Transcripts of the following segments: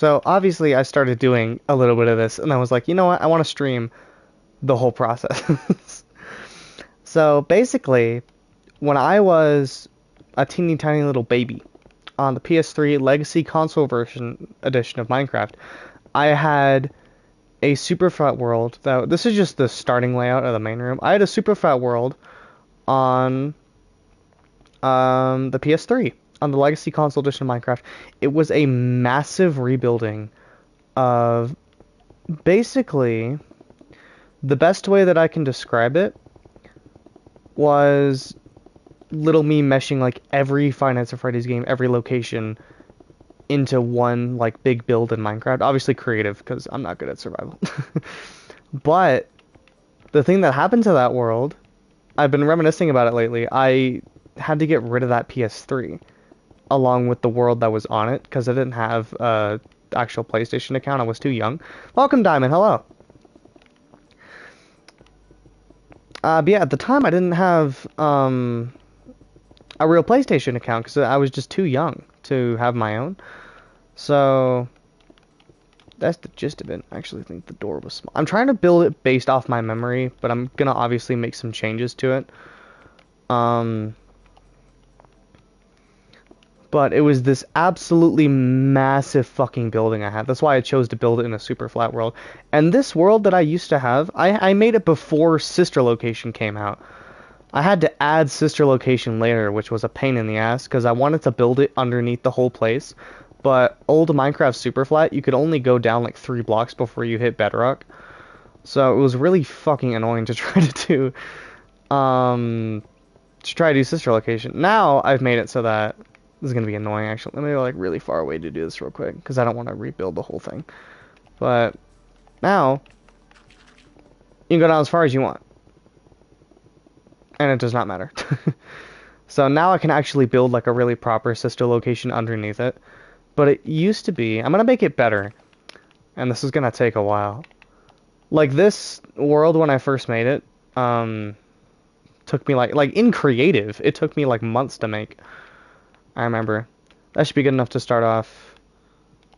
So obviously I started doing a little bit of this and I was like, you know what? I want to stream the whole process. So basically, when I was a teeny tiny little baby on the PS3 Legacy Console version edition of Minecraft, I had a super flat world. That this is just the starting layout of the main room. I had a super flat world on the PS3 on the Legacy Console edition of Minecraft. It was a massive rebuilding of basically the best way that I can describe it was little me meshing like every Five Nights at Freddy's game, every location into one like big build in Minecraft. Obviously creative because I'm not good at survival. But the thing that happened to that world, I've been reminiscing about it lately. I had to get rid of that PS3 along with the world that was on it because I didn't have a actual PlayStation account. I was too young. Welcome, Diamond. Hello. But yeah, at the time I didn't have a real PlayStation account because I was just too young to have my own. So that's the gist of it. I actually think the door was small. I'm trying to build it based off my memory, but I'm gonna obviously make some changes to it. But it was this absolutely massive fucking building I had. That's why I chose to build it in a super flat world. And this world that I used to have, I made it before Sister Location came out. I had to add Sister Location later, which was a pain in the ass, because I wanted to build it underneath the whole place. But old Minecraft Superflat, you could only go down like 3 blocks before you hit bedrock. So it was really fucking annoying to try to do Sister Location. Now I've made it so that this is gonna be annoying actually. Let me go like really far away to do this real quick, because I don't want to rebuild the whole thing. But now you can go down as far as you want. And it does not matter. So now I can actually build like a really proper Sister Location underneath it. But it used to be, I'm gonna make it better, and this is gonna take a while. Like this world when I first made it, took me like in creative, it took me like months to make. I remember. That should be good enough to start off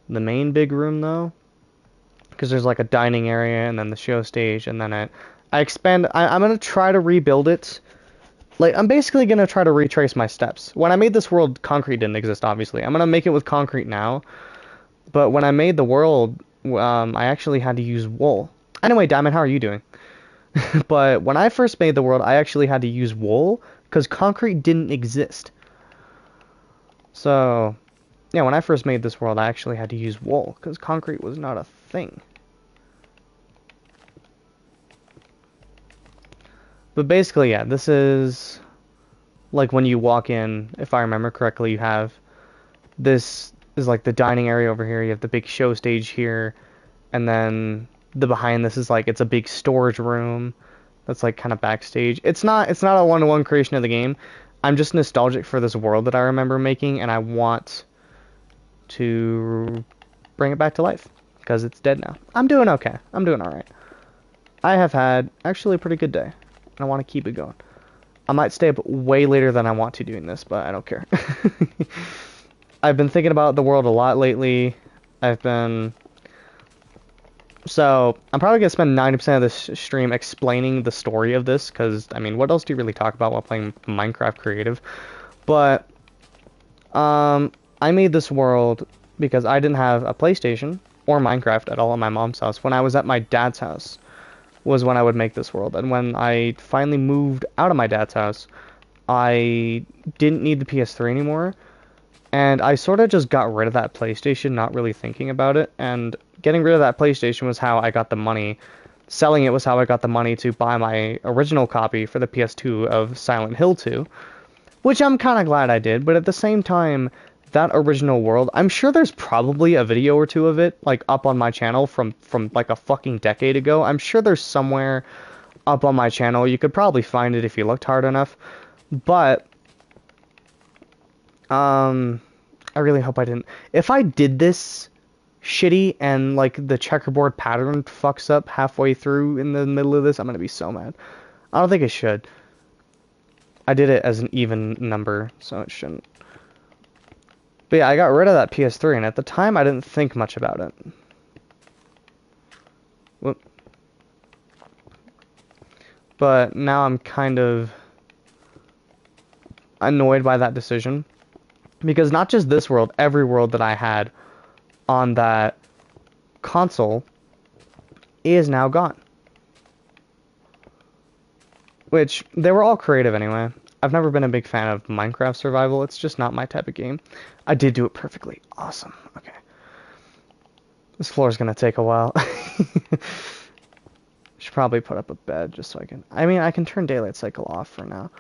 the main big room though, because there's like a dining area and then the show stage and then I'm gonna try to rebuild it. Like, I'm basically gonna try to retrace my steps. When I made this world, concrete didn't exist, obviously. I'm gonna make it with concrete now. But when I made the world, I actually had to use wool. Anyway, Diamond, how are you doing? But when I first made the world, I actually had to use wool because concrete didn't exist. So, yeah, when I first made this world, I actually had to use wool because concrete was not a thing. But basically, yeah, this is like when you walk in, if I remember correctly, you have this is like the dining area over here. You have the big show stage here, and then the behind this is like it's a big storage room that's like kind of backstage. It's not a one-to-one creation of the game. I'm just nostalgic for this world that I remember making, and I want to bring it back to life because it's dead now. I'm doing okay. I'm doing all right. I have had actually a pretty good day. I want to keep it going. I might stay up way later than I want to doing this, but I don't care. I've been thinking about the world a lot lately. So, I'm probably going to spend 90% of this stream explaining the story of this, because, I mean, what else do you really talk about while playing Minecraft Creative? But, I made this world because I didn't have a PlayStation or Minecraft at all at my mom's house. When I was at my dad's house was when I would make this world. And when I finally moved out of my dad's house, I didn't need the PS3 anymore. And I sort of just got rid of that PlayStation, not really thinking about it. And getting rid of that PlayStation was how I got the money. Selling it was how I got the money to buy my original copy for the PS2 of Silent Hill 2. Which I'm kind of glad I did, but at the same time, that original world, I'm sure there's probably a video or two of it, like, up on my channel from like, a fucking decade ago. I'm sure there's somewhere up on my channel. You could probably find it if you looked hard enough. But, I really hope I didn't. If I did this shitty and, like, the checkerboard pattern fucks up halfway through in the middle of this, I'm gonna be so mad. I don't think it should. I did it as an even number, so it shouldn't. But yeah, I got rid of that PS3, and at the time I didn't think much about it. Whoop. But now I'm kind of annoyed by that decision. Because not just this world, every world that I had on that console is now gone. Which, they were all creative anyway. I've never been a big fan of Minecraft survival. It's just not my type of game. I did do it perfectly. Awesome. Okay. This floor is gonna take a while. Should probably put up a bed just so I can... I mean, I can turn daylight cycle off for now.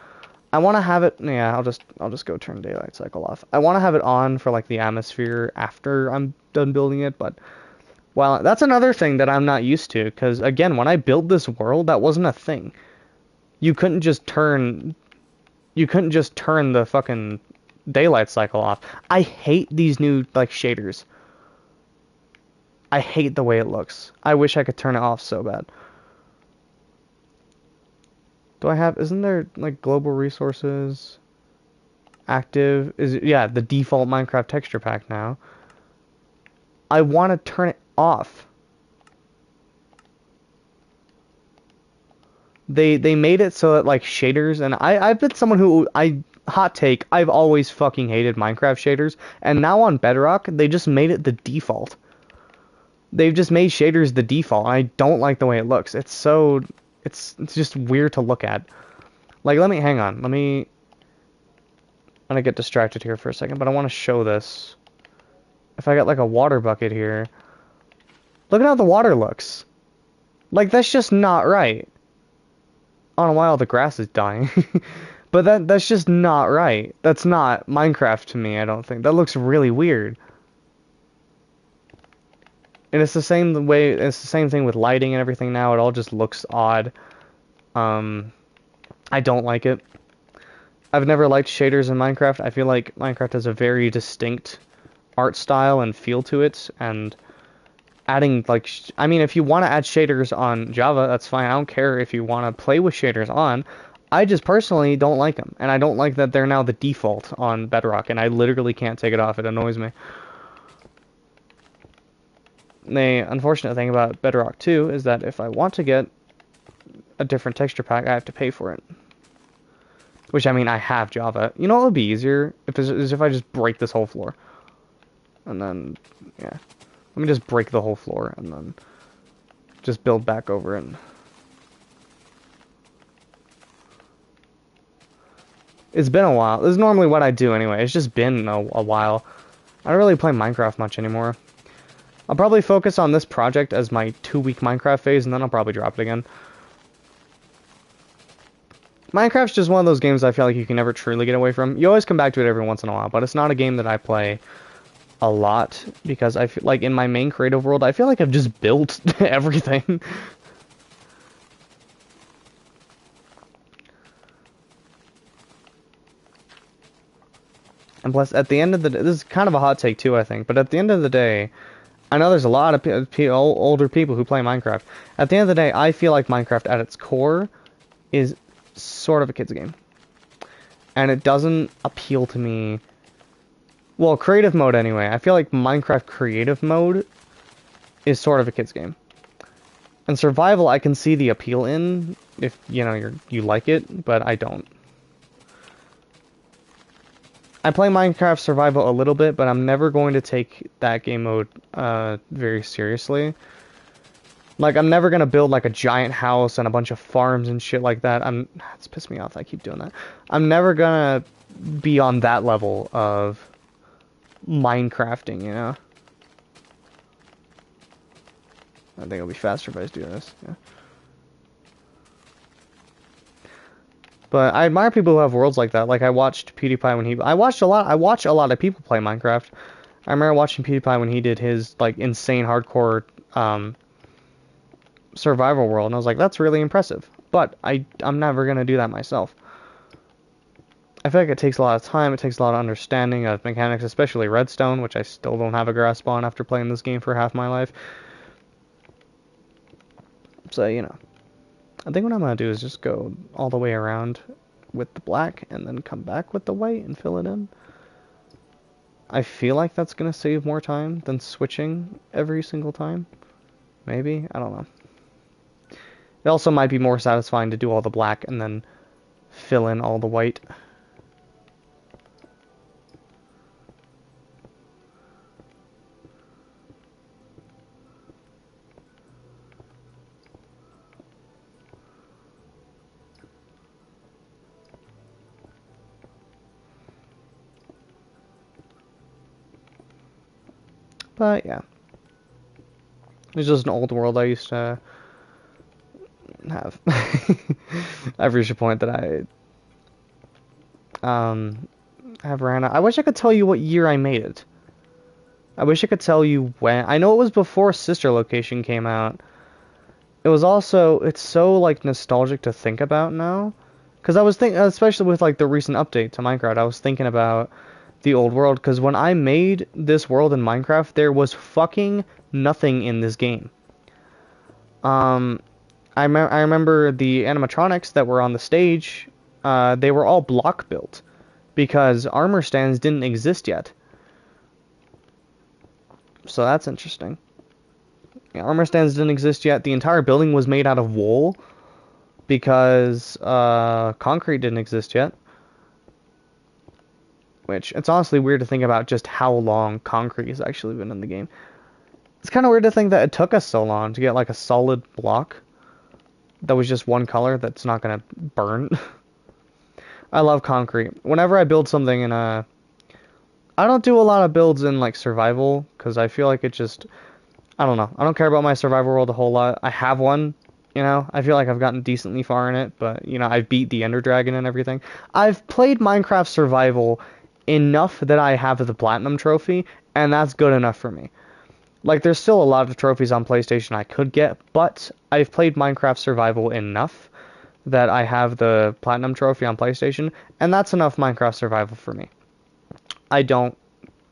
I want to have it... Yeah, I'll just go turn daylight cycle off. I want to have it on for, like, the atmosphere after I'm done building it, but... Well, that's another thing that I'm not used to, because, again, when I built this world, that wasn't a thing. You couldn't just turn the fucking daylight cycle off. I hate these new, like, shaders. I hate the way it looks. I wish I could turn it off so bad. Isn't there, like, global resources active? Yeah, the default Minecraft texture pack now. I want to turn it off. They made it so that, like, shaders, and I've been someone who, hot take, I've always fucking hated Minecraft shaders, and now on Bedrock, they just made it the default. They've just made shaders the default, and I don't like the way it looks. It's just weird to look at. Like, hang on, I'm gonna get distracted here for a second, but I want to show this. If I got, like, a water bucket here, look at how the water looks. Like, that's just not right. I don't know why all the grass is dying. But that's just not right. That's not Minecraft to me, I don't think. That looks really weird. And it's the same thing with lighting and everything now. It all just looks odd. I don't like it. I've never liked shaders in Minecraft. I feel like Minecraft has a very distinct art style and feel to it, and adding, like, I mean, if you want to add shaders on Java, that's fine. I don't care if you want to play with shaders on. I just personally don't like them, and I don't like that they're now the default on Bedrock, and I literally can't take it off. It annoys me. The unfortunate thing about Bedrock 2 is that if I want to get a different texture pack, I have to pay for it. Which, I mean, I have Java. You know what would be easier? If I just break this whole floor. And then, yeah. Let me just break the whole floor and then just build back over it. It's been a while. This is normally what I do anyway. It's just been a while. I don't really play Minecraft much anymore. I'll probably focus on this project as my 2-week Minecraft phase, and then I'll probably drop it again. Minecraft's just one of those games I feel like you can never truly get away from. You always come back to it every once in a while, but it's not a game that I play a lot, because I feel like in my main creative world, I feel like I've just built everything. And plus, at the end of the day, this is kind of a hot take too, I think, but at the end of the day, I know there's a lot of older people who play Minecraft. At the end of the day, I feel like Minecraft at its core is sort of a kid's game. And it doesn't appeal to me. Well, creative mode anyway. I feel like Minecraft creative mode is sort of a kid's game. And survival, I can see the appeal in if, you know, you like it, but I don't. I play Minecraft survival a little bit, but I'm never going to take that game mode very seriously. Like, I'm never gonna build like a giant house and a bunch of farms and shit like that. It's pissed me off. I keep doing that. I'm never gonna be on that level of Minecrafting, you know. I think it'll be faster if I just do this. Yeah. But I admire people who have worlds like that. Like, I watched PewDiePie when I watch a lot of people play Minecraft. I remember watching PewDiePie when he did his, like, insane hardcore, survival world, and I was like, that's really impressive. But I'm never gonna do that myself. I feel like it takes a lot of time, it takes a lot of understanding of mechanics, especially Redstone, which I still don't have a grasp on after playing this game for half my life. So, you know. I think what I'm going to do is just go all the way around with the black and then come back with the white and fill it in. I feel like that's gonna save more time than switching every single time. Maybe? I don't know. It also might be more satisfying to do all the black and then fill in all the white. But yeah. It's just an old world I used to have. I've reached a point that have ran out. I wish I could tell you what year I made it. I wish I could tell you when. I know it was before Sister Location came out. It was also, it's so like nostalgic to think about now. Because I was thinking, especially with like the recent update to Minecraft, I was thinking about the old world. Because when I made this world in Minecraft, there was fucking nothing in this game. I remember the animatronics that were on the stage, they were all block built. Because armor stands didn't exist yet. So that's interesting. Yeah, armor stands didn't exist yet. The entire building was made out of wool. Because concrete didn't exist yet. Which, it's honestly weird to think about just how long concrete has actually been in the game. It's kind of weird to think that it took us so long to get like a solid block that was just one color that's not going to burn. I love concrete. Whenever I build something in a... I don't do a lot of builds in like survival because I feel like it just... I don't know. I don't care about my survival world a whole lot. I have one, you know. I feel like I've gotten decently far in it, but, you know, I've beat the Ender Dragon and everything. I've played Minecraft survival enough that I have the Platinum Trophy, and that's good enough for me. Like, there's still a lot of trophies on PlayStation I could get, but I've played Minecraft survival enough that I have the Platinum Trophy on PlayStation, and that's enough Minecraft survival for me. I don't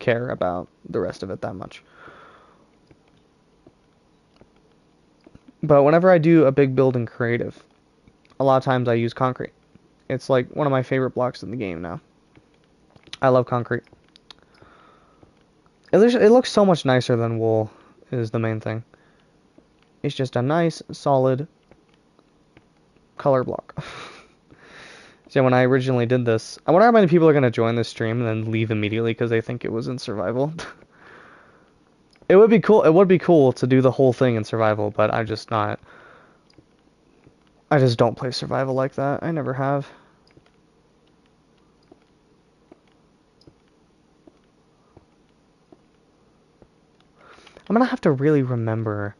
care about the rest of it that much. But whenever I do a big build in creative, a lot of times I use concrete. It's like one of my favorite blocks in the game now. I love concrete. It looks so much nicer than wool is the main thing. It's just a nice, solid color block. So when I originally did this, I wonder how many people are going to join this stream and then leave immediately because they think it was in survival. It would be cool. It would be cool to do the whole thing in survival, but I'm just not. I just don't play survival like that. I never have. I'm gonna have to really remember.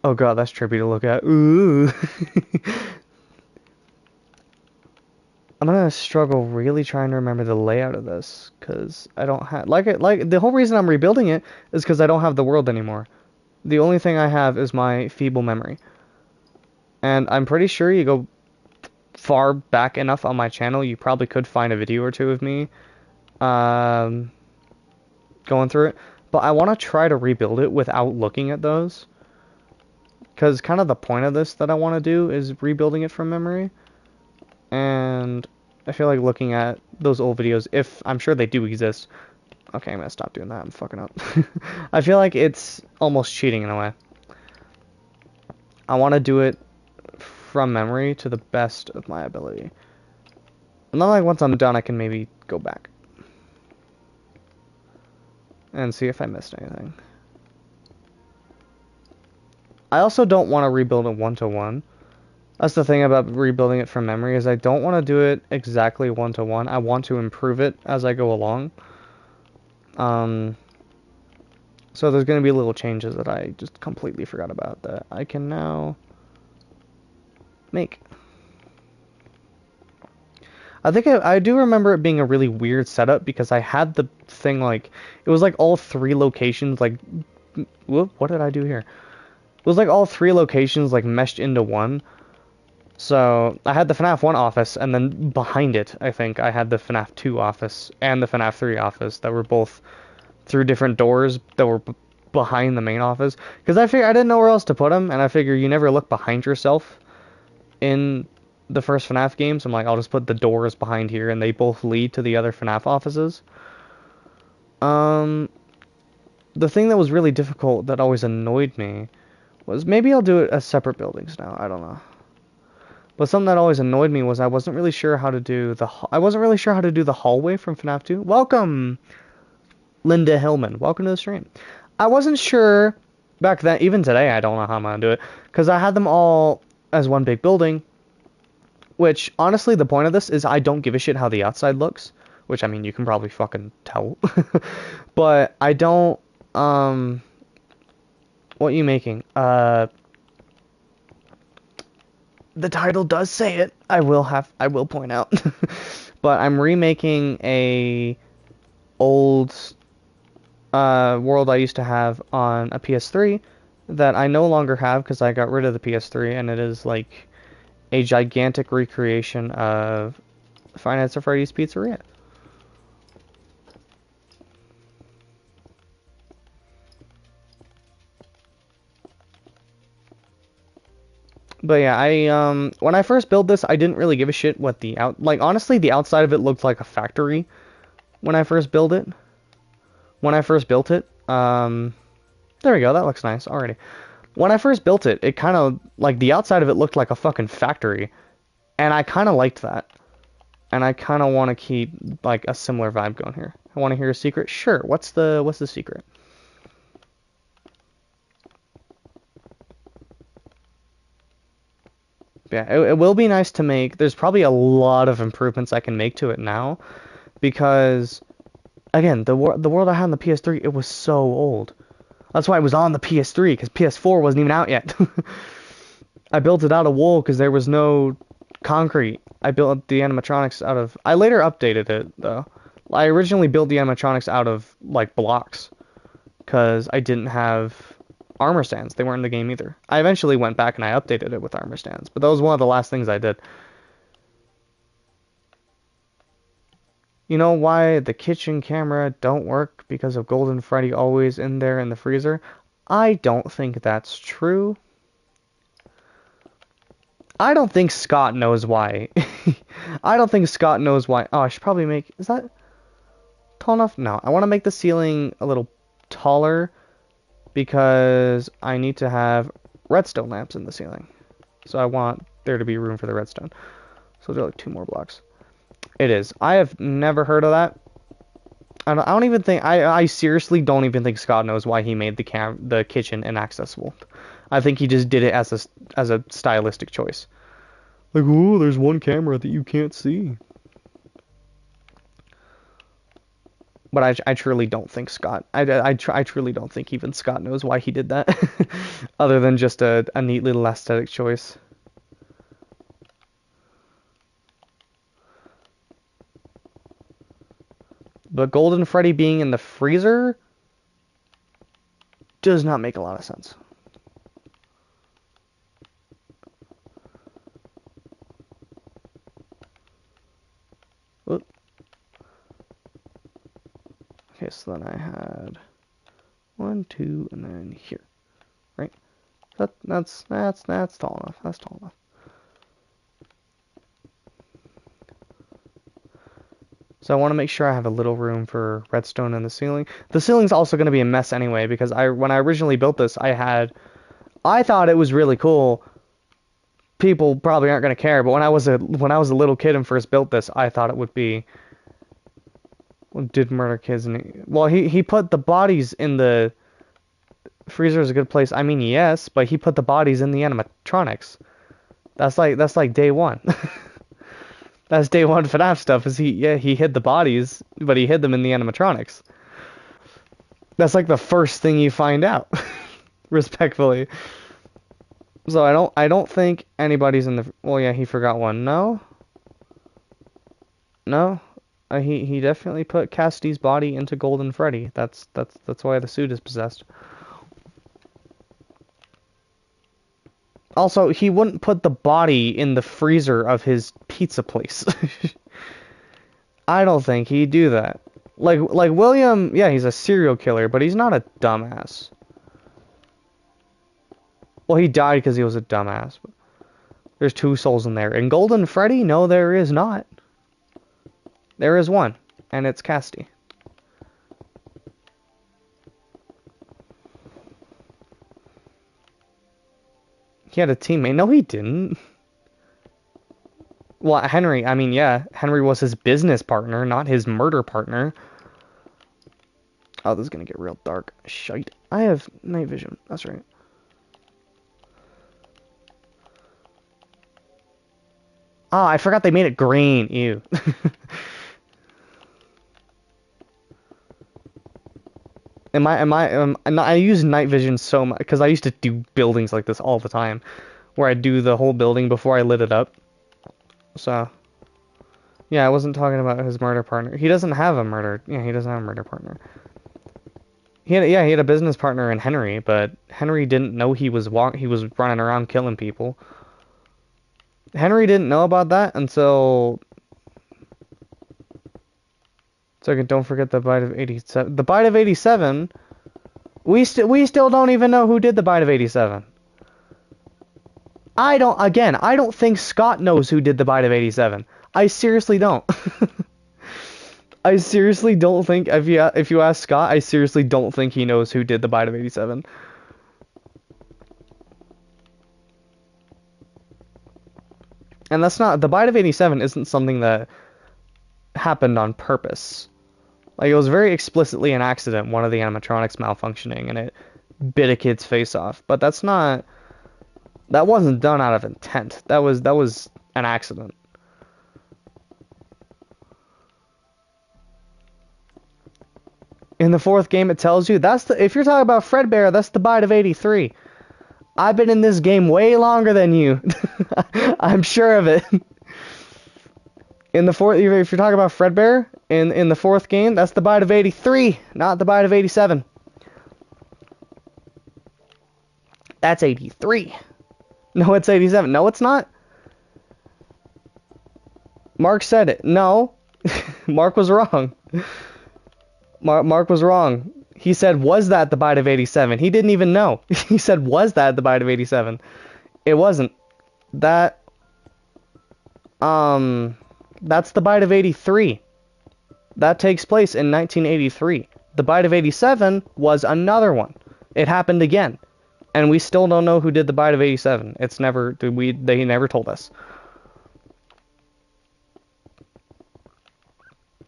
Oh god, that's trippy to look at. Ooh. I'm gonna struggle really trying to remember the layout of this because I don't have like the whole reason I'm rebuilding it is because I don't have the world anymore. The only thing I have is my feeble memory, and I'm pretty sure you go far back enough on my channel, you probably could find a video or two of me going through it. But I want to try to rebuild it without looking at those. Because kind of the point of this that I want to do is rebuilding it from memory. And I feel like looking at those old videos, if I'm sure they do exist. Okay, I'm going to stop doing that. I'm fucking up. I feel like it's almost cheating in a way. I want to do it from memory to the best of my ability. And then like once I'm done, I can maybe go back. And see if I missed anything. I also don't want to rebuild it one-to-one. That's the thing about rebuilding it from memory, is I don't want to do it exactly one-to-one. I want to improve it as I go along. So there's going to be little changes that I just completely forgot about that I can now make. I think I do remember it being a really weird setup because I had the thing like, it was like all three locations, like, what did I do here? It was like all three locations like meshed into one. So I had the FNaF 1 office, and then behind it, I think, I had the FNaF 2 office and the FNaF 3 office that were both through different doors that were behind the main office. Because I figured I didn't know where else to put them, and I figure you never look behind yourself in the first FNaF game, so I'm like, I'll just put the doors behind here, and they both lead to the other FNaF offices. Um, the thing that was really difficult that always annoyed me was maybe I'll do it as separate buildings now. I don't know. But something that always annoyed me was I wasn't really sure how to do the hallway from FNaF 2. Welcome, Linda Hillman. Welcome to the stream. I wasn't sure back then, even today, I don't know how I'm gonna do it because I had them all as one big building. Which honestly, the point of this is I don't give a shit how the outside looks. Which I mean, you can probably fucking tell. But I don't. What are you making? The title does say it. I will point out. But I'm remaking a old world I used to have on a PS3 that I no longer have because I got rid of the PS3, and it is like a gigantic recreation of Five Nights at Freddy's Pizzeria. But yeah, I when I first built this, I didn't really give a shit what honestly, the outside of it looked like a factory when I first built it. There we go, that looks nice already. When I first built it, it kind of like the outside of it looked like a fucking factory, and I kind of liked that. And I kind of want to keep like a similar vibe going here. I want to hear a secret. Sure. What's the secret? Yeah, it will be nice to make. There's probably a lot of improvements I can make to it now, because again, the world I had on the PS3, it was so old. That's why it was on the PS3, because PS4 wasn't even out yet. I built it out of wool because there was no concrete. I built the animatronics out of. I later updated it though. I originally built the animatronics out of like blocks because I didn't have armor stands. They weren't in the game either. I eventually went back and I updated it with armor stands, but that was one of the last things I did. You know why the kitchen camera don't work because of Golden Freddy always in there in the freezer? I don't think that's true. I don't think Scott knows why. I don't think Scott knows why. Oh, I should probably make... Is that tall enough? No, I want to make the ceiling a little taller because I need to have redstone lamps in the ceiling. So I want there to be room for the redstone. So do like 2 more blocks. It is. I have never heard of that. I don't even think... I seriously don't even think Scott knows why he made the kitchen inaccessible. I think he just did it as a stylistic choice. Like, oh, there's one camera that you can't see. But I truly don't think Scott... I truly don't think even Scott knows why he did that. Other than just a neat little aesthetic choice. But Golden Freddy being in the freezer does not make a lot of sense. Whoop. Okay, so then I had 1, 2, and then here, right? That's tall enough. That's tall enough. So I want to make sure I have a little room for redstone in the ceiling. The ceiling's also going to be a mess anyway because when I originally built this, I thought it was really cool. People probably aren't going to care, but when I was a little kid and first built this, I thought it would be. Well, did murder kids and he put the bodies in the freezer is a good place. I mean, yes, but he put the bodies in the animatronics. That's like day one. That's day one FNaF stuff. He hid the bodies, but he hid them in the animatronics. That's like the first thing you find out, respectfully. So I don't think anybody's in the. Well, yeah, he forgot one. No. He definitely put Cassidy's body into Golden Freddy. That's why the suit is possessed. Also, he wouldn't put the body in the freezer of his pizza place. I don't think he'd do that. Like William, yeah, he's a serial killer, but he's not a dumbass. Well, he died because he was a dumbass. But there's 2 souls in there. And Golden Freddy? No, there is not. There is one, and it's Cassidy. He had a teammate. No, he didn't. Well, Henry, I mean, yeah, Henry was his business partner, not his murder partner. Oh, this is gonna get real dark. Shite. I have night vision. That's right. Oh, I forgot they made it green. Ew. I use night vision so much because I used to do buildings like this all the time, where I do the whole building before I lit it up. So, yeah, I wasn't talking about his murder partner. He doesn't have a murder. Yeah, he doesn't have a murder partner. Yeah, he had a business partner in Henry, but Henry didn't know he was running around killing people. Henry didn't know about that until. Second, don't forget the bite of 87. The bite of 87. We still don't even know who did the bite of 87. I don't think Scott knows who did the bite of 87. I seriously don't. I seriously don't think if you ask Scott, I seriously don't think he knows who did the bite of 87. And that's not the bite of 87 isn't something that happened on purpose. Like it was very explicitly an accident, one of the animatronics malfunctioning and it bit a kid's face off. But that wasn't done out of intent. That was an accident. In the fourth game, it tells you if you're talking about Fredbear, that's the bite of 83. I've been in this game way longer than you. I'm sure of it. In the fourth, if you're talking about Fredbear, in the fourth game, that's the bite of 83, not the bite of 87. That's 83. No, it's 87. No, it's not. Mark said it. No, Mark was wrong. Mark was wrong. He said, was that the bite of 87? He didn't even know. He said, was that the bite of 87? It wasn't. That's the bite of 83. That takes place in 1983. The bite of 87 was another one. It happened again. And we still don't know who did the bite of 87. They never told us.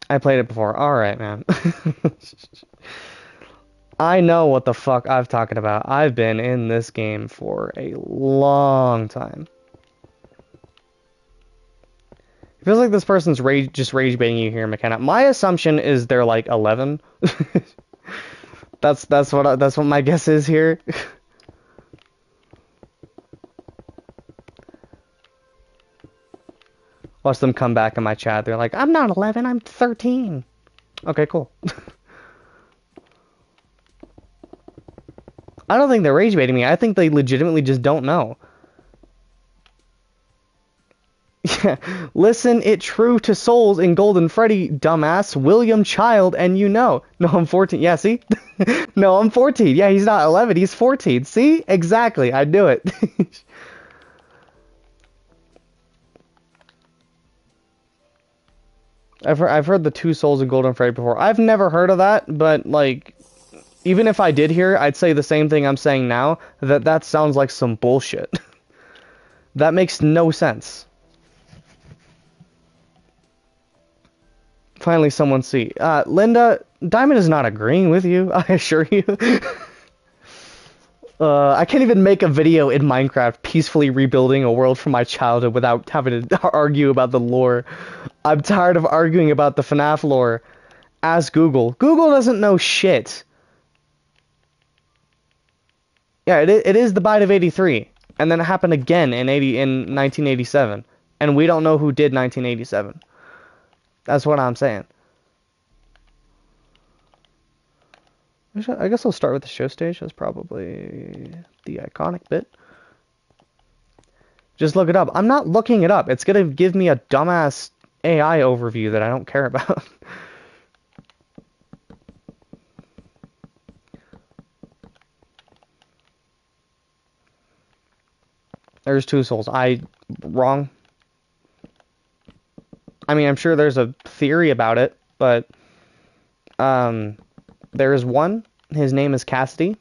I played it before. Alright, man. I know what the fuck I'm talking about. I've been in this game for a long time. It feels like this person's just rage baiting you here, McKenna. My assumption is they're like 11. That's what my guess is here. Watch them come back in my chat. They're like, I'm not 11, I'm 13. Okay, cool. I don't think they're rage baiting me. I think they legitimately just don't know. Yeah, listen it true to Souls in Golden Freddy, dumbass. William Child, and you know. No, I'm 14. Yeah, see? No, I'm 14. Yeah, he's not 11. He's 14. See? Exactly. I knew it. I've heard the two Souls in Golden Freddy before. I've never heard of that, but like, even if I did hear, I'd say the same thing I'm saying now. That sounds like some bullshit. That makes no sense. Finally, someone see. Linda, Diamond is not agreeing with you, I assure you. I can't even make a video in Minecraft peacefully rebuilding a world from my childhood without having to argue about the lore. I'm tired of arguing about the FNaF lore. Ask Google. Google doesn't know shit. Yeah, it is the bite of 83. And then it happened again in 1987. And we don't know who did 1987. That's what I'm saying. I guess I'll start with the show stage. That's probably the iconic bit. Just look it up. I'm not looking it up. It's going to give me a dumbass AI overview that I don't care about. There's two souls. Wrong. I mean, I'm sure there's a theory about it, but there is one. His name is Cassidy.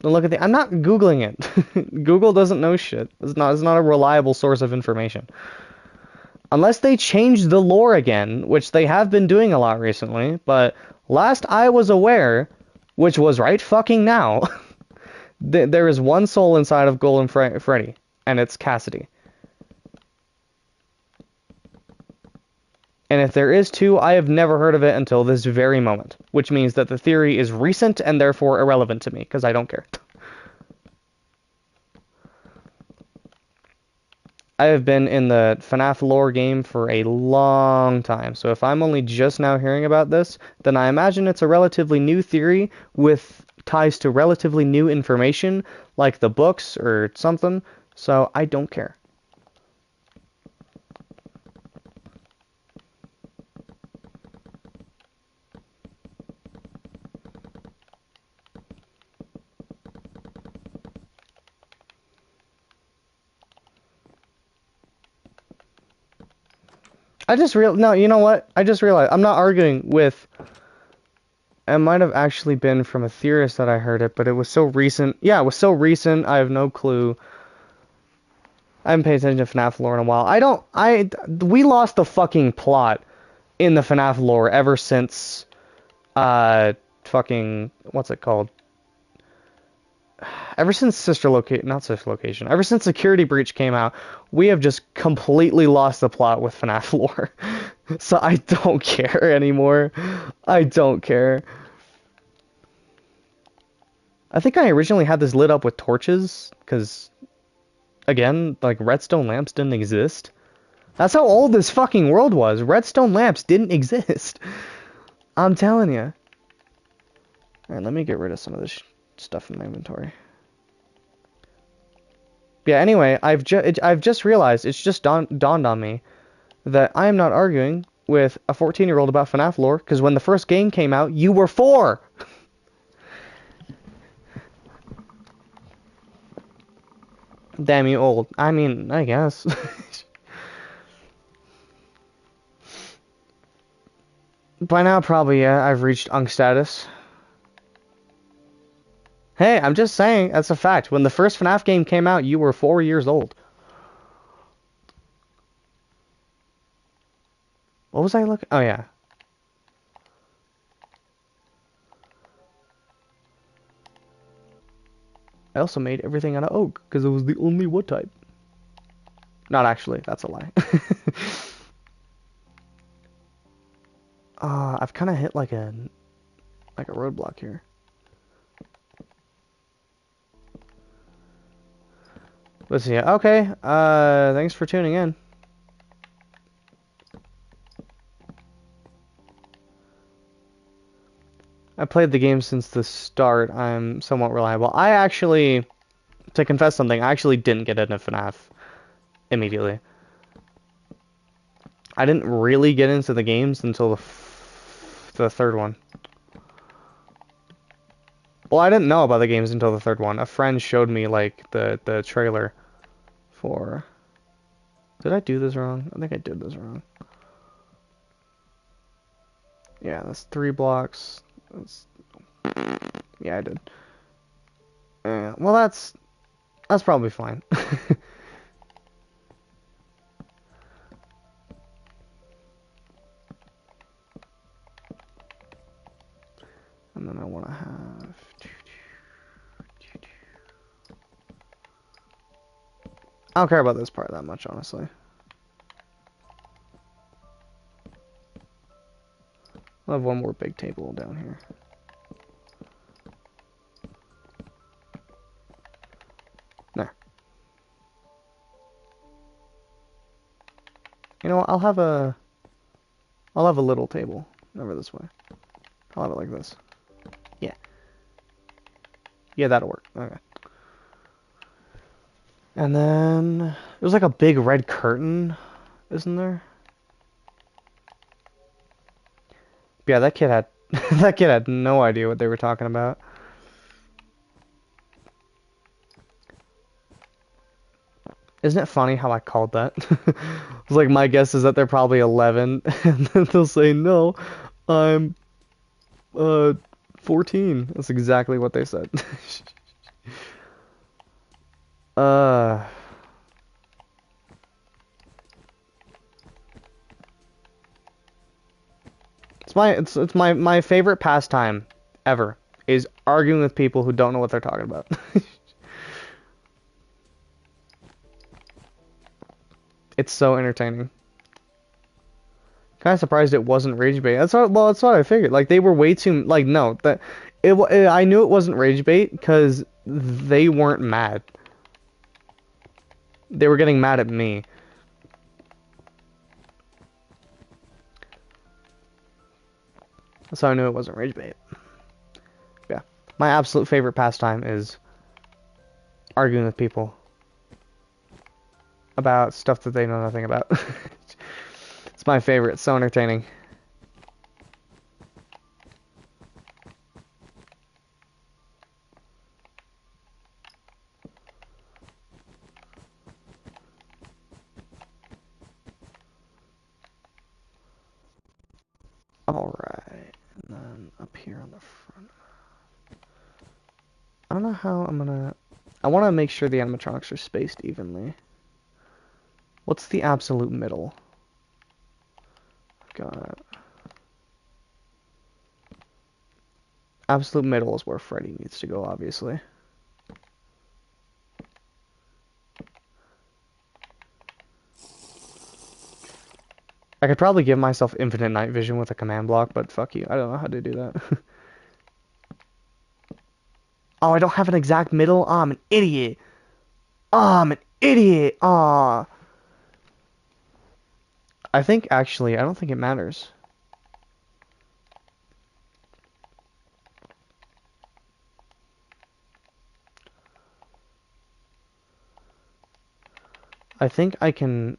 Look at the. I'm not Googling it. Google doesn't know shit. It's not a reliable source of information. Unless they change the lore again, which they have been doing a lot recently, but last I was aware, which was right fucking now, there is one soul inside of Golden Freddy, and it's Cassidy. And if there is two, I have never heard of it until this very moment, which means that the theory is recent and therefore irrelevant to me, because I don't care. I have been in the FNaF lore game for a long time, so if I'm only just now hearing about this, then I imagine it's a relatively new theory with ties to relatively new information, like the books or something, so I don't care. No, you know what? I just realized I'm not arguing with. It might have actually been from a theorist that I heard it, but it was so recent. Yeah, it was so recent. I have no clue. I haven't paid attention to FNaF lore in a while. We lost the fucking plot in the FNaF lore ever since, fucking, what's it called? Ever since ever since Security Breach came out, we have just completely lost the plot with FNaF lore. So I don't care anymore. I don't care. I think I originally had this lit up with torches, because, again, like, redstone lamps didn't exist. That's how old this fucking world was. Redstone lamps didn't exist. I'm telling you. Alright, let me get rid of some of this stuff in my inventory. Yeah, anyway, I've just realized, it's just dawned on me, that I am not arguing with a 14-year-old about FNaF lore, because when the first game came out, you were 4! Damn you old. I mean, I guess. By now, probably, yeah, I've reached Unk status. Hey, I'm just saying, that's a fact. When the first FNaF game came out, you were 4 years old. What was I looking? Oh, yeah. I also made everything out of oak, because it was the only wood type. Not actually, that's a lie. I've kind of hit like a roadblock here. Let's see. Okay. Thanks for tuning in. I played the game since the start. I'm somewhat reliable. I actually, to confess something, I actually didn't get into FNaF immediately. I didn't really get into the games until the third one. Well, I didn't know about the games until the third one. A friend showed me, like, the trailer for... Did I do this wrong? I think I did this wrong. Yeah, that's 3 blocks. Yeah, I did. Well, that's probably fine. And then I want to have... I don't care about this part that much, honestly. I'll have one more big table down here. There. You know what? I'll have a little table over this way. I'll have it like this. Yeah. Yeah, that'll work. Okay. And then there's like a big red curtain, isn't there? Yeah, that kid had that kid had no idea what they were talking about. Isn't it funny how I called that? It's like, my guess is that they're probably 11, and then they'll say, no, I'm 14. That's exactly what they said. Uh, it's my favorite pastime ever is arguing with people who don't know what they're talking about. It's so entertaining. Kind of surprised it wasn't rage bait. That's what I figured. Like they were way too like no that I knew it wasn't rage bait because they weren't mad. They were getting mad at me. So I knew it wasn't rage bait. Yeah. My absolute favorite pastime is arguing with people about stuff that they know nothing about. It's my favorite. It's so entertaining. Alright. And then up here on the front. I don't know how I'm gonna... I want to make sure the animatronics are spaced evenly. What's the absolute middle? I've got... Absolute middle is where Freddy needs to go, obviously. I could probably give myself infinite night vision with a command block, but fuck you. I don't know how to do that. Oh, I don't have an exact middle? Oh, I'm an idiot. Oh, I'm an idiot. Oh. I think, actually, I don't think it matters. I think I can...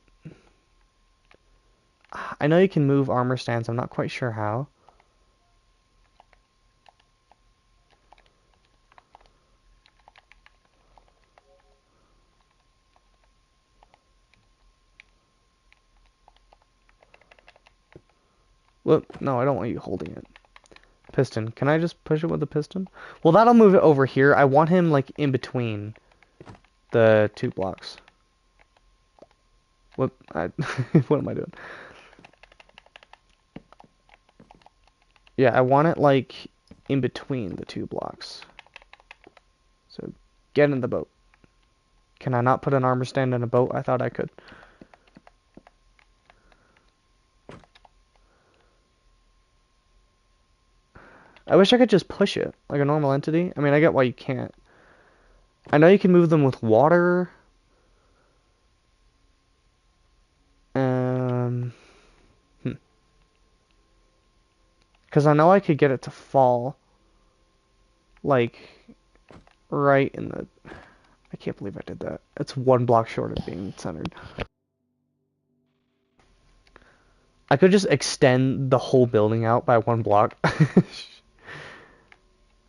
I know you can move armor stands. I'm not quite sure how. Look, no, I don't want you holding it. Piston. Can I just push it with the piston? Well, that'll move it over here. I want him, like, in between the two blocks. What? What am I doing? Yeah, I want it, like, in between the two blocks. So, get in the boat. Can I not put an armor stand in a boat? I thought I could. I wish I could just push it, like a normal entity. I mean, I get why you can't. I know you can move them with water. Um... Because I know I could get it to fall, like, right in the... I can't believe I did that. It's one block short of being centered. I could just extend the whole building out by one block.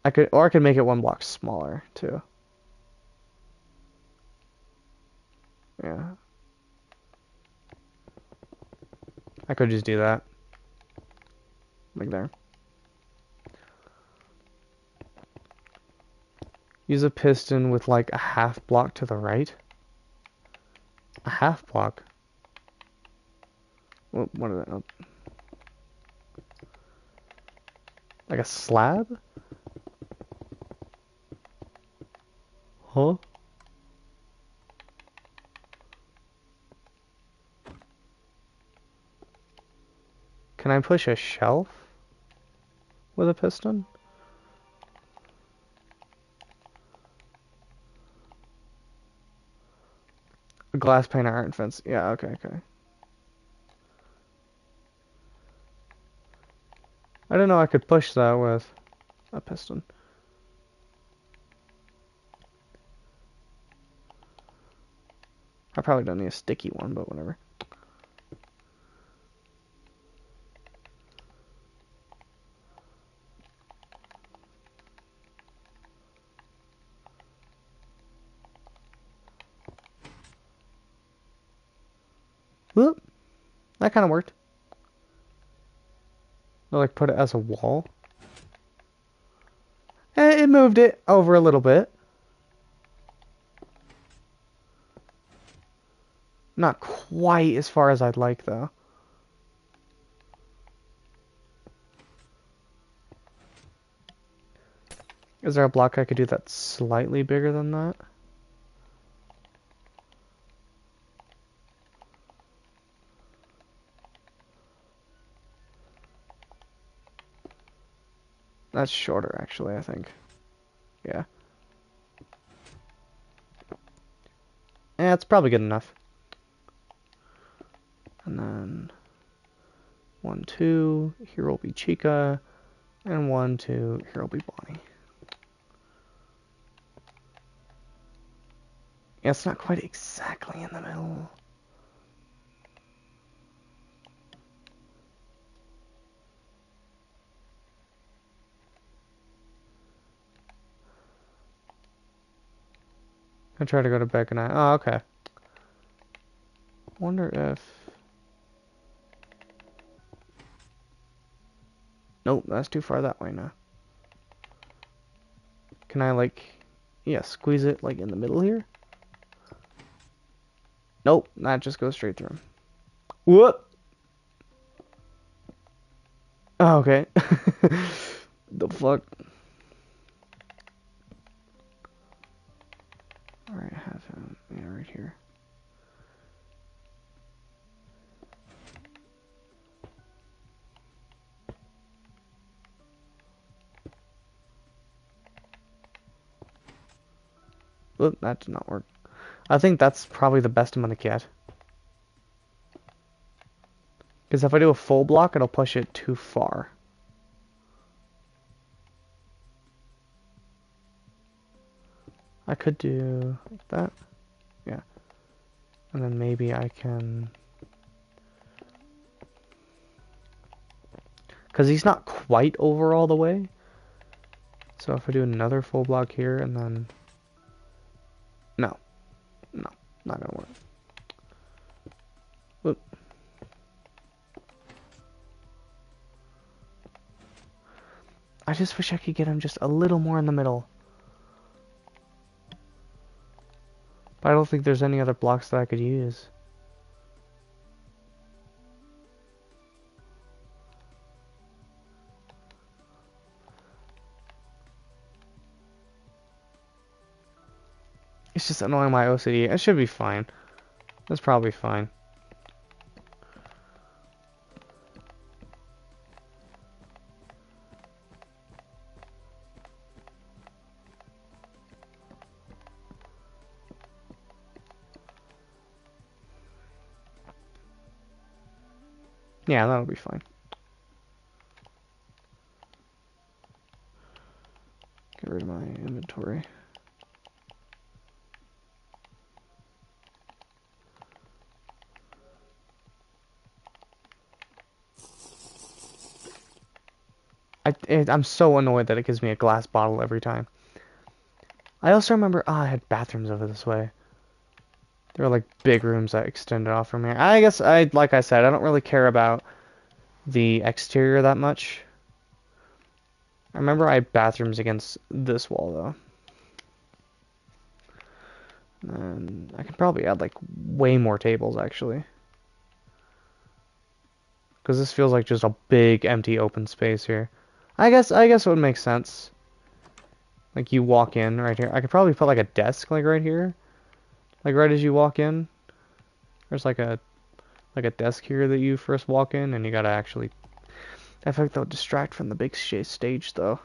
I could make it one block smaller, too. Yeah. I could just do that. Like there. Use a piston with like a half block to the right. A half block? What is that? Oh. Like a slab? Huh? Can I push a shelf with a piston? A glass pane iron fence. Yeah, okay. I didn't know I could push that with a piston. I probably don't need a sticky one, but whatever. Whoop. That kind of worked. I'll like put it as a wall. It moved it over a little bit. Not quite as far as I'd like, though. Is there a block I could do that's slightly bigger than that? That's shorter, actually, I think. Yeah. Yeah, it's probably good enough. And then 1, 2, here will be Chica, and 1, 2, here will be Bonnie. Yeah, it's not quite exactly in the middle. I try to go to Beck and I. Oh, okay. Wonder if. Nope, that's too far that way now. Can I, like. Yeah, squeeze it, like, in the middle here? Nope, that just goes straight through him. Whoop! Oh, okay. The fuck? Alright, have him. Yeah, right here. Oop, that did not work. I think that's probably the best I'm gonna get. Because if I do a full block, it'll push it too far. I could do like that. Yeah. And then maybe I can... Because he's not quite over all the way. So if I do another full block here and then... No. No. Not gonna work. Oop. I just wish I could get him just a little more in the middle. But I don't think there's any other blocks that I could use. It's just annoying my OCD. It should be fine. That's probably fine. Yeah, that'll be fine. Get rid of my inventory. I'm so annoyed that it gives me a glass bottle every time. I also remember, I had bathrooms over this way. There were like big rooms that extended off from here. I guess, like I said, I don't really care about the exterior that much. I remember I had bathrooms against this wall, though. And I could probably add like way more tables, actually. Because this feels like just a big empty open space here. I guess it would make sense. Like you walk in right here. I could probably put like a desk like right here. Like right as you walk in. There's like a desk here that you first walk in and you gotta actually... I feel like they'll distract from the big stage though.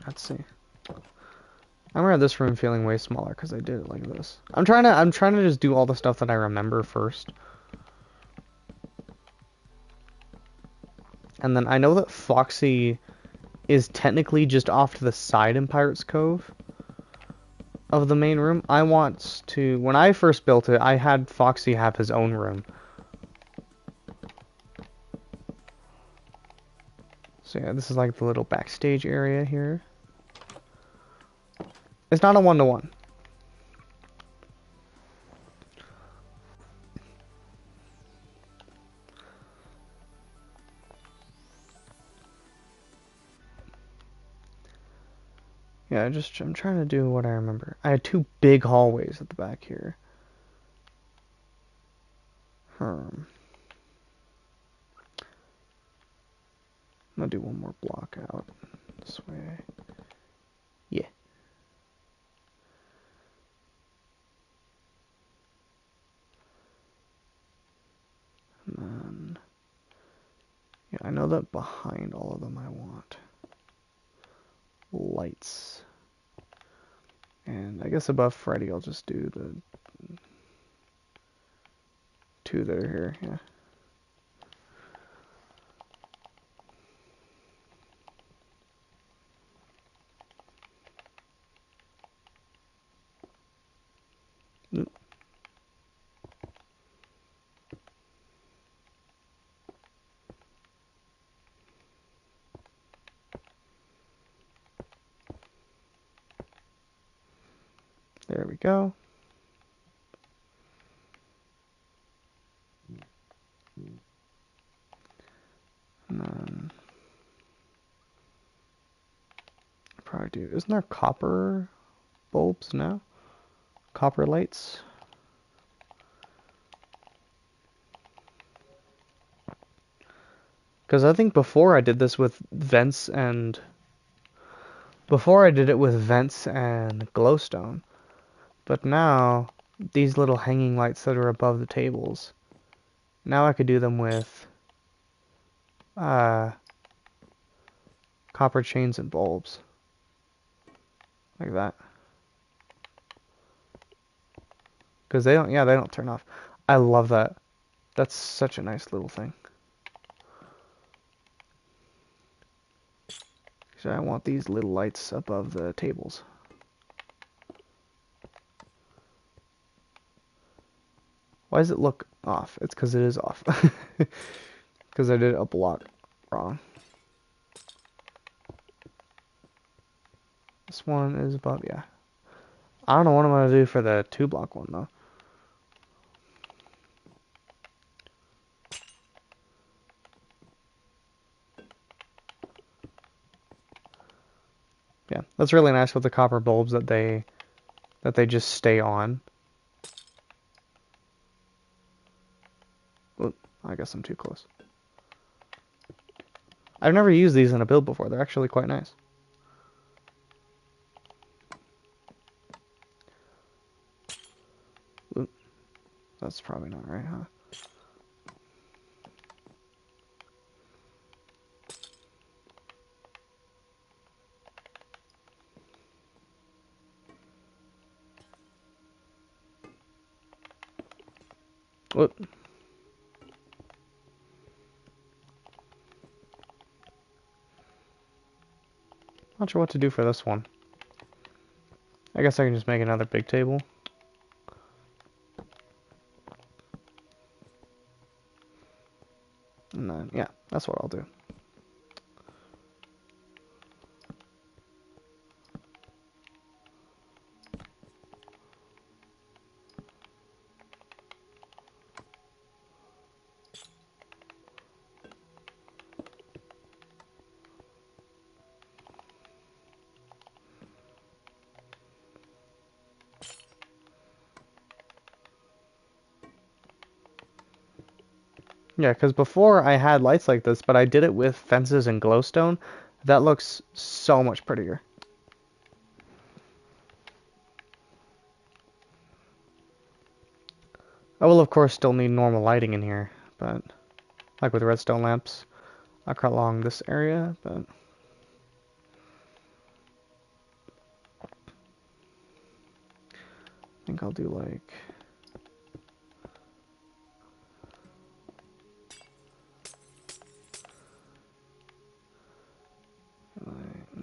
Let's see. I remember this room feeling way smaller because I did it like this. I'm trying to just do all the stuff that I remember first. And then I know that Foxy is technically just off to the side in Pirate's Cove of the main room. I want to... When I first built it, I had Foxy have his own room. So yeah, this is like the little backstage area here. It's not a one-to-one. Yeah, I'm trying to do what I remember. I had two big hallways at the back here. I'm gonna do one more block out this way. Yeah. And then, yeah, I know that behind all of them I want lights. And I guess above Freddy I'll just do the two that are here, yeah. There we go. And then probably do, isn't there copper bulbs now? Copper lights? Because I think before I did this with vents and... Before I did it with vents and glowstone. But now, these little hanging lights that are above the tables, now I could do them with copper chains and bulbs. Like that. Because they don't turn off. I love that. That's such a nice little thing. So I want these little lights above the tables. Why does it look off? It's because it is off. Because I did a block wrong. This one is above, yeah. I don't know what I'm going to do for the 2-block one, though. Yeah, that's really nice with the copper bulbs that they just stay on. Oop, I guess I'm too close. I've never used these in a build before. They're actually quite nice. Oop, that's probably not right, huh? Whoop. Not sure what to do for this one. I guess I can just make another big table. And then, yeah, that's what I'll do. Yeah, because before I had lights like this, but I did it with fences and glowstone. That looks so much prettier. I will, of course, still need normal lighting in here, but like with redstone lamps, I'll cut along this area, but I think I'll do like...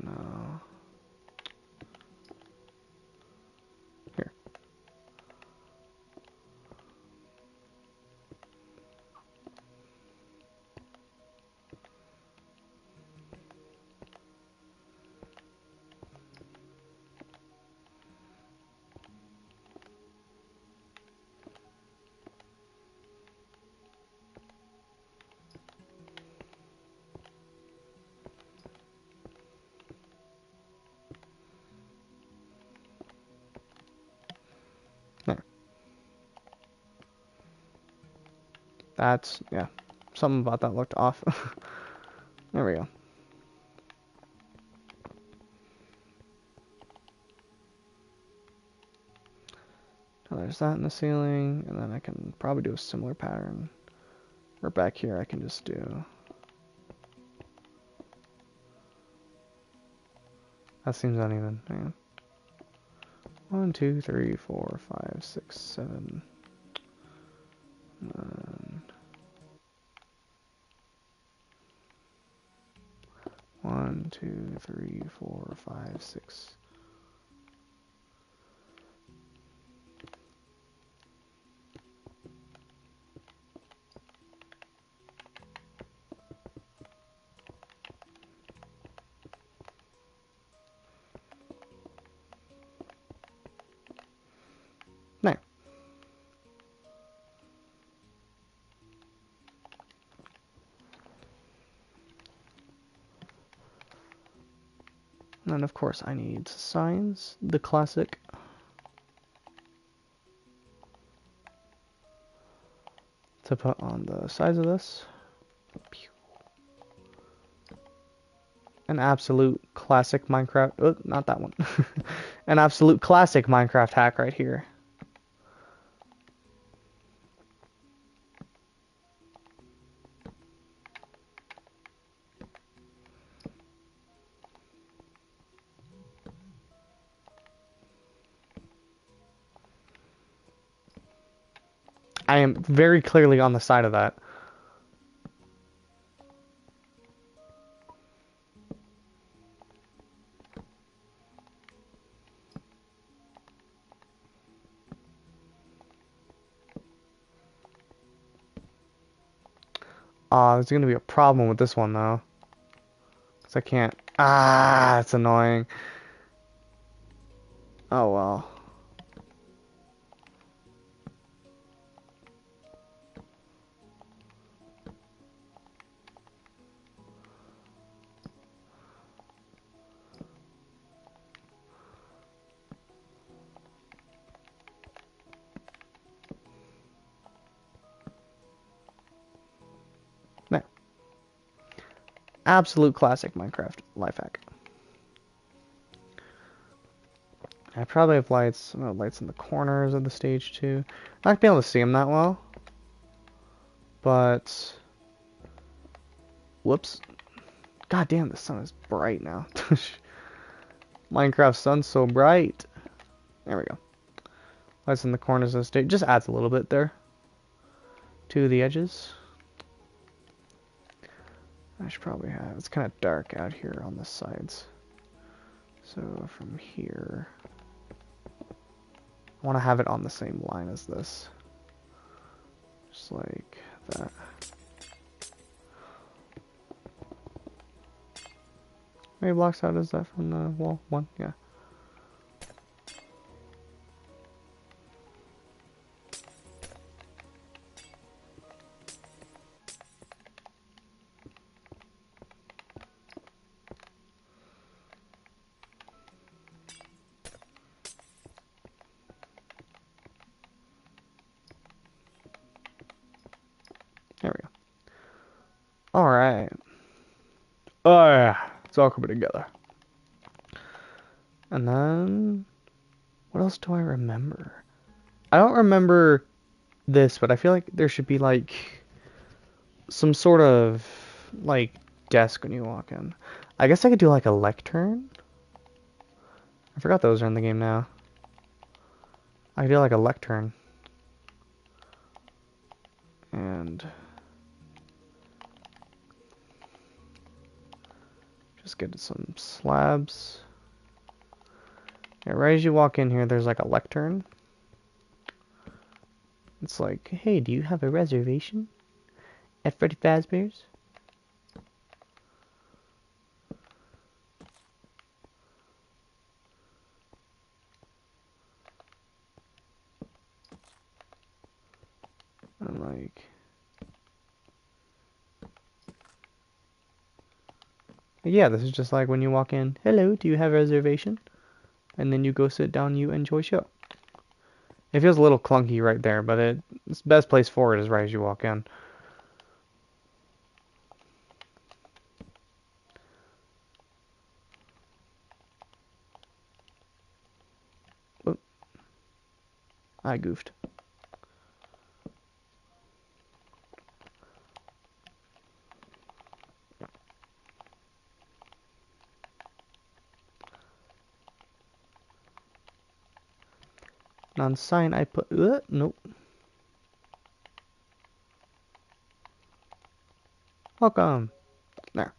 no. Here. That's, yeah, something about that looked off. There we go. So there's that in the ceiling, and then I can probably do a similar pattern. Or back here I can just do... That seems uneven. Hang on. 1, 2, 3, 4, 5, 6, 7. 1, 2, 3, 4, 5, 6. There. And then of course I need signs, the classic. To put on the sides of this. An absolute classic Minecraft, oh, not that one. An absolute classic Minecraft hack right here. I am very clearly on the side of that. There's gonna be a problem with this one though. Cause I can't. It's annoying. Oh well. There. Absolute classic Minecraft life hack. I probably have lights in the corners of the stage too. Not gonna be able to see them that well. But whoops. God damn, the sun is bright now. Minecraft sun's so bright. There we go. Lights in the corners of the stage. Just adds a little bit there to the edges. I should probably have... It's kind of dark out here on the sides. So from here... I want to have it on the same line as this. Just like that. How many blocks out is that from the wall? 1? Yeah. There we go. Alright. Oh yeah. It's all coming together. And then... What else do I remember? I don't remember this, but I feel like there should be like... some sort of... like... desk when you walk in. I guess I could do like a lectern? I forgot those are in the game now. I could do like a lectern. And... just get some slabs. Yeah, right as you walk in here, there's like a lectern. It's like, hey, do you have a reservation at Freddy Fazbear's? I'm like... yeah, this is just like when you walk in, hello, do you have a reservation? And then you go sit down, you enjoy show. It feels a little clunky right there, but it's the best place for it is right as you walk in. I goofed. Non-sign I put... nope. Welcome. There.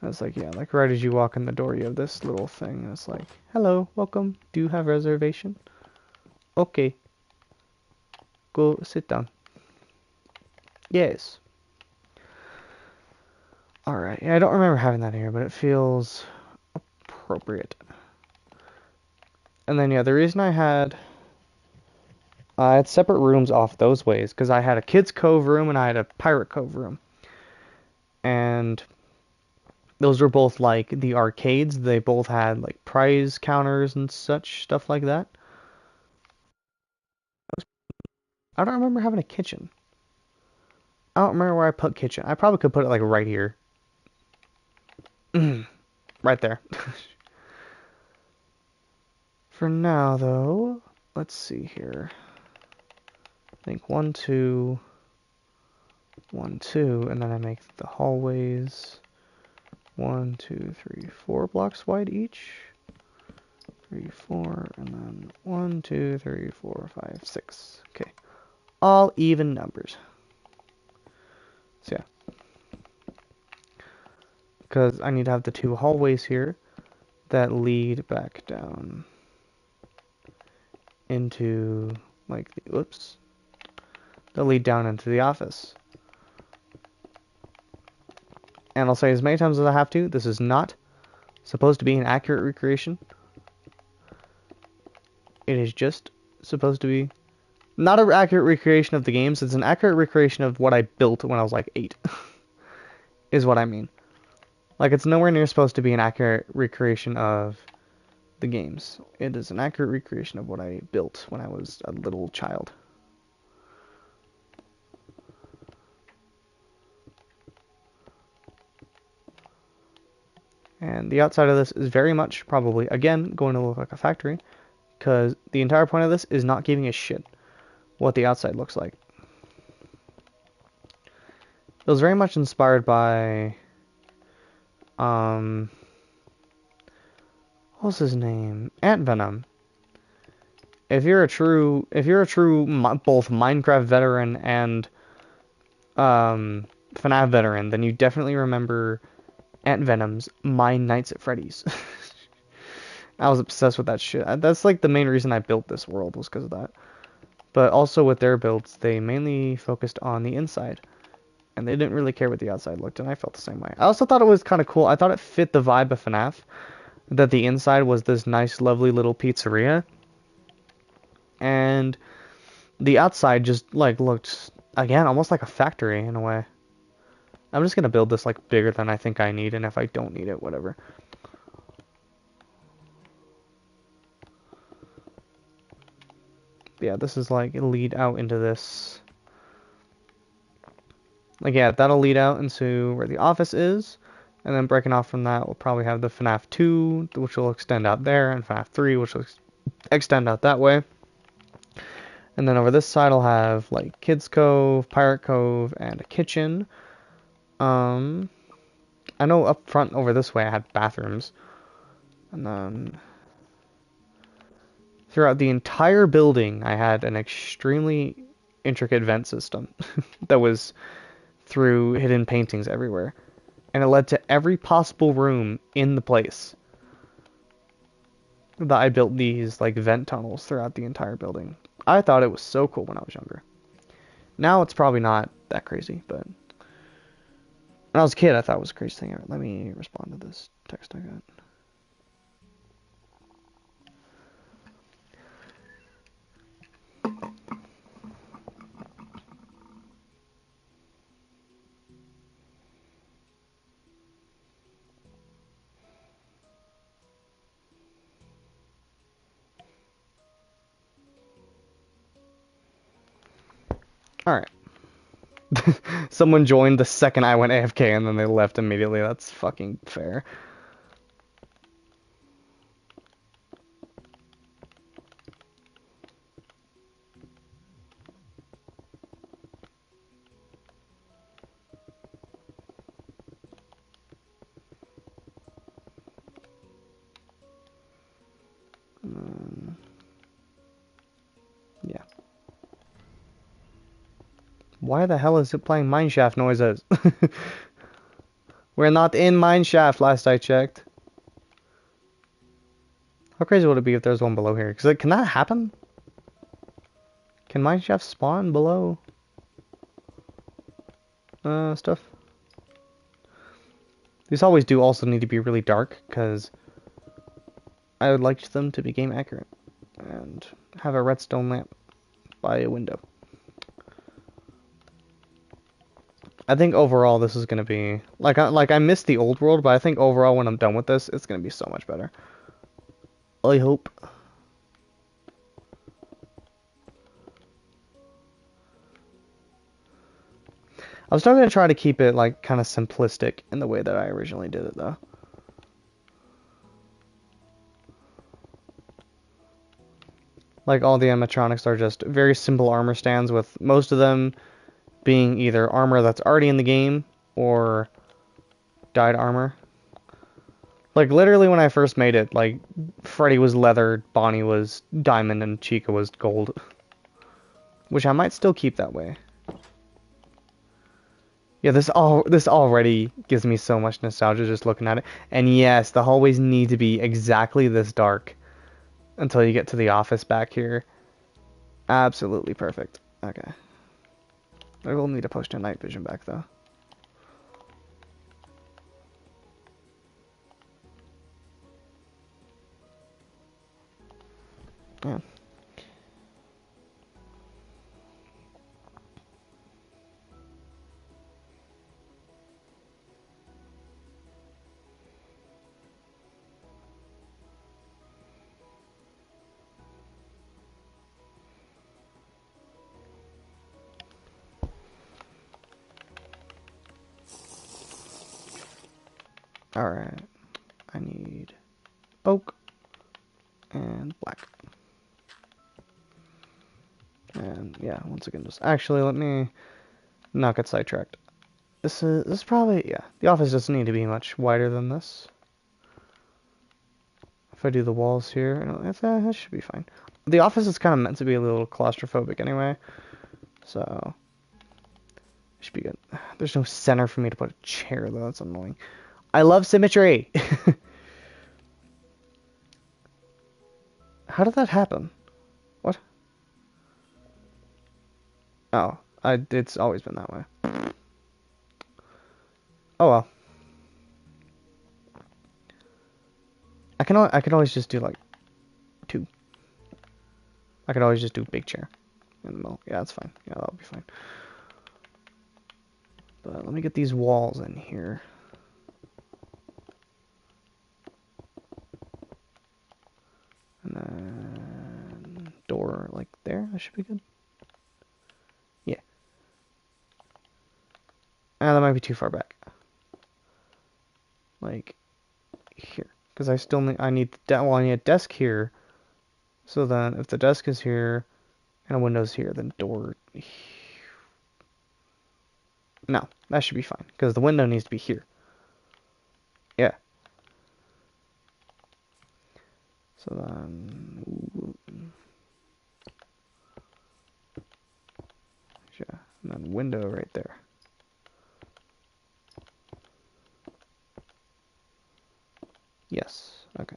It's like, yeah, like right as you walk in the door, you have this little thing. And it's like, hello, welcome. Do you have a reservation? Okay. Go sit down. Yes. Alright. Yeah, I don't remember having that here, but it feels appropriate. And then, yeah, the reason I had separate rooms off those ways, because I had a Kids Cove room and I had a Pirate Cove room. And those were both like the arcades. They both had like prize counters and such stuff like that. I don't remember having a kitchen. I don't remember where I put kitchen. I probably could put it like right here. Right there. For now, though, let's see here. I think 1, 2, 1, 2, and then I make the hallways 1, 2, 3, 4 blocks wide each. 3, 4, and then 1, 2, 3, 4, 5, 6. Okay. All even numbers. So yeah. Because I need to have the 2 hallways here that lead back down into, like, whoops. That lead down into the office. And I'll say as many times as I have to, this is not supposed to be an accurate recreation. It is just supposed to be not an accurate recreation of the games. It's an accurate recreation of what I built when I was like 8. Is what I mean. Like, it's nowhere near supposed to be an accurate recreation of the games. It is an accurate recreation of what I built when I was a little child. And the outside of this is very much probably, again, going to look like a factory. Because the entire point of this is not giving a shit what the outside looks like. It was very much inspired by, what was his name? Ant Venom. If you're a true both Minecraft veteran and FNaF veteran, then you definitely remember Ant Venom's Mine Nights at Freddy's. I was obsessed with that shit. That's like the main reason I built this world, was because of that. But also with their builds, they mainly focused on the inside. And they didn't really care what the outside looked, and I felt the same way. I also thought it was kind of cool. I thought it fit the vibe of FNaF, that the inside was this nice, lovely little pizzeria. And the outside just, like, looked, again, almost like a factory in a way. I'm just going to build this, like, bigger than I think I need, and if I don't need it, whatever. Yeah, this is, like, lead out into this. Like, yeah, that'll lead out into where the office is. And then breaking off from that, we'll probably have the FNaF 2, which will extend out there, and FNaF 3, which will extend out that way. And then over this side, I'll have, like, Kids Cove, Pirate Cove, and a kitchen. I know up front over this way I had bathrooms. And then throughout the entire building, I had an extremely intricate vent system that was through hidden paintings everywhere. And it led to every possible room in the place. That I built these, like, vent tunnels throughout the entire building. I thought it was so cool when I was younger. Now it's probably not that crazy, but when I was a kid, I thought it was the craziest thing ever. Let me respond to this text I got. Alright. Someone joined the second I went AFK and then they left immediately. That's fucking fair. Why the hell is it playing mineshaft noises? We're not in mineshaft, last I checked. How crazy would it be if there's one below here? Cause like, can that happen? Can mineshaft spawn below stuff? These always do also need to be really dark, because I would like them to be game accurate and have a redstone lamp by a window. I think overall this is gonna be like I missed the old world, but I think overall when I'm done with this, it's gonna be so much better. I hope. I was still gonna try to keep it like kind of simplistic in the way that I originally did it though. Like all the animatronics are just very simple armor stands, with most of them being either armor that's already in the game or dyed armor. Like literally when I first made it, like Freddy was leather, Bonnie was diamond, and Chica was gold. Which I might still keep that way. Yeah, this already gives me so much nostalgia just looking at it. And yes, the hallways need to be exactly this dark until you get to the office back here. Absolutely perfect. Okay. I will need to push to night vision back though. Yeah. Alright. I need oak and black. And yeah, once again, just actually let me not get sidetracked. This is probably, yeah, the office doesn't need to be much wider than this. If I do the walls here, that should be fine. The office is kind of meant to be a little claustrophobic anyway, so it should be good. There's no center for me to put a chair though, that's annoying. I love symmetry! How did that happen? What? Oh, it's always been that way. Oh well. I could always just do like 2. I could always just do big chair in the middle. Yeah, that's fine. Yeah, that'll be fine. But let me get these walls in here. And then door like there. That should be good. Yeah. That might be too far back. Like here, because I still need I need a desk here. So then if the desk is here and a window's here, then door. No, that should be fine because the window needs to be here. Yeah. So then, yeah, and then window right there. Yes. Okay.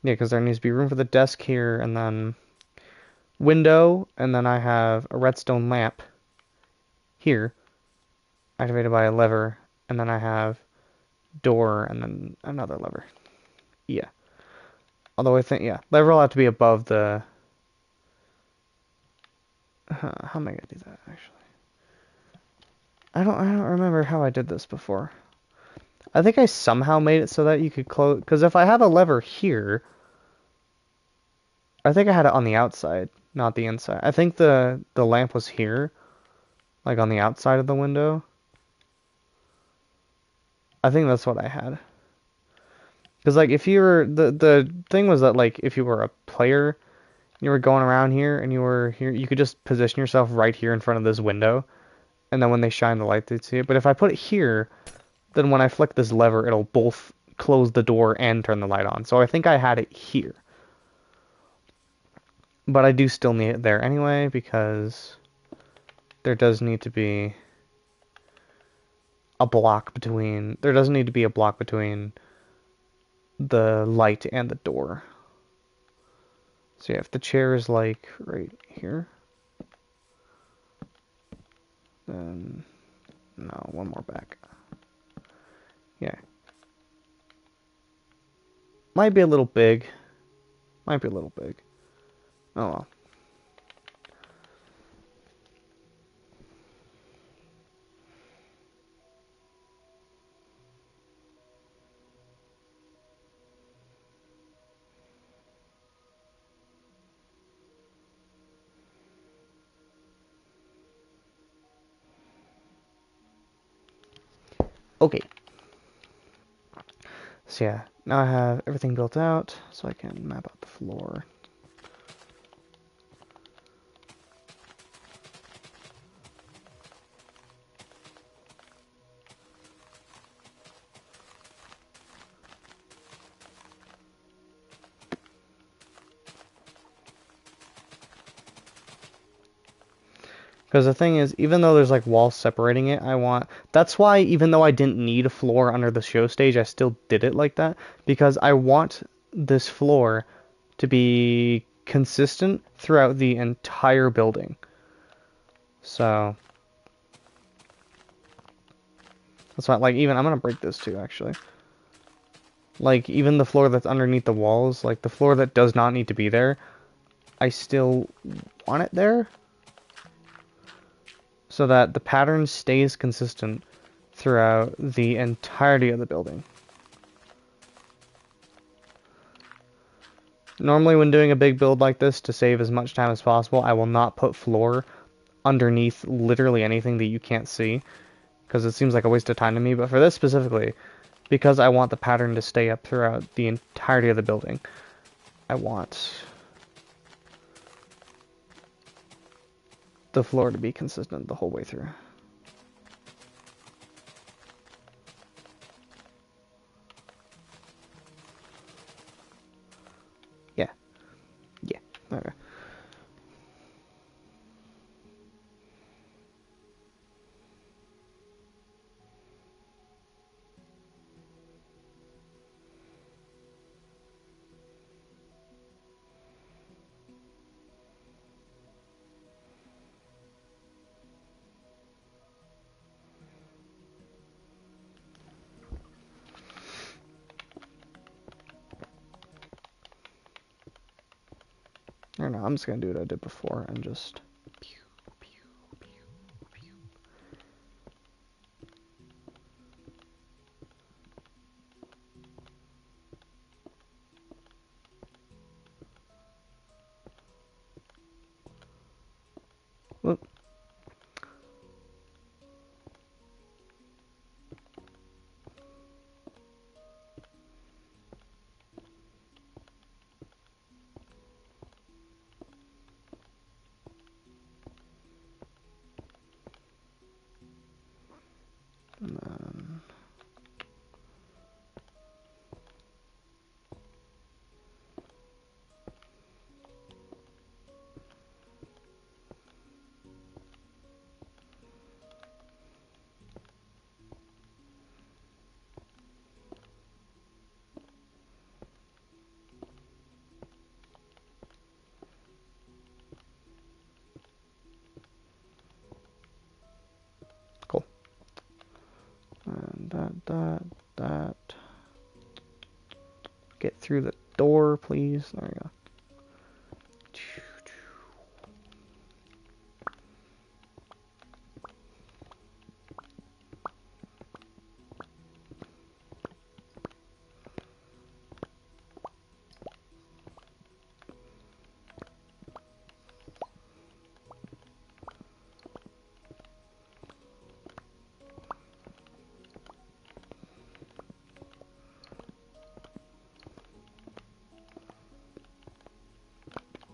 Yeah, because there needs to be room for the desk here, and then window, and then I have a redstone lamp here, activated by a lever, and then I have door, and then another lever. Yeah. Although I think, yeah, lever will have to be above the... how am I gonna do that, actually? I don't remember how I did this before. I think I somehow made it so that you could close... Because if I have a lever here... I think I had it on the outside, not the inside. I think the lamp was here, like on the outside of the window. I think that's what I had. Because like if you were the thing was that like if you were a player, you were going around here and you were here, you could just position yourself right here in front of this window, and then when they shine the light, they'd see it. But if I put it here, then when I flick this lever, it'll both close the door and turn the light on. So I think I had it here. But I do still need it there anyway, because there does need to be a block between. There doesn't need to be a block between the light and the door. So yeah, if the chair is like right here, then no, one more back. Yeah. Might be a little big. Might be a little big. Oh well. Okay. So yeah, now I have everything built out, so I can map out the floor. Because the thing is, even though there's like walls separating it, that's why even though I didn't need a floor under the show stage, I still did it like that. Because I want this floor to be consistent throughout the entire building. So, that's why, like, even, I'm gonna break this too, actually. Like, even the floor that's underneath the walls, like, the floor that does not need to be there, I still want it there. So that the pattern stays consistent throughout the entirety of the building. Normally when doing a big build like this, to save as much time as possible, I will not put floor underneath literally anything that you can't see, because it seems like a waste of time to me, but for this specifically, because I want the pattern to stay up throughout the entirety of the building, I want the floor to be consistent the whole way through. Yeah. Yeah. Okay. I don't know, I'm just gonna do what I did before and just pew, pew, pew, pew. Whoop. And then cool. And that. Get through the door, please. There we go.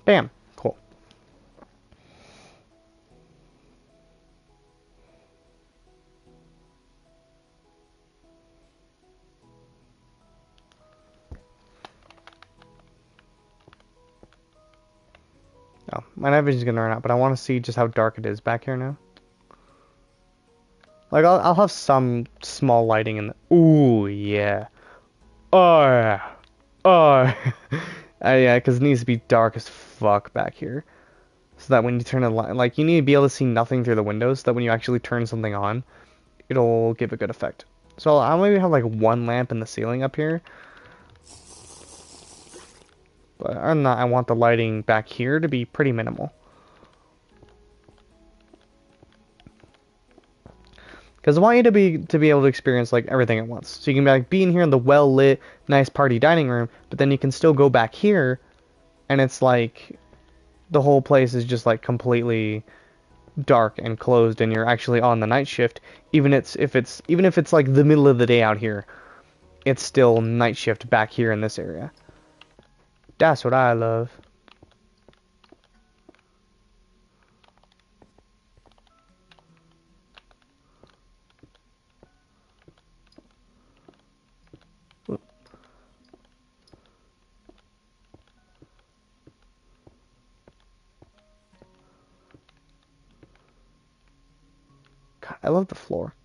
Bam. Cool. Oh, my night vision's gonna run out, but I want to see just how dark it is back here now. Like I'll have some small lighting in the. Ooh yeah. Oh yeah. Oh. Yeah, because it needs to be dark as fuck back here, so that when you turn a light, like you need to be able to see nothing through the windows, so that when you actually turn something on, it'll give a good effect. So I'll maybe have like one lamp in the ceiling up here, but other than that, I want the lighting back here to be pretty minimal. Because I want you to be able to experience like everything at once. So you can be like being here in the well lit, nice party dining room, but then you can still go back here, and it's like the whole place is just like completely dark and closed, and you're actually on the night shift. Even if it's like the middle of the day out here, it's still night shift back here in this area. That's what I love. God, I love the floor.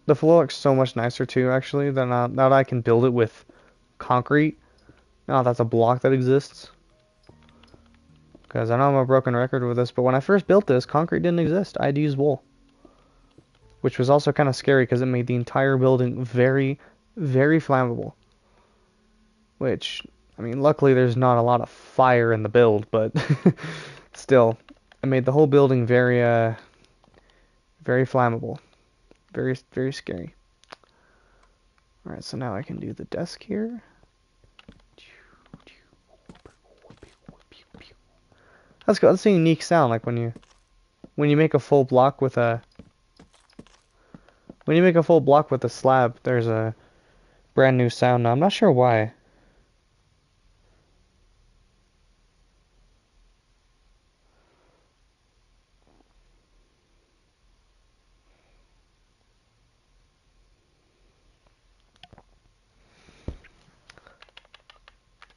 The floor looks so much nicer too, actually, than now that I can build it with concrete. Now that's a block that exists. Because I know I'm a broken record with this, but when I first built this, concrete didn't exist. I had to use wool. Which was also kind of scary because it made the entire building very, very flammable. Which, I mean, luckily there's not a lot of fire in the build, but still, it made the whole building very, very flammable. Very, very scary. Alright, so now I can do the desk here. That's good. That's a unique sound, like when you make a full block with a slab, there's a brand new sound. Now, I'm not sure why.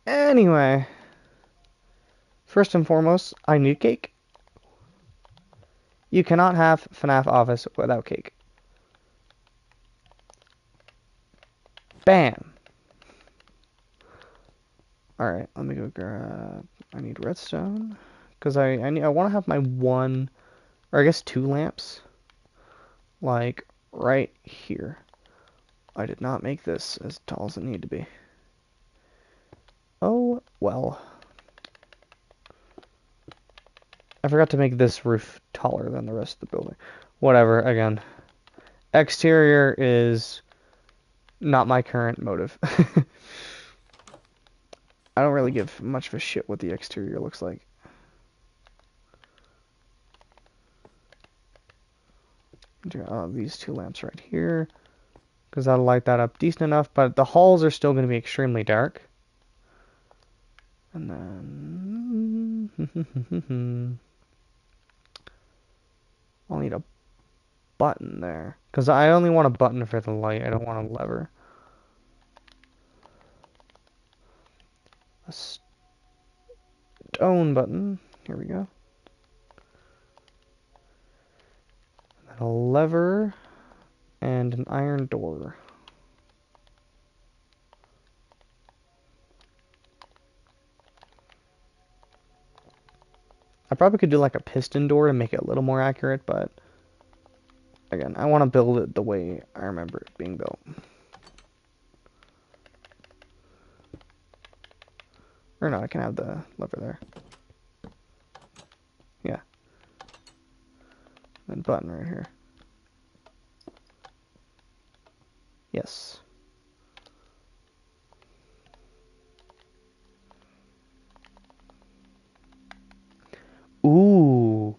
Anyway, first and foremost, I need cake. You cannot have FNaF Office without cake. Bam! Alright, let me go grab... I need redstone. Because I want to have my one... Or I guess two lamps. Like, right here. I did not make this as tall as it needed to be. Oh, well. I forgot to make this roof taller than the rest of the building. Whatever, again. Exterior is not my current motive. I don't really give much of a shit what the exterior looks like. These two lamps right here, because that'll light that up decent enough, but the halls are still going to be extremely dark. And then... I'll need a button there, because I only want a button for the light, I don't want a lever. A stone button, here we go. And a lever, and an iron door. I probably could do like a piston door to make it a little more accurate, but again, I want to build it the way I remember it being built. Or no, I can have the lever there. Yeah. And button right here. Yes. Ooh.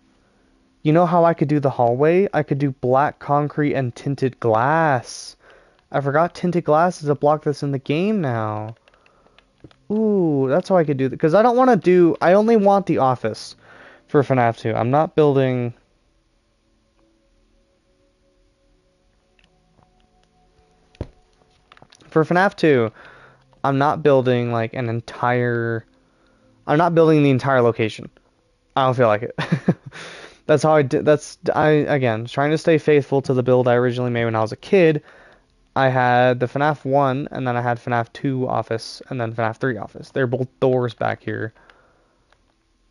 You know how I could do the hallway? I could do black concrete and tinted glass. I forgot tinted glass is a block that's in the game now. Ooh, that's how I could do that. Because I don't want to do... I only want the office for FNaF 2. I'm not building... for FNaF 2, I'm not building like an entire. I'm not building the entire location. I don't feel like it. That's how I did. Again, trying to stay faithful to the build I originally made when I was a kid. I had the FNaF 1, and then I had FNaF 2 office, and then FNaF 3 office. They're both doors back here.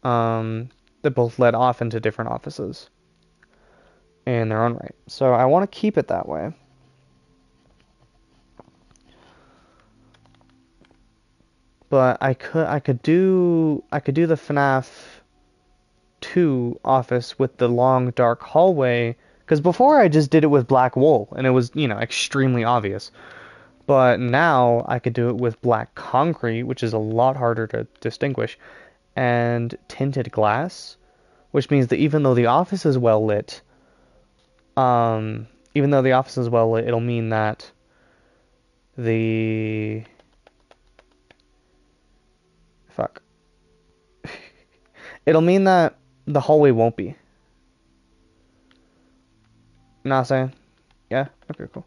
That both led off into different offices in their own right. So I want to keep it that way. But I could do the FNaF 2 office with the long dark hallway, because before I just did it with black wool and it was, extremely obvious. But now I could do it with black concrete, which is a lot harder to distinguish, and tinted glass, which means that even though the office is well lit, it'll mean that the fuck. It'll mean that the hallway won't be. Not saying? Yeah? Okay, cool.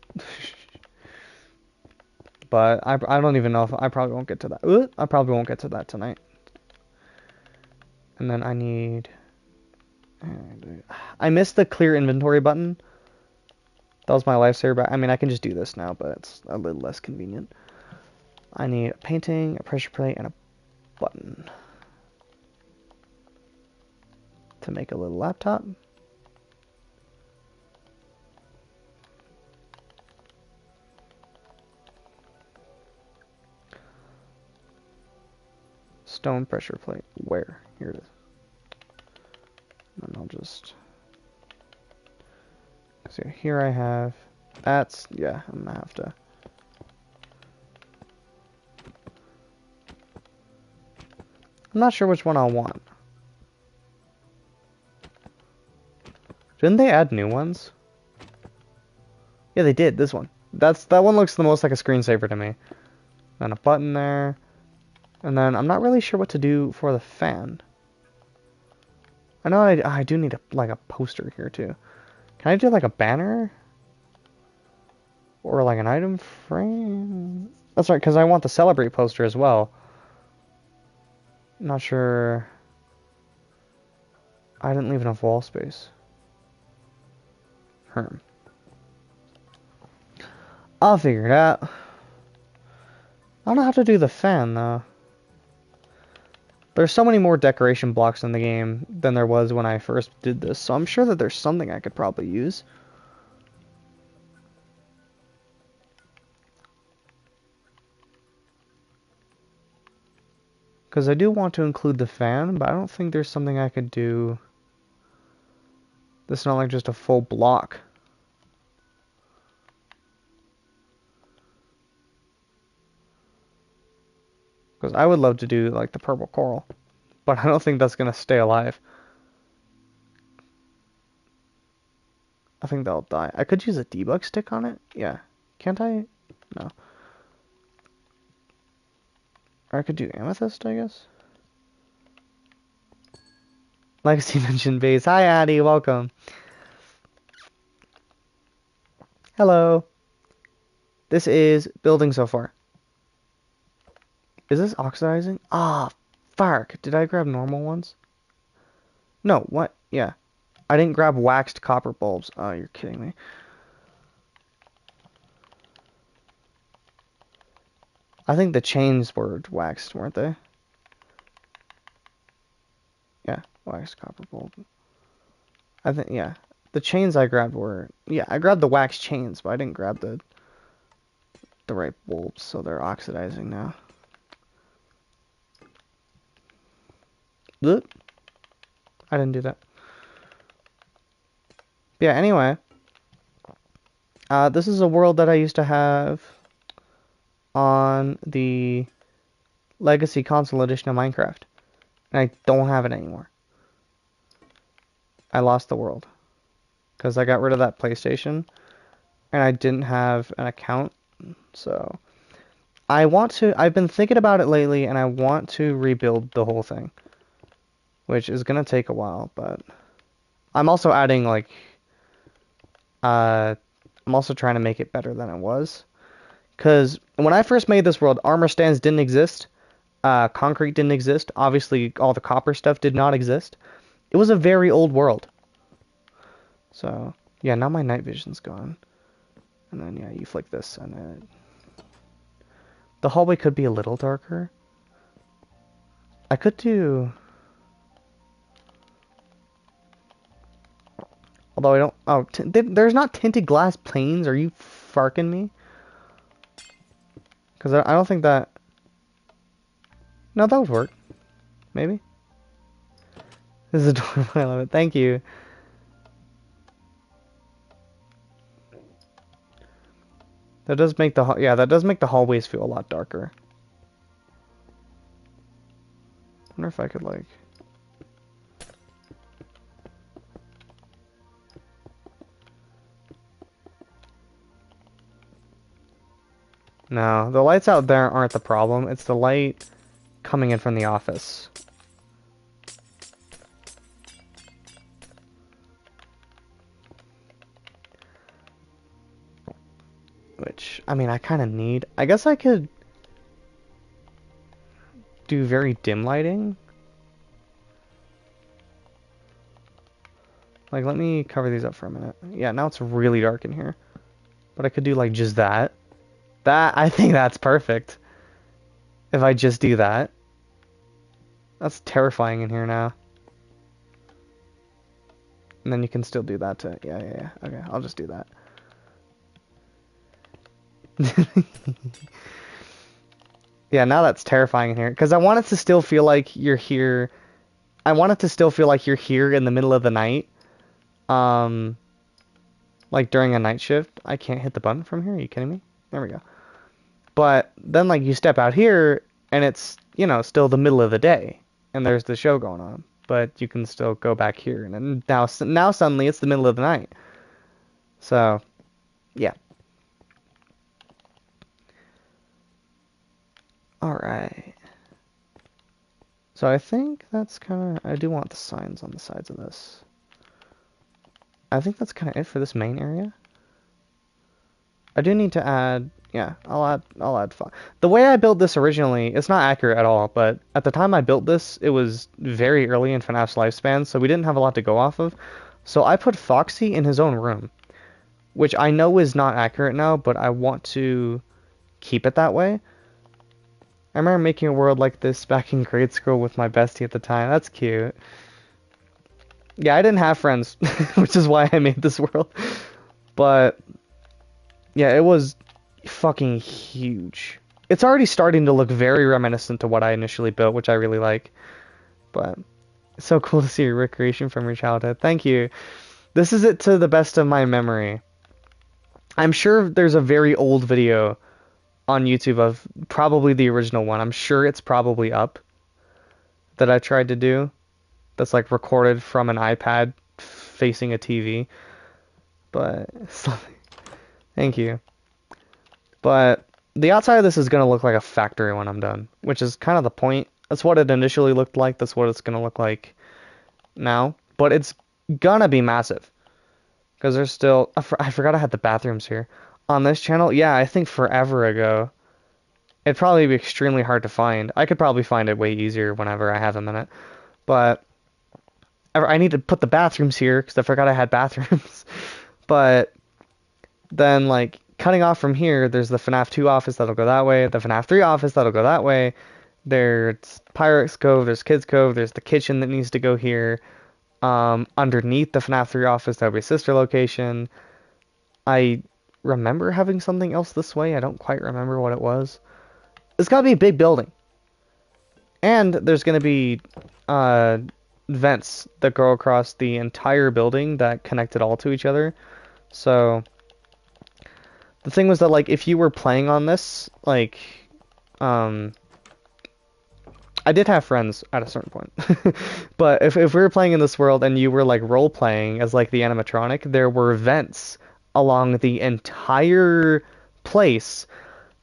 But I don't even know if I probably won't get to that. I probably won't get to that tonight. And then I missed the clear inventory button. That was my lifesaver, but I mean I can just do this now, but it's a little less convenient. I need a painting, a pressure plate, and a button to make a little laptop. Stone pressure plate. Where? Here it is. And I'll just... So here I have... Yeah, I'm gonna have to... I'm not sure which one I'll want. Didn't they add new ones? Yeah, they did. This one. That one looks the most like a screensaver to me. And a button there. And then I'm not really sure what to do for the fan. I know I do need like a poster here too. Can I do like a banner? Or like an item frame? That's right, because I want the Celebrate poster as well. Not sure. I didn't leave enough wall space. I'll figure it out. I don't know how to do the fan though. There's so many more decoration blocks in the game than there was when I first did this, so I'm sure that there's something I could probably use. Because I do want to include the fan, but I don't think there's something I could do that's not like just a full block. Because I would love to do like the purple coral, but I don't think that's going to stay alive. I think that'll die. I could use a debug stick on it. Yeah. Can't I? No. Or I could do amethyst, I guess. Legacy mentioned base. Hi, Addy. Welcome. Hello. This is building so far. Is this oxidizing? Ah, fuck. Did I grab normal ones? No, what? Yeah. I didn't grab waxed copper bulbs. Oh, you're kidding me. I think the chains were waxed, weren't they? Yeah, waxed copper bulb. I think, yeah. The chains I grabbed were... Yeah, I grabbed the waxed chains, but I didn't grab the right bulbs, so they're oxidizing now. Oop. I didn't do that. But yeah, anyway. This is a world that I used to have on the Legacy Console Edition of Minecraft. And I don't have it anymore. I lost the world. Because I got rid of that PlayStation. And I didn't have an account. So I've been thinking about it lately, and I want to rebuild the whole thing. Which is going to take a while, but I'm also adding, like, I'm also trying to make it better than it was. Because when I first made this world, armor stands didn't exist. Concrete didn't exist. Obviously, all the copper stuff did not exist. It was a very old world. So, yeah, now my night vision's gone. And then, yeah, you flick this, and the hallway could be a little darker. I could do... Although I don't... Oh, there's not tinted glass planes. Are you farking me? Because I don't think that... No, that would work. Maybe. This is adorable. I love it. Thank you. That does make the... Yeah, that does make the hallways feel a lot darker. I wonder if I could, like... No, the lights out there aren't the problem. It's the light coming in from the office. Which, I mean, I kind of need... I guess I could do very dim lighting. Like, let me cover these up for a minute. Yeah, now it's really dark in here. But I could do, like, just that. I think that's perfect. If I just do that. That's terrifying in here now. And then you can still do that to... Yeah. Okay, I'll just do that. Yeah, now that's terrifying in here. Because I want it to still feel like you're here... I want it to still feel like you're here in the middle of the night. Like during a night shift. I can't hit the button from here. Are you kidding me? There we go. But then, like, you step out here, and it's, you know, still the middle of the day, and there's the show going on. But you can still go back here, and then now suddenly it's the middle of the night. So, yeah. Alright. So I think that's kind of... I do want the signs on the sides of this. I think that's kind of it for this main area. I do need to add... Yeah, I'll add 5. The way I built this originally, it's not accurate at all, but at the time I built this, it was very early in FNaF's lifespan, so we didn't have a lot to go off of. So I put Foxy in his own room, which I know is not accurate now, but I want to keep it that way. I remember making a world like this back in grade school with my bestie at the time. That's cute. Yeah, I didn't have friends, which is why I made this world. But yeah, it was fucking huge. It's already starting to look very reminiscent to what I initially built, which I really like. But it's so cool to see your recreation from your childhood. Thank you. This is it to the best of my memory. I'm sure there's a very old video on YouTube of probably the original one. I'm sure it's probably up that I tried to do. That's like recorded from an iPad facing a TV. But thank you. But the outside of this is going to look like a factory when I'm done, which is kind of the point. That's what it initially looked like. That's what it's going to look like now. But it's going to be massive. Because there's still... I forgot I had the bathrooms here. On this channel, yeah, I think forever ago. It'd probably be extremely hard to find. I could probably find it way easier whenever I have a minute. But I need to put the bathrooms here because I forgot I had bathrooms. But then, like, cutting off from here, there's the FNaF 2 office that'll go that way, the FNaF 3 office that'll go that way. There's Pirates Cove, there's Kids Cove, there's the kitchen that needs to go here. Underneath the FNaF 3 office, there'll be a sister location. I remember having something else this way. I don't quite remember what it was. It's gotta be a big building. And there's gonna be vents that go across the entire building that connect it all to each other. So the thing was that, like, if you were playing on this, like, I did have friends at a certain point. But if we were playing in this world and you were, like, role-playing as, like, the animatronic, there were vents along the entire place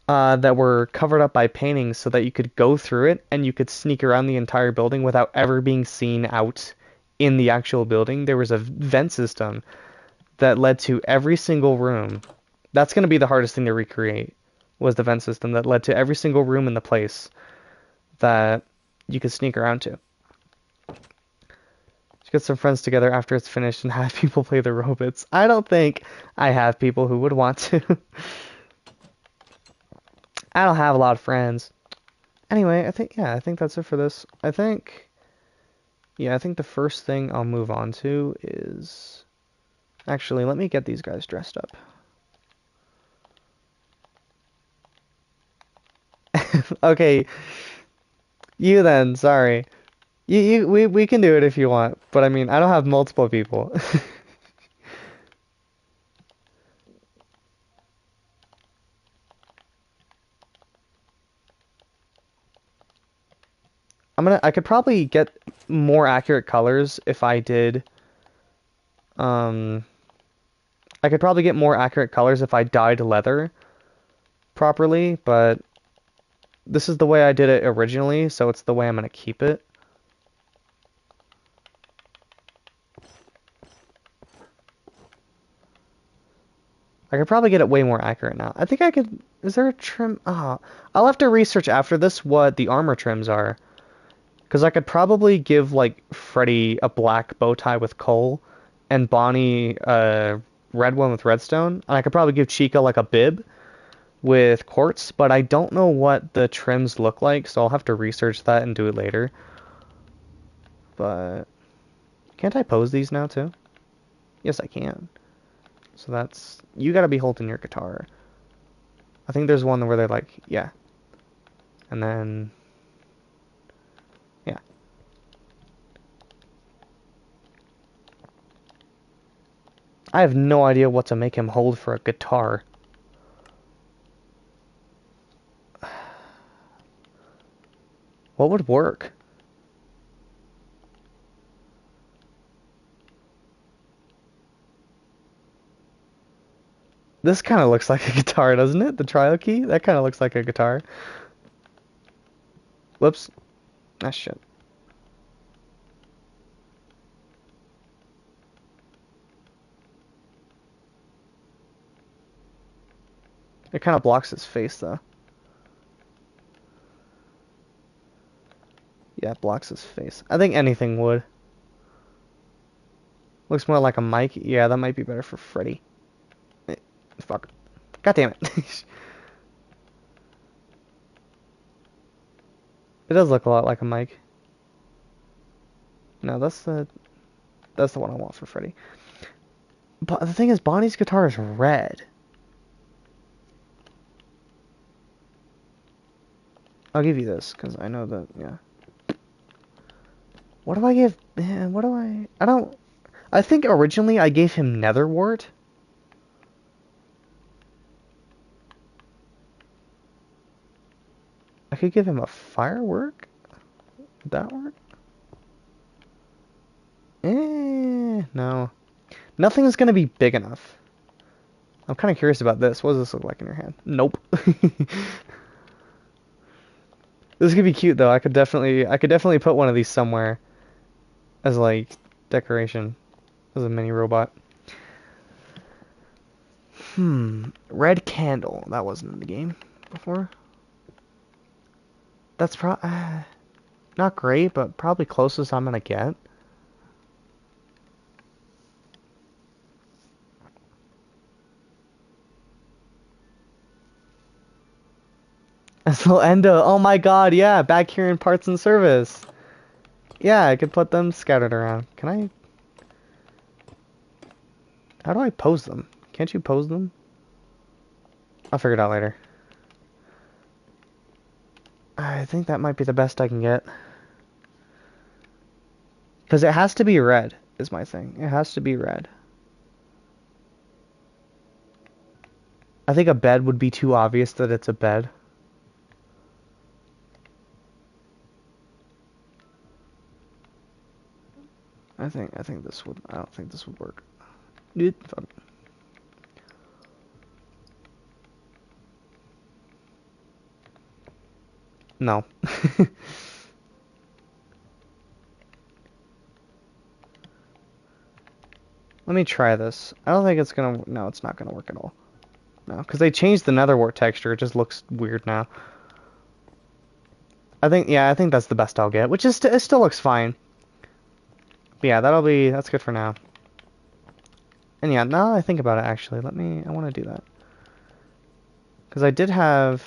that were covered up by paintings so that you could go through it and you could sneak around the entire building without ever being seen out in the actual building. There was a vent system that led to every single room. That's going to be the hardest thing to recreate. was the vent system that led to every single room in the place that you could sneak around to. Just get some friends together after it's finished and have people play the robots. I don't think I have people who would want to. I don't have a lot of friends. Anyway, I think that's it for this. I think the first thing I'll move on to is actually, let me get these guys dressed up. Okay, you then, sorry. We can do it if you want, but I mean, I don't have multiple people. I could probably get more accurate colors if I did, um, I could probably get more accurate colors if I dyed leather properly, but this is the way I did it originally, so it's the way I'm gonna keep it. I could probably get it way more accurate now. I think I could, is there a trim? I'll have to research after this what the armor trims are. Because I could probably give, like, Freddy a black bow tie with coal, and Bonnie a red one with redstone. And I could probably give Chica, like, a bib with quartz, but I don't know what the trims look like, so I'll have to research that and do it later. But can't I pose these now, too? Yes, I can. So that's... You gotta be holding your guitar. I think there's one where they're like, yeah. And then... Yeah. I have no idea what to make him hold for a guitar. What would work? This kind of looks like a guitar, doesn't it? The trial key? That kind of looks like a guitar. Whoops. Ah, shit. It kind of blocks his face, though. Yeah, it blocks his face. I think anything would. Looks more like a mic. Yeah, that might be better for Freddy. Fuck. God damn it. It does look a lot like a mic. No, that's the one I want for Freddy. But the thing is, Bonnie's guitar is red. I'll give you this, because I know that, yeah. What do I give? Man, what do I don't... I think originally I gave him Netherwart. I could give him a firework. Would that work? No. Nothing is going to be big enough. I'm kind of curious about this. What does this look like in your hand? Nope. This could be cute though. I could definitely put one of these somewhere as like decoration as a mini robot. Red candle. That wasn't in the game before. That's not great, but probably closest I'm gonna get. So Endo, oh my god, yeah, back here in parts and service. Yeah, I could put them scattered around. Can I? How do I pose them? Can't you pose them? I'll figure it out later. I think that might be the best I can get. Because it has to be red, is my thing. It has to be red. I think a bed would be too obvious that it's a bed. I don't think this would work. Fuck. No. Let me try this. I don't think it's gonna... No, it's not gonna work at all. No, because they changed the netherwart texture. It just looks weird now. I think that's the best I'll get, which is it still looks fine. But yeah, that's good for now. And yeah, now that I think about it, actually, I want to do that. Because I did have...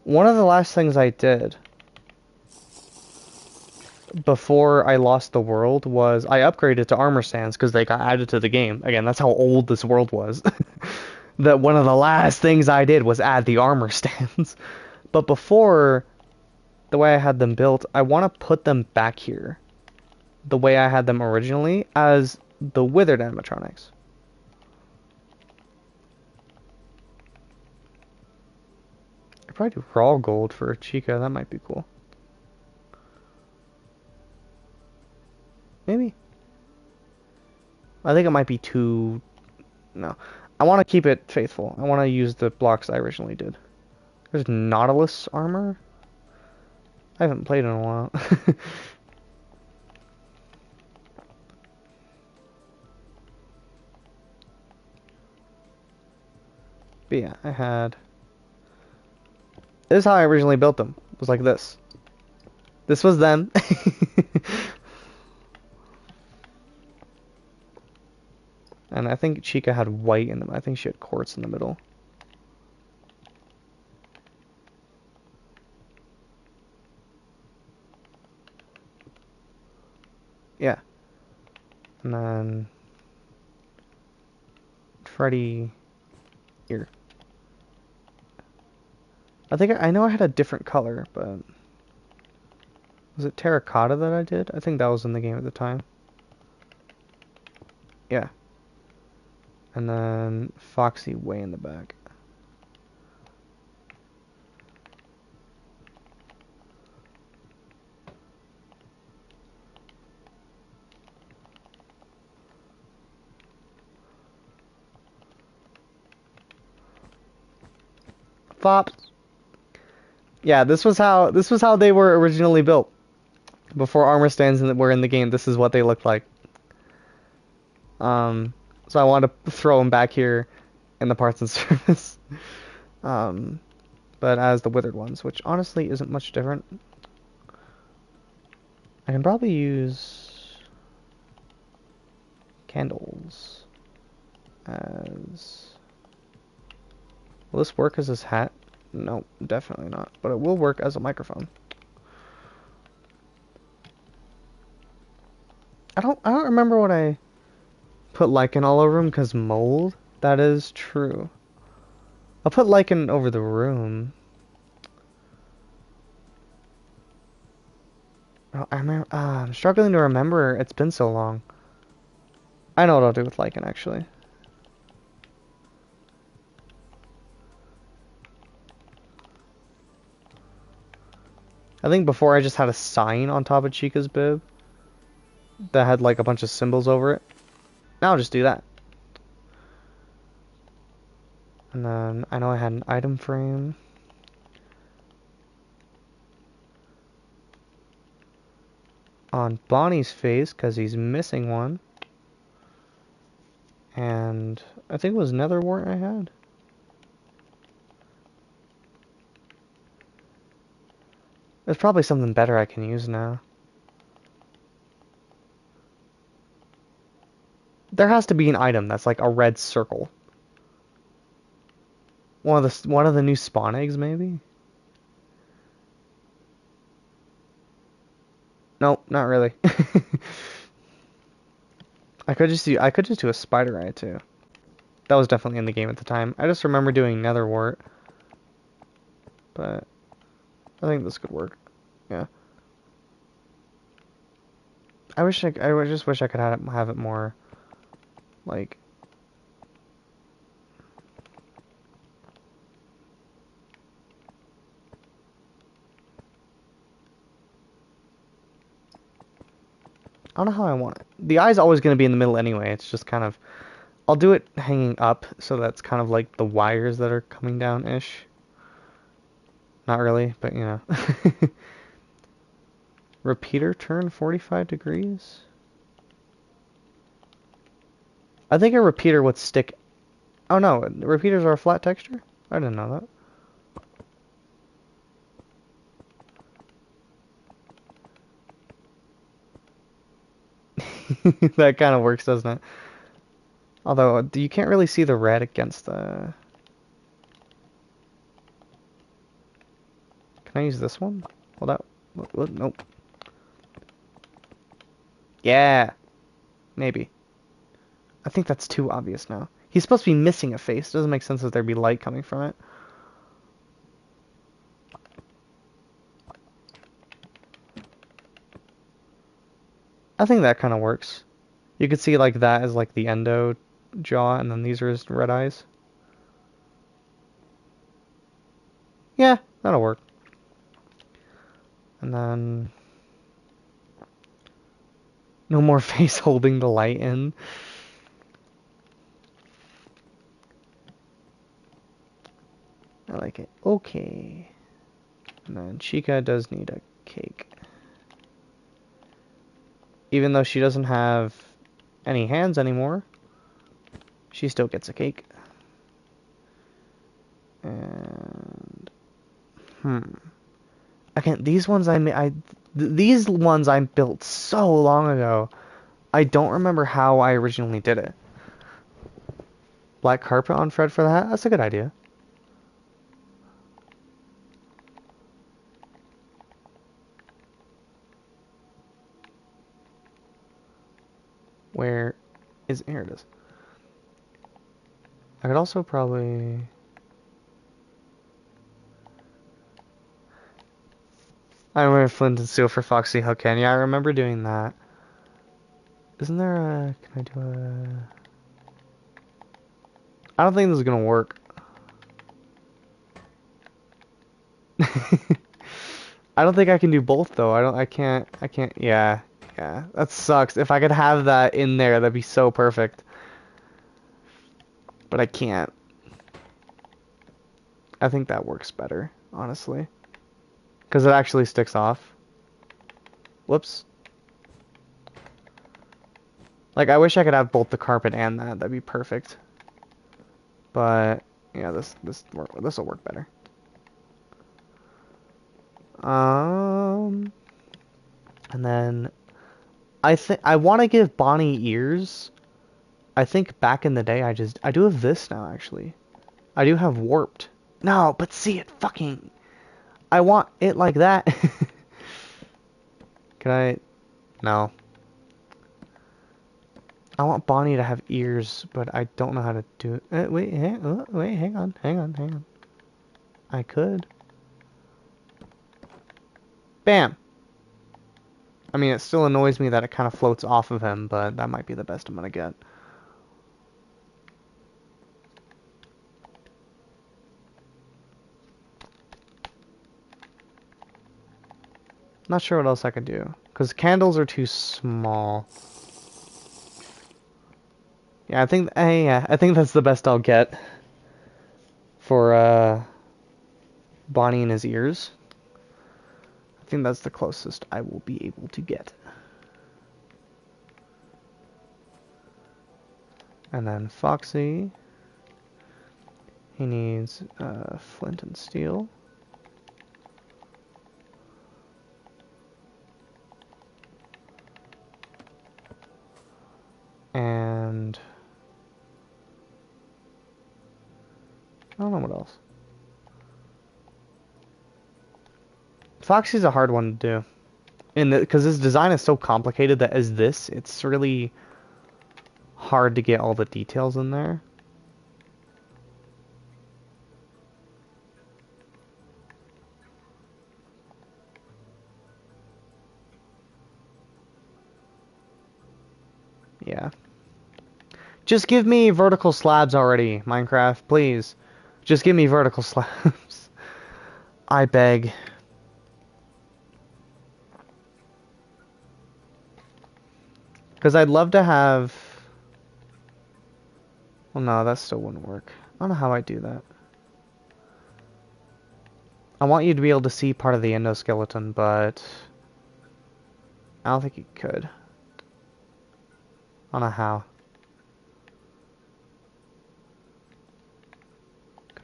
One of the last things I did before I lost the world was I upgraded to armor stands because they got added to the game. Again, that's how old this world was. That one of the last things I did was add the armor stands. But before, the way I had them built, I want to put them back here. The way I had them originally as the withered animatronics. I'd probably do raw gold for Chica. That might be cool. Maybe. I think it might be too... No. I want to keep it faithful. I want to use the blocks I originally did. There's Nautilus armor. I haven't played in a while. But yeah, I had... This is how I originally built them. It was like this. This was them. And I think Chica had white in them. I think she had quartz in the middle. Yeah. And then Freddy here. I know I had a different color, but was it terracotta that I did? I think that was in the game at the time. Yeah. And then Foxy way in the back. Fops. Yeah, this was how they were originally built. Before armor stands were in the game, this is what they looked like. So I wanted to throw them back here in the parts and service. But as the withered ones, which honestly isn't much different. I can probably use candles as... Will this work as his hat? No, definitely not. But it will work as a microphone. I don't remember what I put lichen all over him because mold. That is true. I'll put lichen over the room. Oh, I'm struggling to remember. It's been so long. I know what I'll do with lichen actually. I think before I just had a sign on top of Chica's bib that had like a bunch of symbols over it. Now I'll just do that. And then I know I had an item frame. On Bonnie's face because he's missing one. And I think it was netherwart I had. There's probably something better I can use now. There has to be an item that's like a red circle. One of the new spawn eggs, maybe? Nope, not really. I could just do a spider eye too. That was definitely in the game at the time. I just remember doing netherwart. But I think this could work. Yeah. I just wish I could have it more like I don't know how I want it. The eye's always going to be in the middle anyway. It's just kind of I'll do it hanging up so that's kind of like the wires that are coming down-ish. Not really, but you know. Repeater turn 45 degrees. I think a repeater would stick. Oh no, repeaters are a flat texture? I didn't know that. That kind of works, doesn't it? Although, you can't really see the red against the... Can I use this one? Hold up. Nope. Yeah, maybe. I think that's too obvious now. He's supposed to be missing a face. Doesn't make sense that there'd be light coming from it. I think that kind of works. You could see like that as like the endo jaw, and then these are his red eyes. Yeah, that'll work. And then no more face holding the light in. I like it. Okay. And then Chica does need a cake. Even though she doesn't have any hands anymore, she still gets a cake. And again, these ones these ones I built so long ago. I don't remember how I originally did it. Black carpet on Fred for the hat? That's a good idea. Where is... Here it is. I could also probably... I remember Flint and Steel for Foxy Hook-In. Yeah, I remember doing that. Isn't there a... Can I do a... I don't think this is gonna work. I don't think I can do both though. I can't, yeah. Yeah, that sucks. If I could have that in there, that'd be so perfect. But I can't. I think that works better, honestly. Because it actually sticks off. Whoops. Like, I wish I could have both the carpet and that. That'd be perfect. But, yeah, this will work better. And then I want to give Bonnie ears. I think back in the day I do have this now actually. I do have warped. No, but see it fucking... I want it like that. Can I... No. I want Bonnie to have ears, but I don't know how to do it. Wait, hang on. I could. Bam! I mean, it still annoys me that it kind of floats off of him, but that might be the best I'm gonna get. Not sure what else I could do, because candles are too small. Yeah, I think that's the best I'll get for Bonnie and his ears. I think that's the closest I will be able to get. And then Foxy, he needs flint and steel. And I don't know what else. Foxy's a hard one to do. And because his design is so complicated that as this, it's really hard to get all the details in there. Yeah. Just give me vertical slabs already, Minecraft, please. Just give me vertical slabs. I beg. Because I'd love to have... Well, no, that still wouldn't work. I don't know how I do that. I want you to be able to see part of the endoskeleton, but... I don't think you could. I don't know how.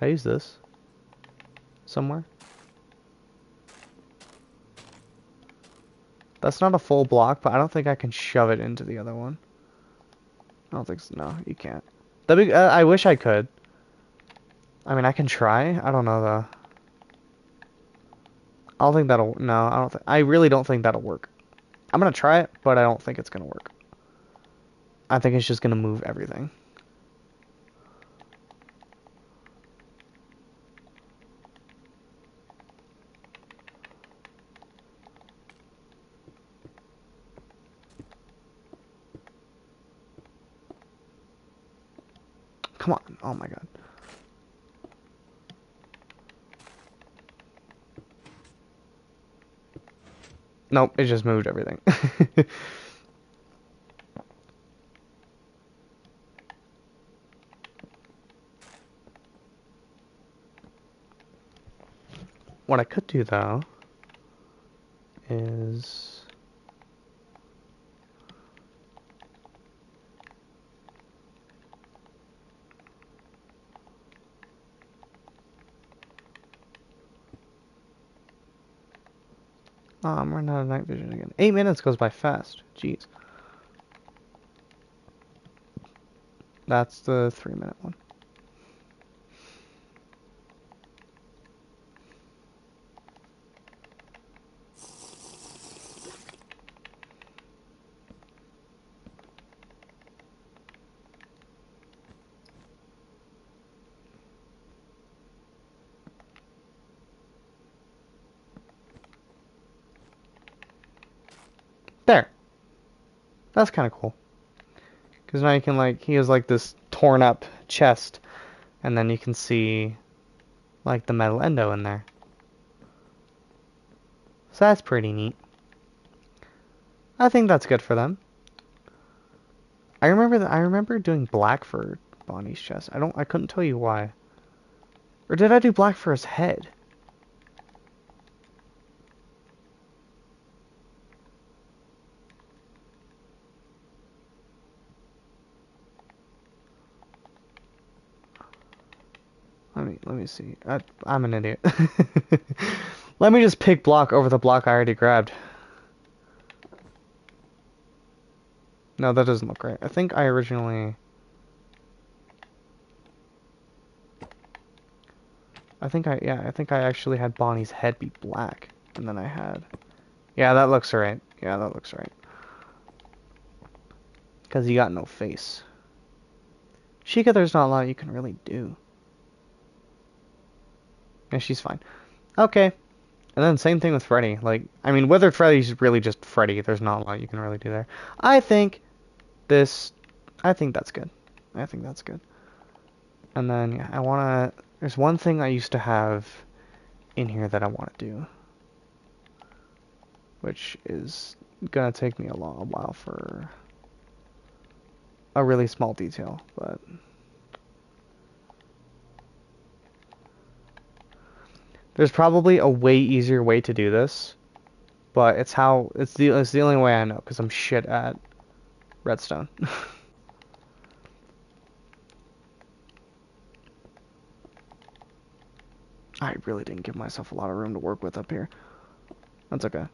Can I use this somewhere? That's not a full block, but I don't think I can shove it into the other one. I don't think so. No, you can't. I wish I could. I mean, I can try. I don't know though. I don't think that'll. No, I don't think. I really don't think that'll work. I'm gonna try it, but I don't think it's gonna work. I think it's just gonna move everything. Come on. Oh my god. Nope, it just moved everything. What I could do though is oh, I'm running out of night vision again. 8 minutes goes by fast. Jeez. That's the 3-minute one. There. That's kind of cool. Because now you can, like, he has, like, this torn up chest. And then you can see, like, the metal endo in there. So that's pretty neat. I think that's good for them. I remember doing black for Bonnie's chest. I couldn't tell you why. Or did I do black for his head? Let me see. I'm an idiot. Let me just pick block over the block I already grabbed. No, that doesn't look right. I think I originally... I think I actually had Bonnie's head be black. And then I had... Yeah, that looks right. Yeah, that looks right. Because he got no face. Sheikah, there's not a lot you can really do. Yeah, she's fine. Okay. And then same thing with Freddy. Like, I mean, Withered Freddy's really just Freddy. There's not a lot you can really do there. I think that's good. I think that's good. And then, yeah, there's one thing I used to have in here that I want to do. Which is gonna take me a while for a really small detail, but... There's probably a way easier way to do this, but it's the only way I know, because I'm shit at redstone. I really didn't give myself a lot of room to work with up here. That's okay.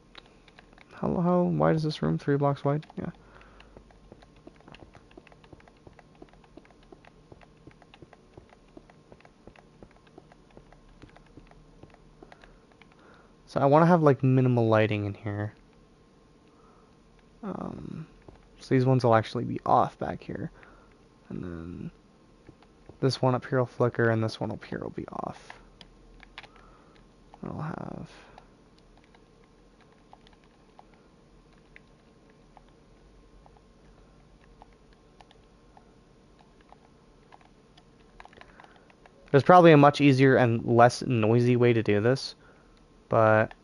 How wide is this room? 3 blocks wide? Yeah. So I want to have like minimal lighting in here. So these ones will actually be off back here. And then this one up here will flicker and this one up here will be off. And I'll have... There's probably a much easier and less noisy way to do this, but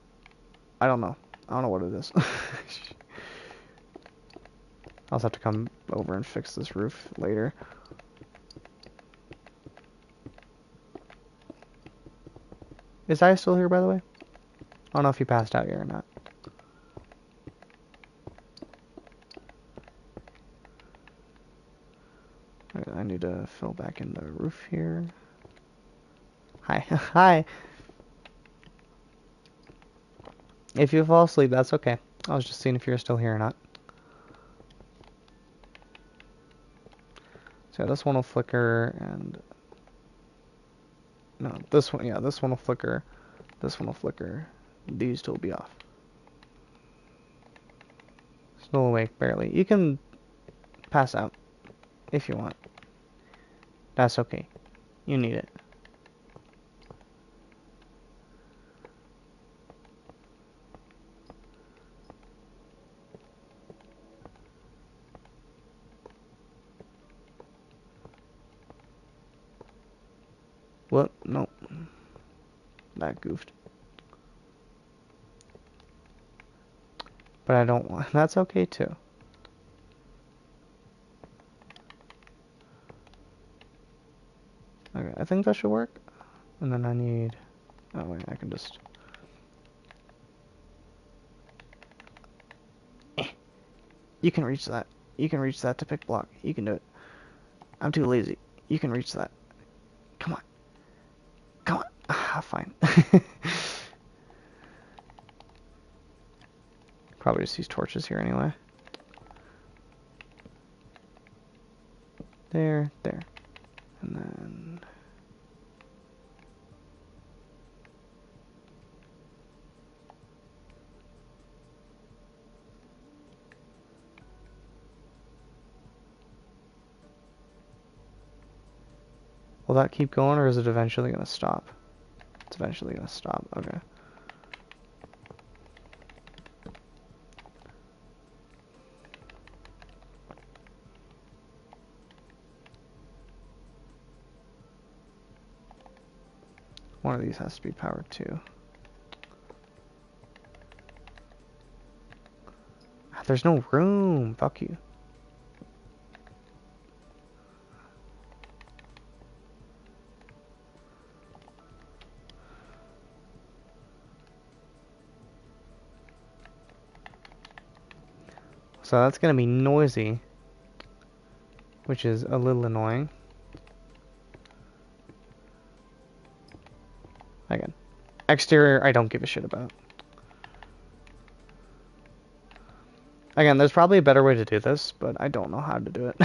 I don't know. I don't know what it is. I'll just have to come over and fix this roof later. Is I still here, by the way? I don't know if he passed out yet or not. I need to fill back in the roof here. Hi. Hi. If you fall asleep, that's okay. I was just seeing if you're still here or not. So this one will flicker, and... No, this one, yeah, this one will flicker. This one will flicker. These two will be off. Still awake, barely. You can pass out if you want. That's okay. You need it. What? Nope. That goofed. But I don't want... That's okay, too. Okay, I think that should work. And then I need... Oh, wait, I can just... You can reach that. You can reach that to pick block. You can do it. I'm too lazy. You can reach that. Come on. Come on. Ah, fine. Probably just use torches here anyway. There, there. And then... Will that keep going, or is it eventually going to stop? It's eventually going to stop. Okay. One of these has to be powered too. There's no room. Fuck you. So that's going to be noisy, which is a little annoying. Again, exterior I don't give a shit about. Again, there's probably a better way to do this, but I don't know how to do it.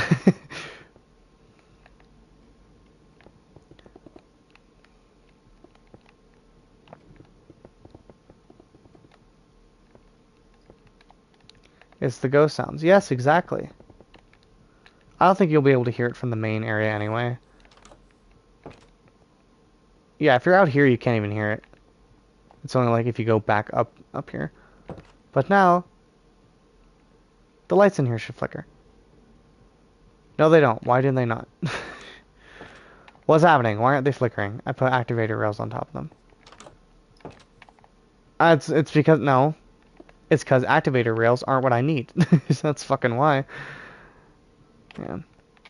It's the ghost sounds. Yes, exactly. I don't think you'll be able to hear it from the main area anyway. Yeah, if you're out here, you can't even hear it. It's only like if you go back up here. But now, the lights in here should flicker. No, they don't. Why did they not? What's happening? Why aren't they flickering? I put activator rails on top of them. It's because, no. It's because activator rails aren't what I need. That's fucking why. Yeah.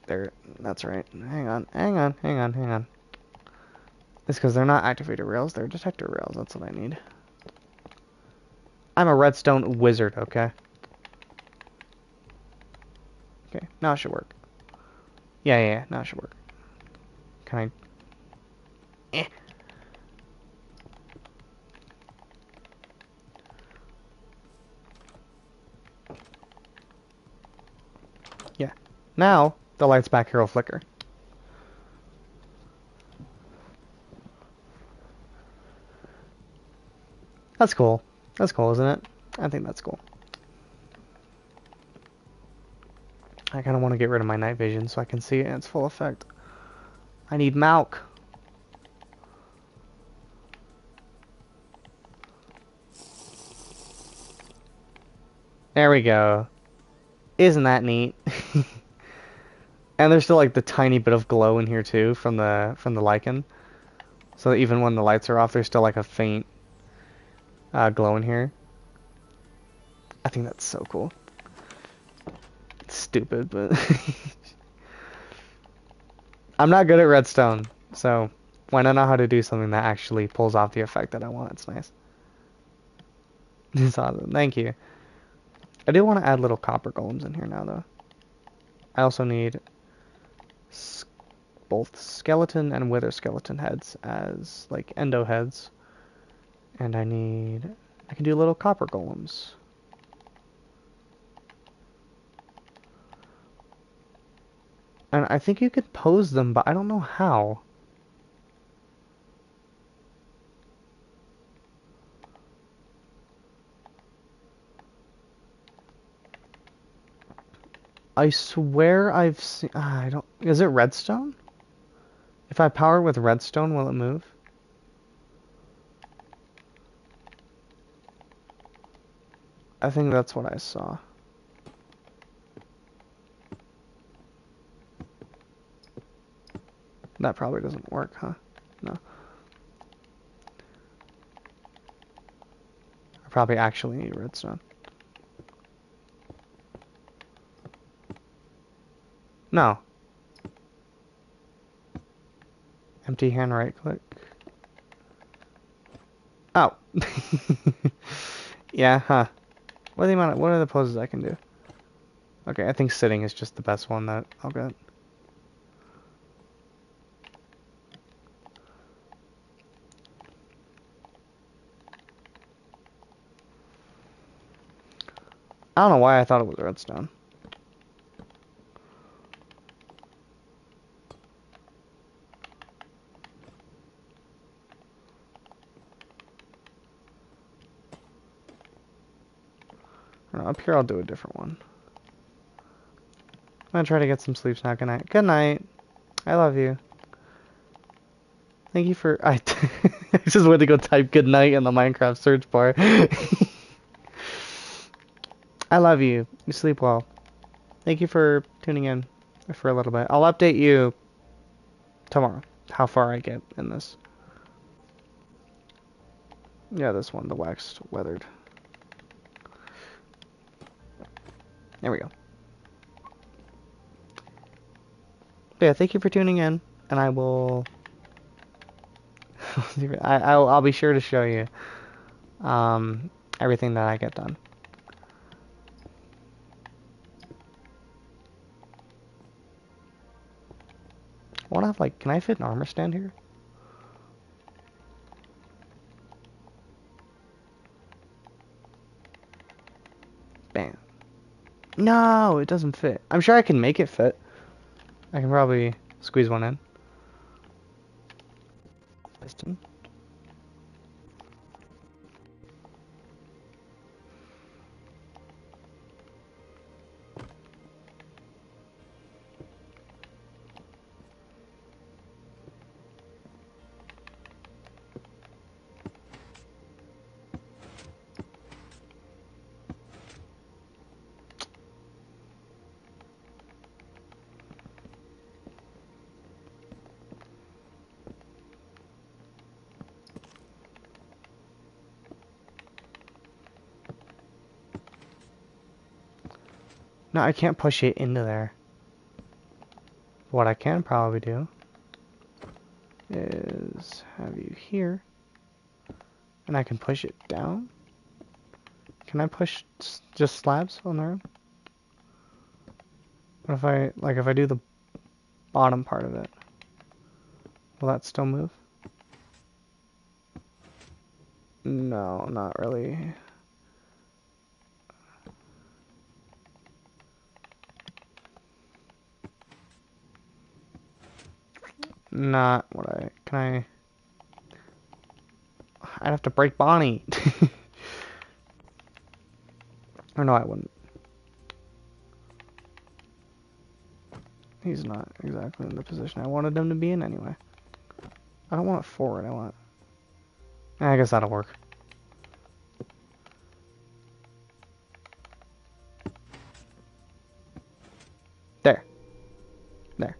There. That's right. Hang on. It's because they're not activator rails, they're detector rails. That's what I need. I'm a redstone wizard, okay? Okay, now it should work. Yeah, now it should work. Can I... Yeah. Now, the lights back here will flicker. That's cool. That's cool, isn't it? I think that's cool. I kind of want to get rid of my night vision so I can see it in its full effect. I need milk. There we go. Isn't that neat? And there's still like the tiny bit of glow in here too from the lichen. So that even when the lights are off, there's still like a faint glow in here. I think that's so cool. It's stupid, but I'm not good at redstone, so when I know how to do something that actually pulls off the effect that I want, it's nice. It's awesome. Thank you. I do want to add little copper golems in here now, though. I also need both skeleton and wither skeleton heads as like endo heads. And I can do little copper golems. And I think you could pose them, but I don't know how. I swear I've seen... I don't... Is it redstone? If I power with redstone, will it move? I think that's what I saw. That probably doesn't work, huh? No. I probably actually need redstone. No. Empty hand right click. Oh. Yeah, huh. What are the poses I can do? Okay, I think sitting is just the best one that I'll get. I don't know why I thought it was redstone. Up here I'll do a different one. I'm gonna try to get some sleep now. Good night. Good night. I love you. Thank you for... I just went to go type good night in the Minecraft search bar. I love you. You sleep well. Thank you for tuning in for a little bit. I'll update you tomorrow. How far I get in this. Yeah, this one, the waxed weathered. There we go. But yeah, thank you for tuning in, and I will... I'll be sure to show you everything that I get done. I want to have, like, can I fit an armor stand here? Bam. No, it doesn't fit. I'm sure I can make it fit. I can probably squeeze one in. Piston. No, I can't push it into there. What I can probably do is have you here, and I can push it down. Can I push just slabs on their own? What if I do the bottom part of it? Will that still move? No, not really. Not what can I'd have to break Bonnie. Or no, I wouldn't. He's not exactly in the position I wanted him to be in anyway. I don't want it forward, I want... I guess that'll work. There. There.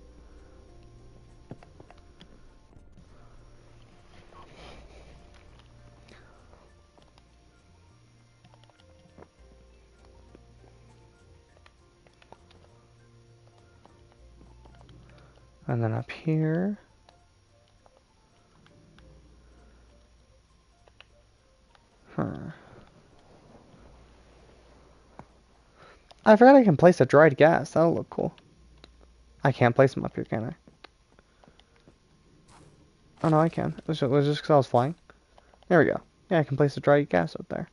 And then up here... I forgot I can place a dried gas. That'll look cool. I can't place them up here, can I? Oh no, I can. It was just because I was flying. There we go. Yeah, I can place a dry gas up there.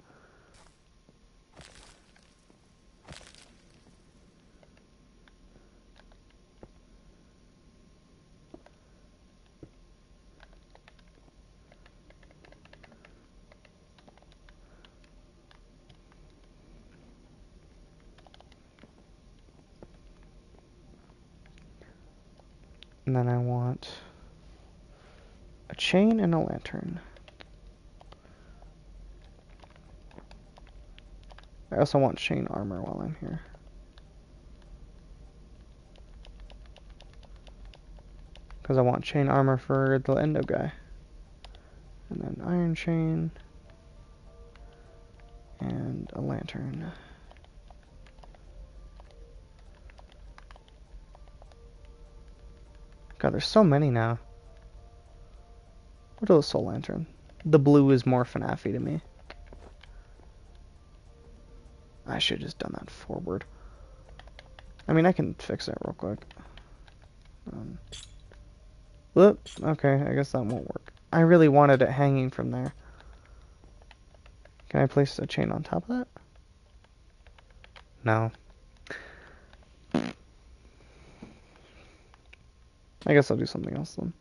And then I want a chain and a lantern. I also want chain armor while I'm here. Because I want chain armor for the endo guy. And then iron chain. And a lantern. God, there's so many now. What is a soul lantern? The blue is more FNaF-y to me. I should have just done that forward. I mean, I can fix it real quick. Whoop. Okay, I guess that won't work. I really wanted it hanging from there. Can I place a chain on top of that? No. I guess I'll do something else then.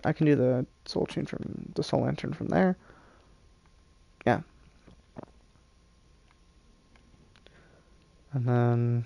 I can do the soul chain from the soul lantern from there. Yeah. And then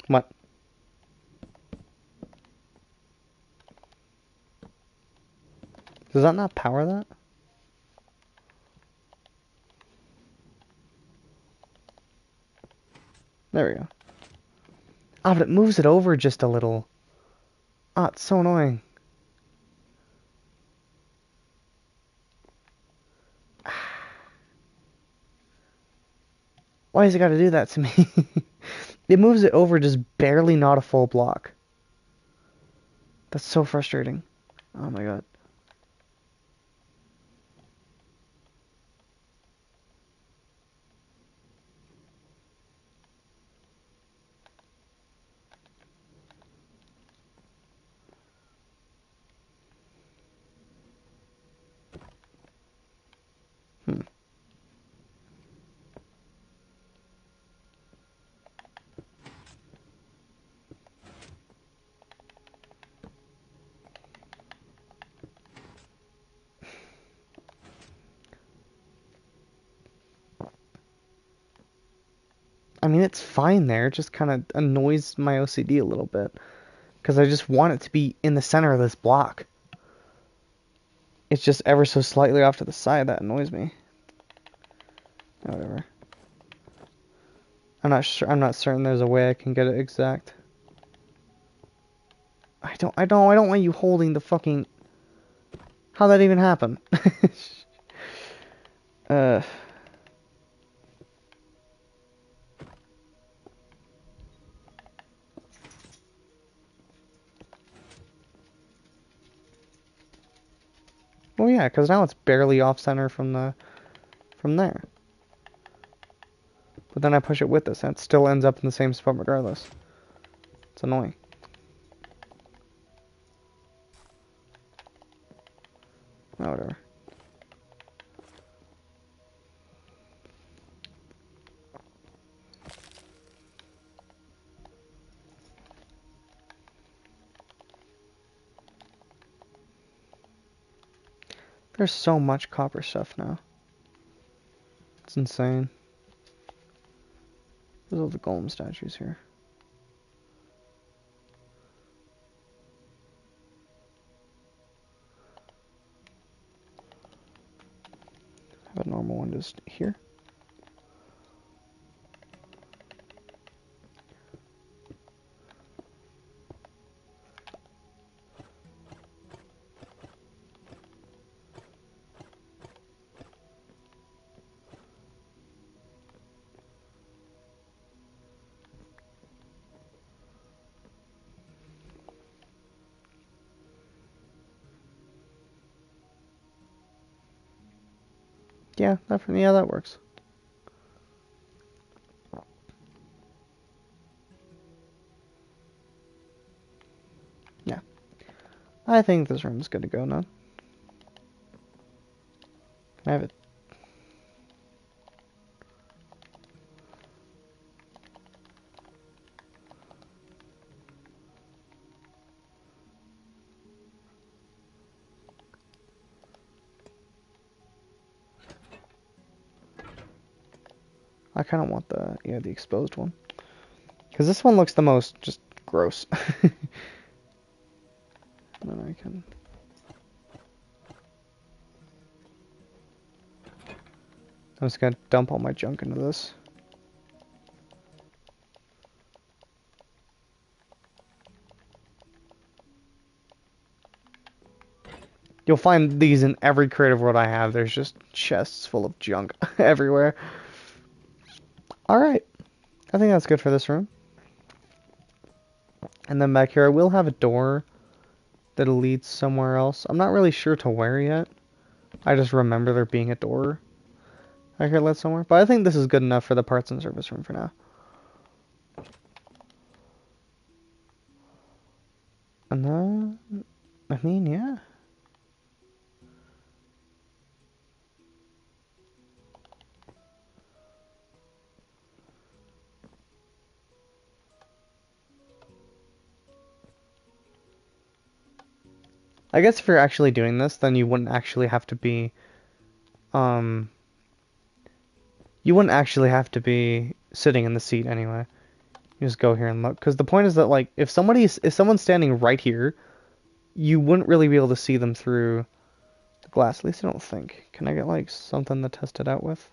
what? Does that not power that? There we go. Ah, but it moves it over just a little. Ah, it's so annoying. Why has it got to do that to me? It moves it over just barely, not a full block. That's so frustrating. Oh my god. Hmm. I mean, it's fine there. It just kind of annoys my OCD a little bit. Because I just want it to be in the center of this block. It's just ever so slightly off to the side that annoys me. Whatever. I'm not sure. I'm not certain there's a way I can get it exact. I don't want you holding the fucking. How'd that even happen? uh. Well, yeah, because now it's barely off center from there. But then I push it with this, and it still ends up in the same spot regardless. It's annoying. Oh, whatever. There's so much copper stuff now. It's insane. There's all the golem statues here. just here. Yeah, that works. Yeah. I think this room's good to go now. Can I have it? I kind of want the exposed one. Because this one looks the most just gross. And then I can... I'm just gonna dump all my junk into this. You'll find these in every creative world I have. There's just chests full of junk everywhere. Alright. I think that's good for this room. And then back here I will have a door that'll lead somewhere else. I'm not really sure to where yet. I just remember there being a door I could let somewhere. But I think this is good enough for the parts and service room for now. And then, I mean, yeah. I guess if you're actually doing this, then you wouldn't actually have to be, you wouldn't actually have to be sitting in the seat anyway. You just go here and look. Because the point is that, like, if someone's standing right here, you wouldn't really be able to see them through the glass. At least I don't think. Can I get, like, something to test it out with?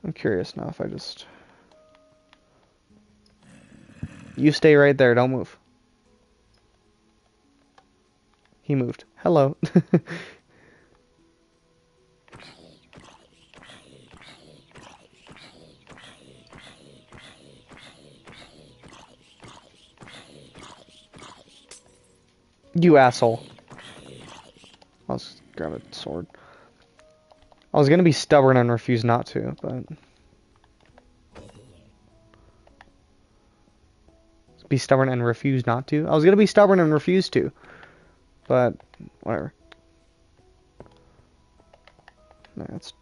I'm curious now if I just... You stay right there, don't move. He moved. Hello. You asshole. I'll just grab a sword. I was gonna be stubborn and refuse not to, but... Be stubborn and refuse not to? I was gonna be stubborn and refuse to. But, whatever. That's...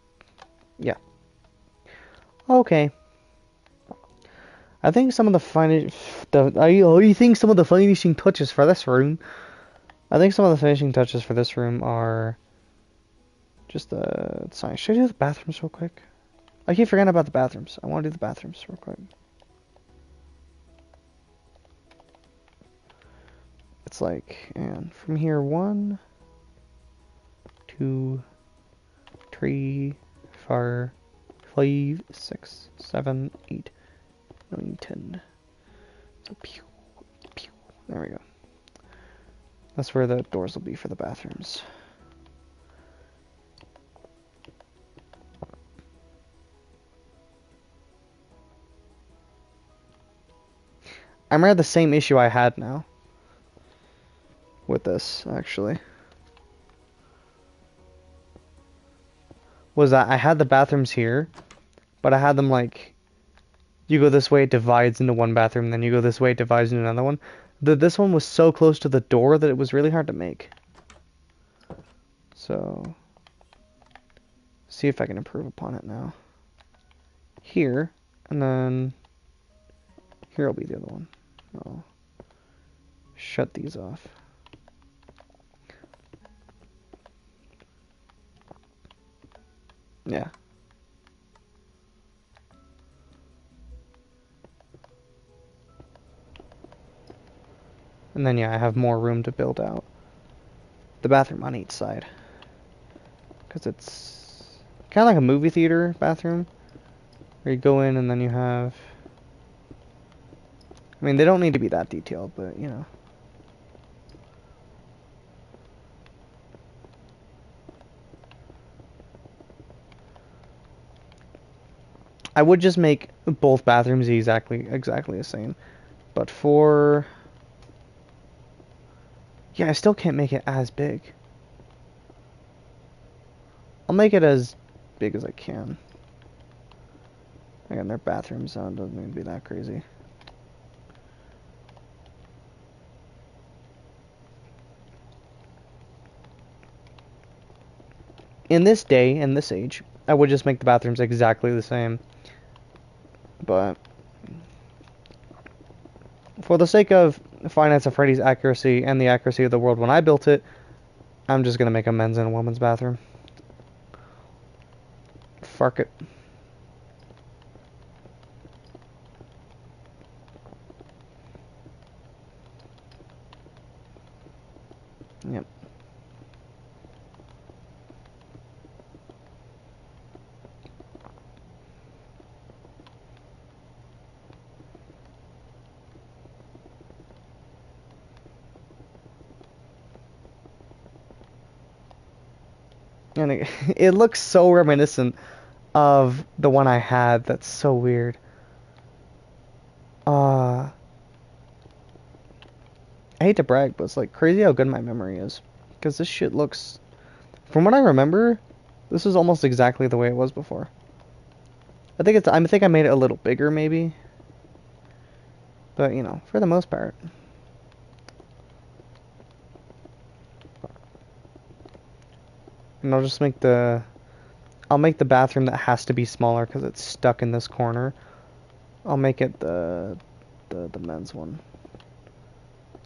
Yeah. Okay. I think some of the some of the finishing touches for this room... I think some of the finishing touches for this room are... Just the sign. Should I do the bathrooms real quick? I keep forgetting about the bathrooms. I want to do the bathrooms real quick. It's like, and from here, 1, 2, 3, 4, 5, 6, 7, 8, 9, 10. So, pew, pew. There we go. That's where the doors will be for the bathrooms. I'm at the same issue I had now with this, actually. Was that I had the bathrooms here, but I had them like, you go this way, it divides into one bathroom, then you go this way, it divides into another one. This one was so close to the door that it was really hard to make. So, see if I can improve upon it now. Here, and then here will be the other one. I'll shut these off. Yeah. And then, yeah, I have more room to build out. the bathroom on each side. Because it's kind of like a movie theater bathroom. Where you go in and then you have... I mean, they don't need to be that detailed, but, you know. I would just make both bathrooms exactly the same. But for... Yeah, I still can't make it as big. I'll make it as big as I can. Again, their bathroom sound doesn't need to be that crazy. In this day, in this age, I would just make the bathrooms exactly the same. But for the sake of Five Nights at Freddy's accuracy and the accuracy of the world when I built it, I'm just gonna make a men's and a women's bathroom. Fuck it. Yep. And it looks so reminiscent of the one I had. That's so weird. I hate to brag, but it's like crazy how good my memory is. Because this shit looks... From what I remember, this is almost exactly the way it was before. I think I made it a little bigger, maybe. But, you know, for the most part. And I'll just make the... I'll make the bathroom that has to be smaller because it's stuck in this corner. I'll make it the men's one.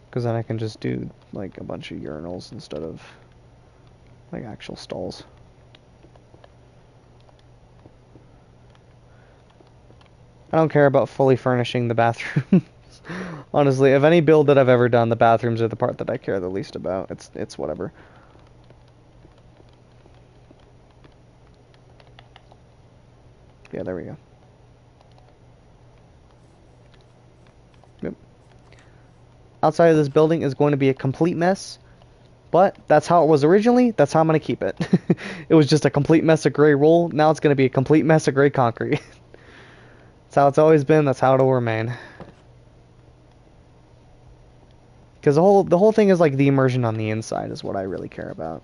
Because then I can just do, like, a bunch of urinals instead of, like, actual stalls. I don't care about fully furnishing the bathrooms. Honestly, if any build that I've ever done, the bathrooms are the part that I care the least about. It's whatever. Yeah, there we go. Yep. Outside of this building is going to be a complete mess, but that's how it was originally. That's how I'm going to keep it. It was just a complete mess of gray wool. Now it's going to be a complete mess of gray concrete. That's how it's always been. That's how it'll remain. Because the whole thing is like the immersion on the inside is what I really care about.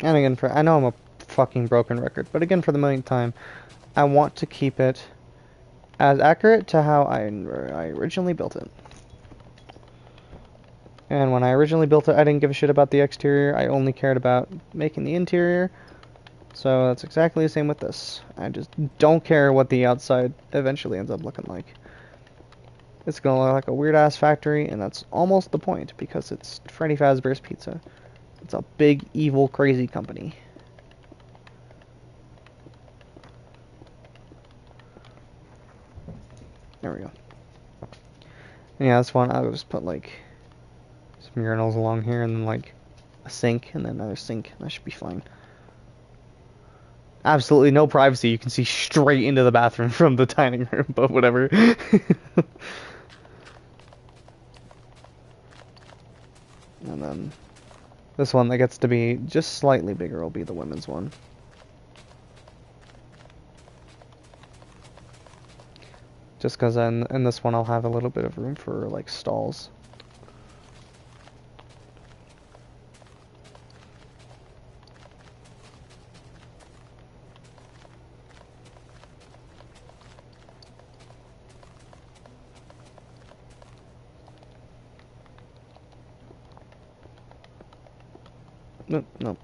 And again, I know I'm a fucking broken record, but again, for the millionth time, I want to keep it as accurate to how I originally built it. And when I originally built it, I didn't give a shit about the exterior. I only cared about making the interior. So that's exactly the same with this. I just don't care what the outside eventually ends up looking like. It's gonna look like a weird-ass factory, and that's almost the point, because it's Freddy Fazbear's Pizza. It's a big, evil, crazy company. There we go. And yeah, this one, I'll just put, like, some urinals along here, and then, like, a sink, and then another sink. That should be fine. Absolutely no privacy. You can see straight into the bathroom from the dining room, but whatever. And then this one that gets to be just slightly bigger will be the women's one. Just because in this one I'll have a little bit of room for, like, stalls. Nope, nope.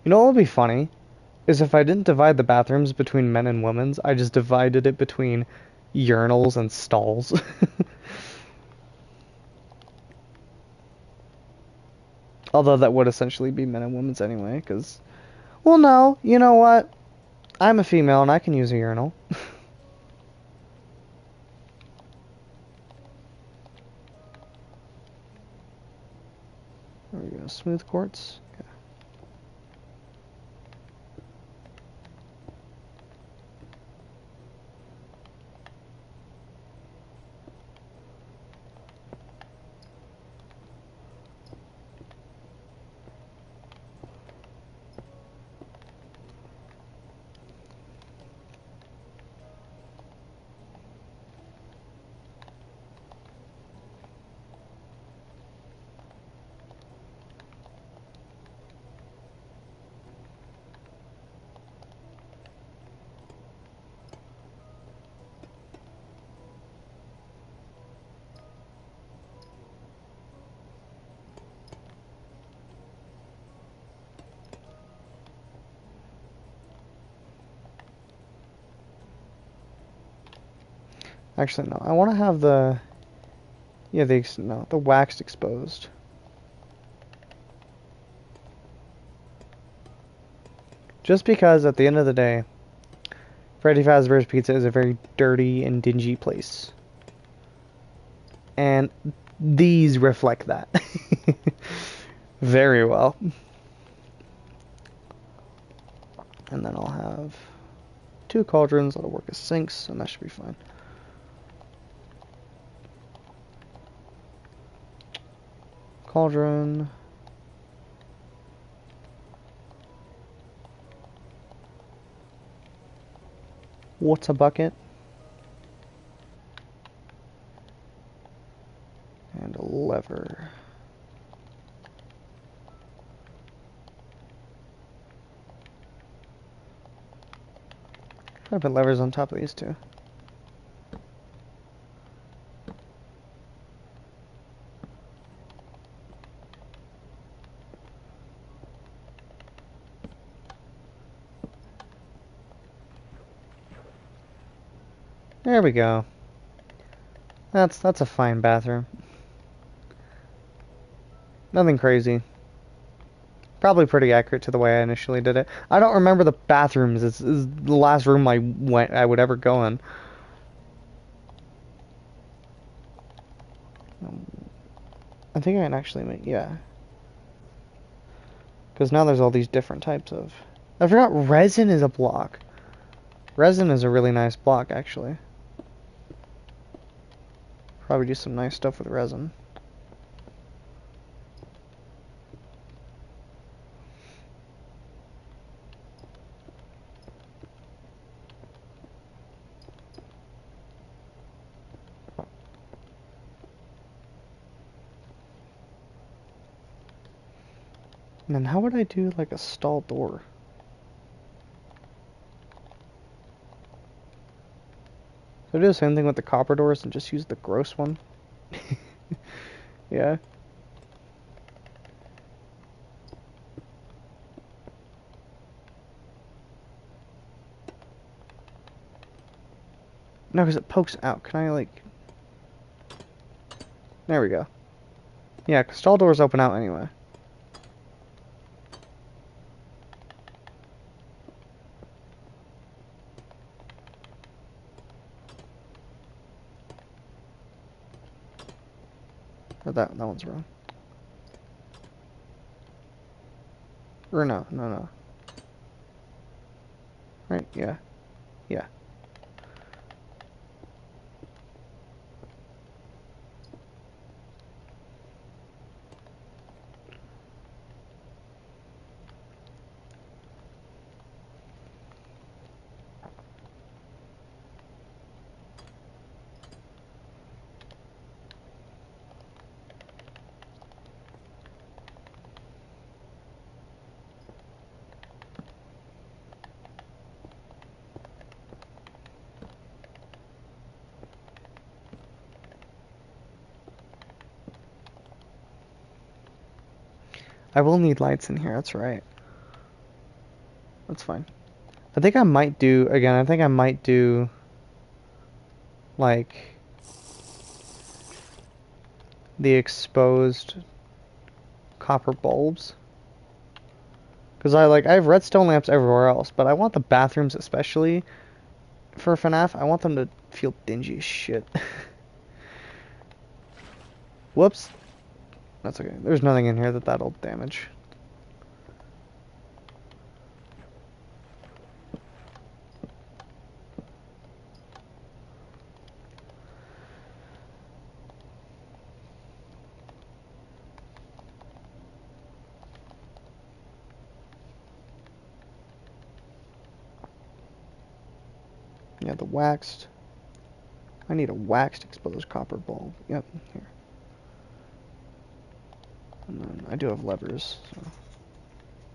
You know what would be funny? Is if I didn't divide the bathrooms between men and women's, I just divided it between urinals and stalls. Although that would essentially be men and women's anyway, because... Well, no, you know what? I'm a female and I can use a urinal. There we go, smooth quartz. Actually, no. I want to have the... Yeah, the waxed exposed. Just because, at the end of the day, Freddy Fazbear's Pizza is a very dirty and dingy place. And these reflect that. Very well. And then I'll have 2 cauldrons that'll work as sinks, and that should be fine. Cauldron. Water bucket. And a lever. Try to put levers on top of these 2. There we go. That's a fine bathroom. Nothing crazy. Probably pretty accurate to the way I initially did it. I don't remember the bathrooms. It's the last room I would ever go in. I think I can actually make, yeah. Because now there's all these different types of... I forgot resin is a block. Resin is a really nice block, actually. Probably do some nice stuff with resin. And then how would I do like a stall door? So I do the same thing with the copper doors and just use the gross one. Yeah. No, because it pokes out. Can I like... There we go. Yeah, because stall doors open out anyway. Or that one's wrong. Or no. Right, yeah. Yeah. I will need lights in here, that's right. That's fine. I think I might do, again, I think I might do, like, the exposed copper bulbs. Because I have redstone lamps everywhere else, but I want the bathrooms especially for FNaF, I want them to feel dingy as shit. Whoops. That's okay. There's nothing in here that'll damage. Yeah, the waxed. I need a waxed exposed copper bulb. Yep, here. And then I do have levers, so.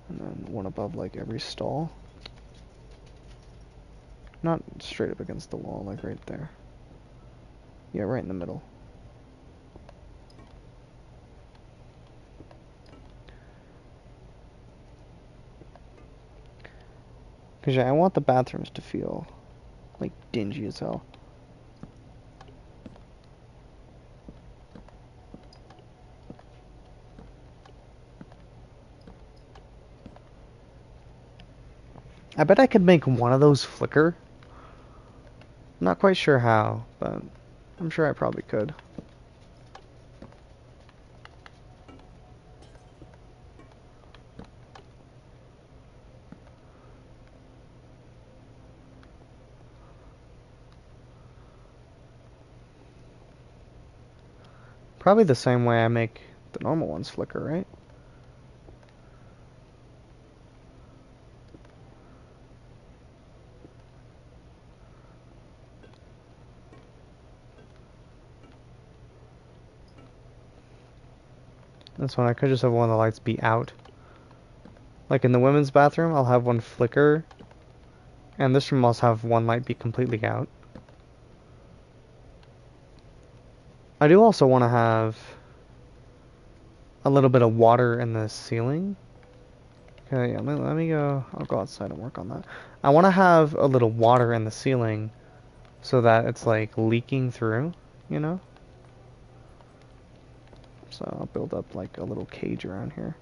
And then one above like every stall. Not straight up against the wall, like right there. Yeah, right in the middle. Because yeah, I want the bathrooms to feel like dingy as hell. I bet I could make one of those flicker. I'm not quite sure how, but I'm sure I probably could. Probably the same way I make the normal ones flicker, right? This one, I could just have one of the lights be out. Like in the women's bathroom, I'll have one flicker. And this room also have one light be completely out. I do also want to have a little bit of water in the ceiling. Okay, yeah, let me go. I'll go outside and work on that. I want to have a little water in the ceiling so that it's like leaking through, you know? So I'll build up like a little cage around here.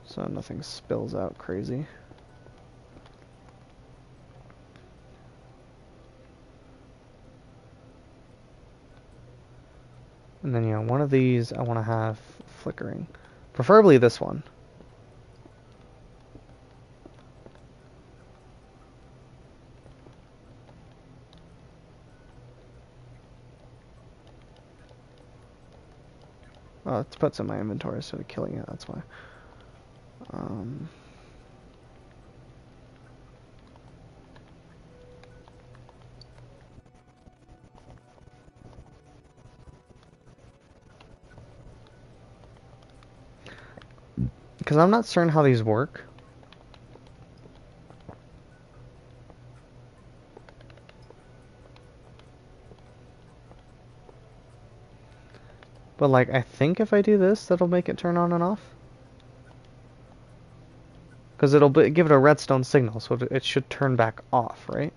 So nothing spills out crazy. And then, yeah, one of these I want to have flickering. Preferably this one. Oh, it's put some in my inventory instead of killing it, that's why. Because I'm not certain how these work. But like, I think if I do this, that'll make it turn on and off. Because it'll give it a redstone signal, so it should turn back off, right?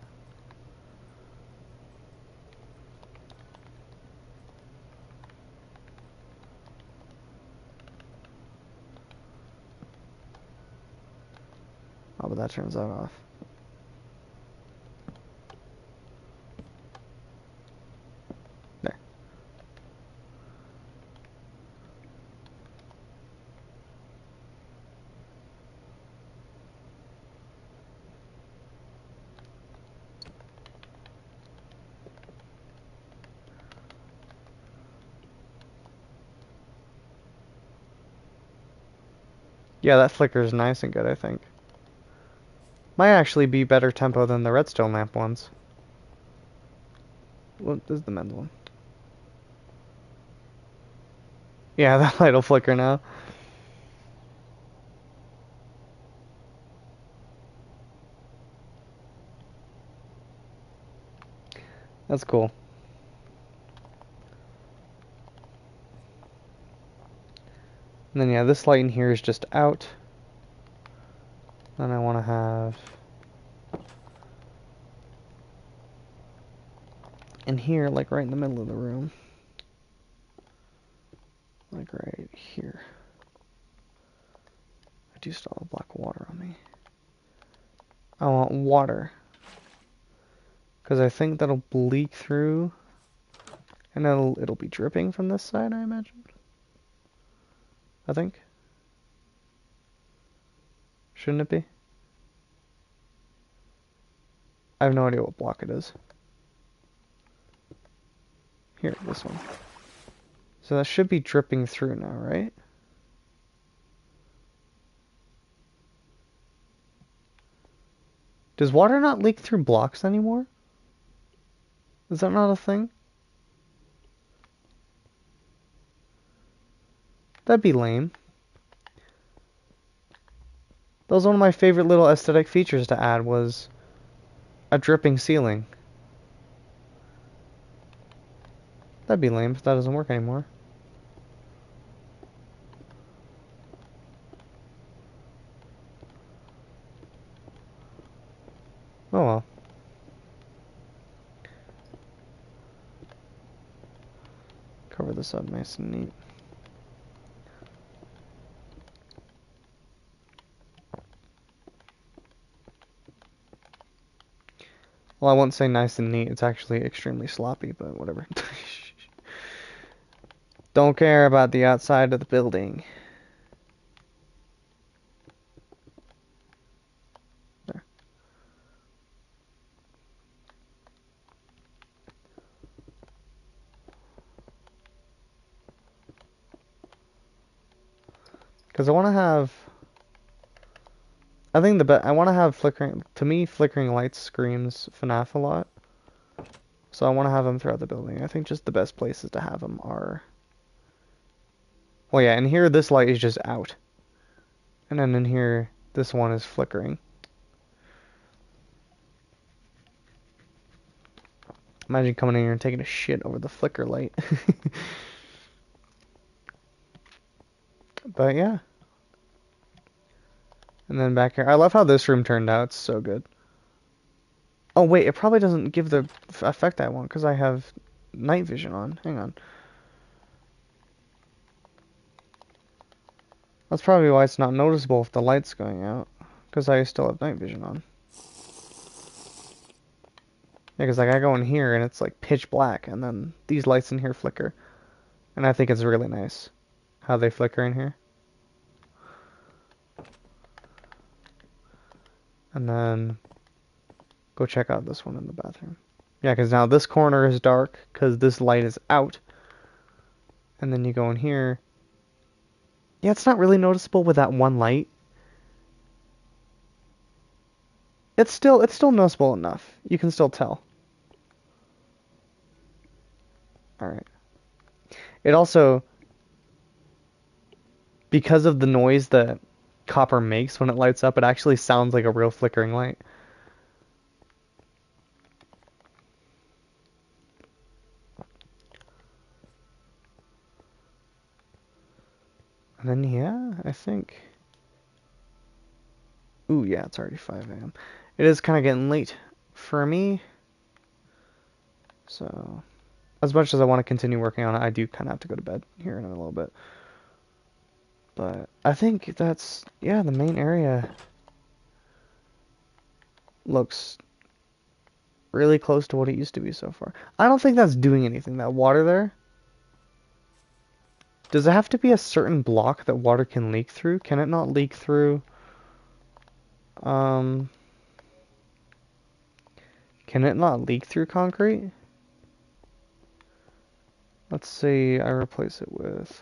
Oh, but that turns that off. There. Yeah, that flicker is nice and good, I think. Might actually be better tempo than the redstone lamp ones. What is the men's one? Yeah, that light'll flicker now. That's cool. And And then yeah, this light in here is just out. Then I want to have in here, like right in the middle of the room. Like right here. I do still have black water on me. I want water. Because I think that'll leak through. And it'll be dripping from this side, I imagine. I think. Shouldn't it be? I have no idea what block it is. Here, this one. So that should be dripping through now, right? Does water not leak through blocks anymore? Is that not a thing? That'd be lame. That was one of my favorite little aesthetic features to add was a dripping ceiling. That'd be lame if that doesn't work anymore. Oh well. Cover this up nice and neat. Well, I won't say nice and neat. It's actually extremely sloppy, but whatever. Don't care about the outside of the building. There. Because I want to have... I think I want to have flickering... To me, flickering lights screams FNaF a lot. So I want to have them throughout the building. I think just the best places to have them are... Well, yeah, and here this light is just out. And then in here, this one is flickering. Imagine coming in here and taking a shit over the flicker light. But yeah. And then back here. I love how this room turned out. It's so good. Oh, wait. It probably doesn't give the effect I want because I have night vision on. Hang on. That's probably why it's not noticeable if the light's going out. Because I still have night vision on. Yeah, because like I go in here and it's like pitch black. And then these lights in here flicker. And I think it's really nice how they flicker in here. And then go check out this one in the bathroom. Yeah, because now this corner is dark because this light is out. And then you go in here. Yeah, it's not really noticeable with that one light. It's still noticeable enough. You can still tell. Alright. It also, because of the noise that copper makes when it lights up, it actually sounds like a real flickering light. And then, yeah, I think... Ooh, yeah, it's already 5 a.m. It is kind of getting late for me. So, as much as I want to continue working on it, I do kind of have to go to bed here in a little bit. But I think that's, yeah, the main area looks really close to what it used to be so far. I don't think that's doing anything, that water there. Does it have to be a certain block that water can leak through? Can it not leak through? Can it not leak through concrete? Let's see, I replace it with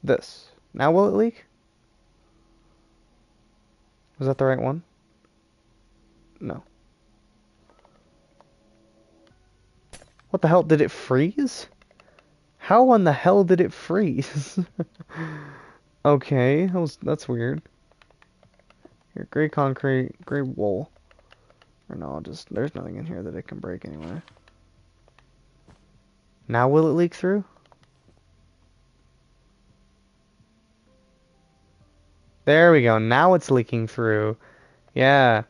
this. Now will it leak? Was that the right one? No. What the hell? Did it freeze? How in the hell did it freeze? Okay, that's weird. Here, gray concrete, gray wool. Or no, there's nothing in here that it can break anyway. Now will it leak through? There we go. Now it's leaking through. Yeah.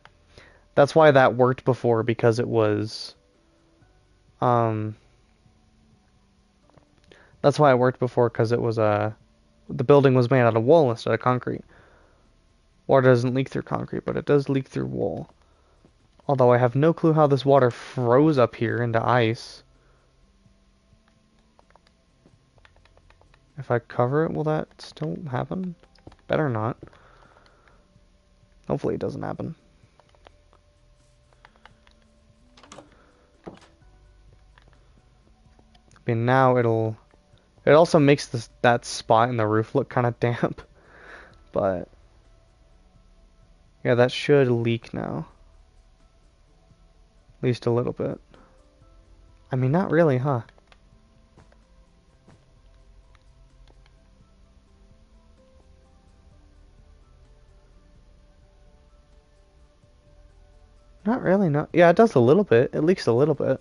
That's why that worked before, because it was um that's why it worked before, because it was the building was made out of wool instead of concrete. Water doesn't leak through concrete, but it does leak through wool. Although I have no clue how this water froze up here into ice. If I cover it, will that still happen? Better not. Hopefully it doesn't happen. I mean, now it'll... It also makes that spot in the roof look kind of damp. But... yeah, that should leak now. At least a little bit. I mean, not really, huh? Not really, no. Yeah, it does a little bit. It leaks a little bit.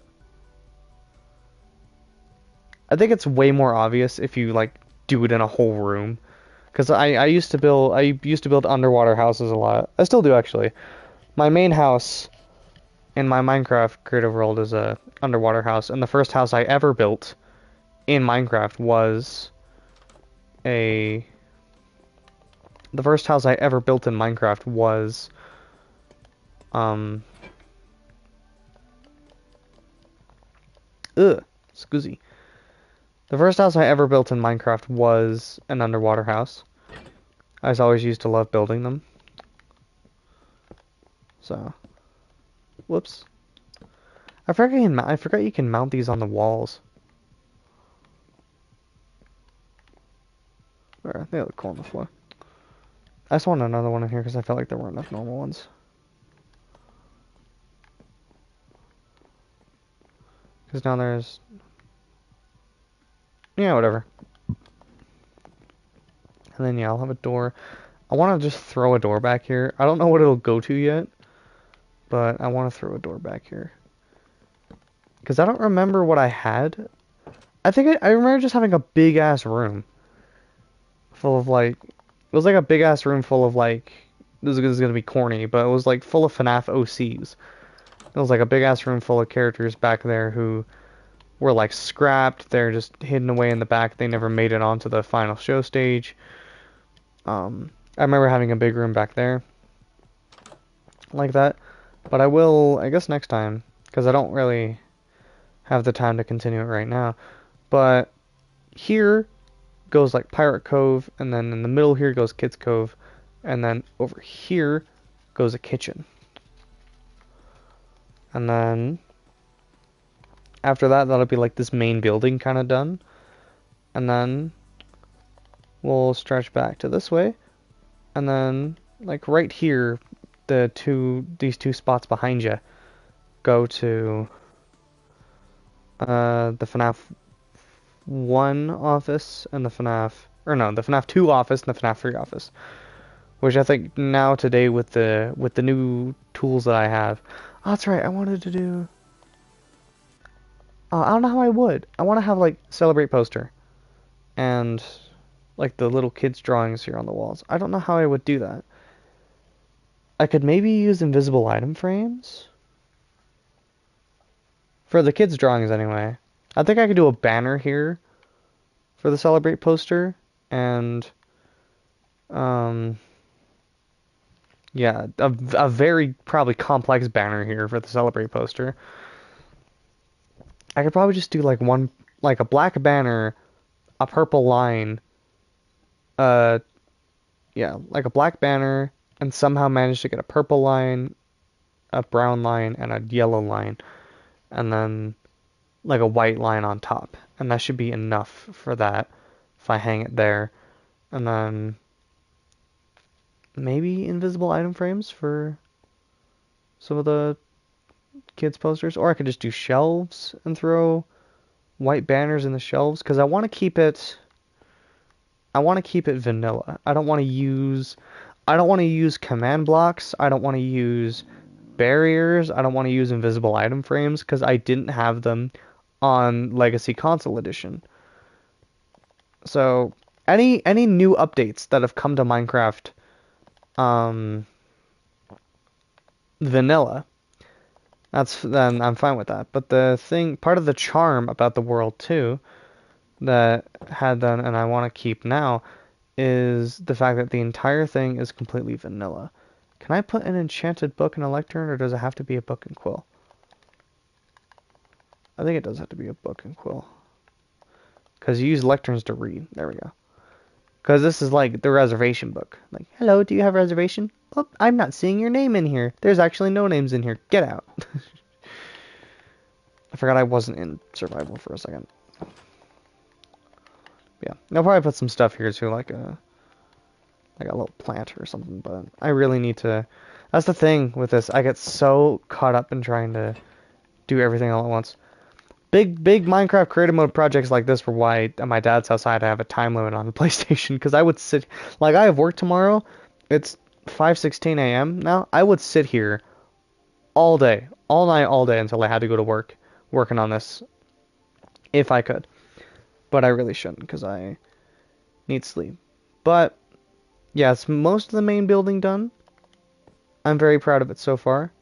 I think it's way more obvious if you, like, do it in a whole room. Because I used to build underwater houses a lot. I still do, actually. My main house in my Minecraft creative world is a underwater house, and the first house I ever built in Minecraft was a... The first house I ever built in Minecraft was... Scoozy. The first house I ever built in Minecraft was an underwater house. I always used to love building them. So, whoops. I forgot you can mount these on the walls. Or, they look cool on the floor. I just want another one in here because I felt like there weren't enough normal ones. Because now there's... yeah, whatever. And then, yeah, I'll have a door. I want to just throw a door back here. I don't know what it'll go to yet. But I want to throw a door back here. Because I don't remember what I had. I think I remember just having a big-ass room. Full of, like... It was like a big-ass room full of, like... This is going to be corny, but it was, like, full of FNaF OCs. It was, like, a big-ass room full of characters back there who were, like, scrapped. They're just hidden away in the back. They never made it onto the final show stage. I remember having a big room back there. Like that. But I will, I guess, next time. Because I don't really have the time to continue it right now. But here goes like Pirate Cove, and then in the middle here goes Kids Cove, and then over here goes a kitchen. And then after that, that'll be like this main building kind of done. And then we'll stretch back to this way. And then like right here, these two spots behind you go to the FNaF 1 office and the FNaF 2 office and the FNaF 3 office. Which I think now today with the new tools that I have. Oh, that's right, I wanted to do... I don't know how I would. I want to have like Celebrate poster. And like the little kids drawings here on the walls. I don't know how I would do that. I could maybe use invisible item frames. For the kids' drawings, anyway. I think I could do a banner here for the Celebrate poster. And, yeah, a very probably complex banner here for the Celebrate poster. I could probably just do like a black banner, a purple line. Yeah, like a black banner, and somehow manage to get a purple line, a brown line, and a yellow line. And then like a white line on top. And that should be enough for that if I hang it there. And then maybe invisible item frames for some of the kids posters. Or I could just do shelves and throw white banners in the shelves, because I want to keep it vanilla. I don't want to use command blocks. I don't want to use barriers. I don't want to use invisible item frames because I didn't have them on Legacy Console Edition. So any new updates that have come to Minecraft um, vanilla, then I'm fine with that. But part of the charm about the world too, that had done and I want to keep now, is the fact that the entire thing is completely vanilla. Can I put an enchanted book and a lectern, or does it have to be a book and quill? I think it does have to be a book and quill. Because you use lecterns to read. There we go. Because this is like the reservation book. Like, hello, do you have a reservation? Oh, I'm not seeing your name in here. There's actually no names in here. Get out. I forgot I wasn't in survival for a second. Yeah, I'll probably put some stuff here too, like a little plant or something. But I really need to. That's the thing with this. I get so caught up in trying to do everything all at once. Big Minecraft creative mode projects like this were why at my dad's house I had to have a time limit on the PlayStation, because I would sit, like, I have work tomorrow. It's 5:16 a.m. now. I would sit here all day, all night, all day until I had to go to work working on this if I could. But I really shouldn't, because I need sleep. But yeah, it's most of the main building done. I'm very proud of it so far.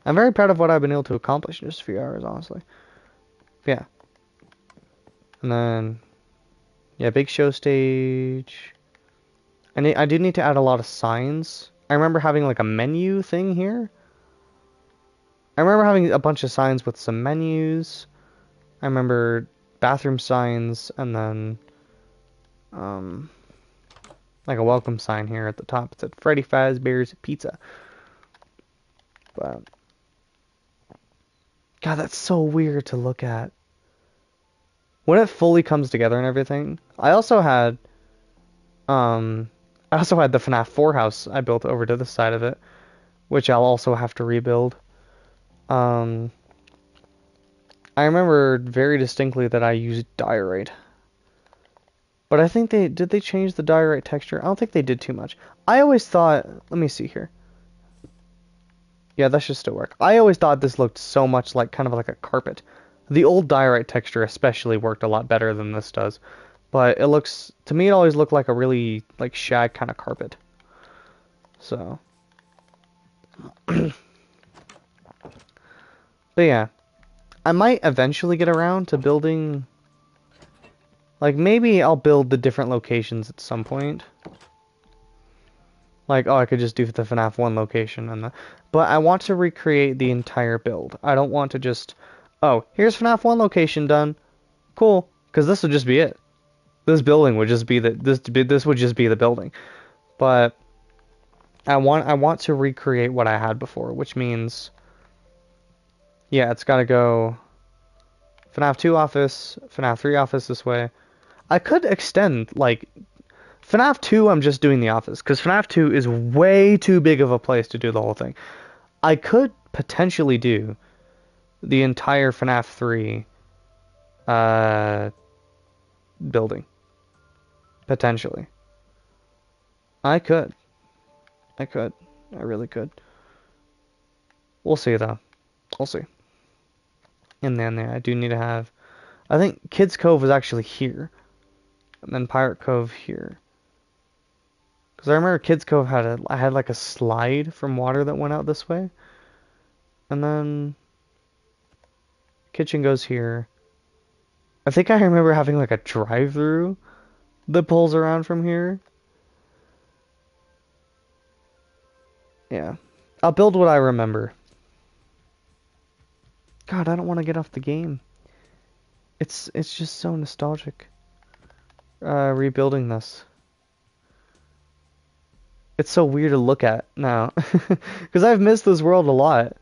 I'm very proud of what I've been able to accomplish in just a few hours, honestly. Yeah. And then, yeah, big show stage. I do need to add a lot of signs. I remember having like a menu thing here. I remember having a bunch of signs with some menus. I remember bathroom signs, and then like a welcome sign here at the top. It said Freddy Fazbear's Pizza. But God, that's so weird to look at. When it fully comes together and everything. I also had the FNaF 4 house I built over to the side of it, which I'll also have to rebuild. I remember very distinctly that I used diorite. But I think did they change the diorite texture? I don't think they did too much. I always thought, let me see here. Yeah, that should still work. I always thought this looked so much like kind of like a carpet. The old diorite texture especially worked a lot better than this does. But it looks, to me it always looked like a really like shag kind of carpet. So. But yeah. I might eventually get around to building, like, maybe I'll build the different locations at some point. Like, oh, I could just do the FNaF 1 location, but I want to recreate the entire build. I don't want to just, oh, here's FNaF 1 location done. Cool, because this would just be it. This building would just be this would just be the building. But I want to recreate what I had before, which means, yeah, it's got to go FNaF 2 office, FNaF 3 office this way. I could extend, like, FNaF 2, I'm just doing the office, because FNaF 2 is way too big of a place to do the whole thing. I could potentially do the entire FNaF 3 building. Potentially. I could. I really could. We'll see, though. We'll see. And then I do need to have, I think Kids Cove was actually here. And then Pirate Cove here. Because I remember Kids Cove I had like a slide from water that went out this way. And then kitchen goes here. I think I remember having like a drive-through that pulls around from here. Yeah. I'll build what I remember. God, I don't want to get off the game. It's just so nostalgic. Rebuilding this. It's so weird to look at now. Because I've missed this world a lot.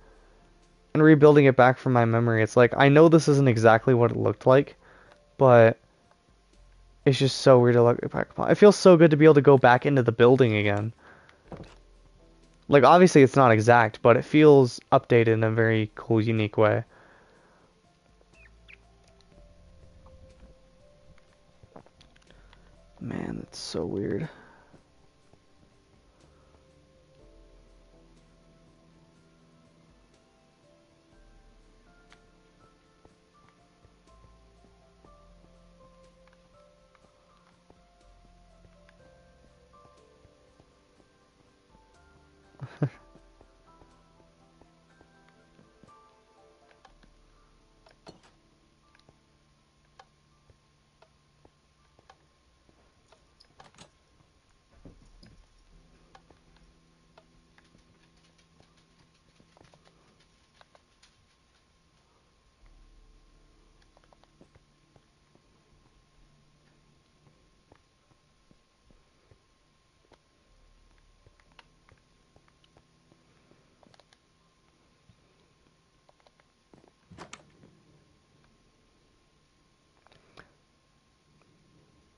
And rebuilding it back from my memory, it's like, I know this isn't exactly what it looked like, but it's just so weird to look back upon. It feels so good to be able to go back into the building again. Like, obviously it's not exact, but it feels updated in a very cool, unique way. Man, that's so weird.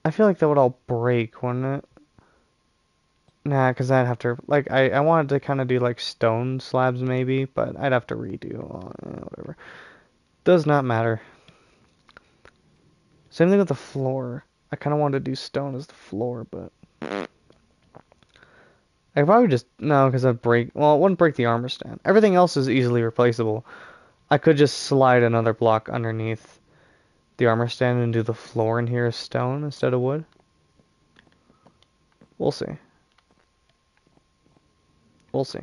I feel like that would all break, wouldn't it? Nah, because I'd have to, like, I wanted to kind of do, like, stone slabs maybe, but I'd have to redo, whatever. Does not matter. Same thing with the floor. I kind of wanted to do stone as the floor, but I could probably just, no, because I'd break, well, it wouldn't break the armor stand. Everything else is easily replaceable. I could just slide another block underneath the armor stand and do the floor in here as stone instead of wood. We'll see. We'll see.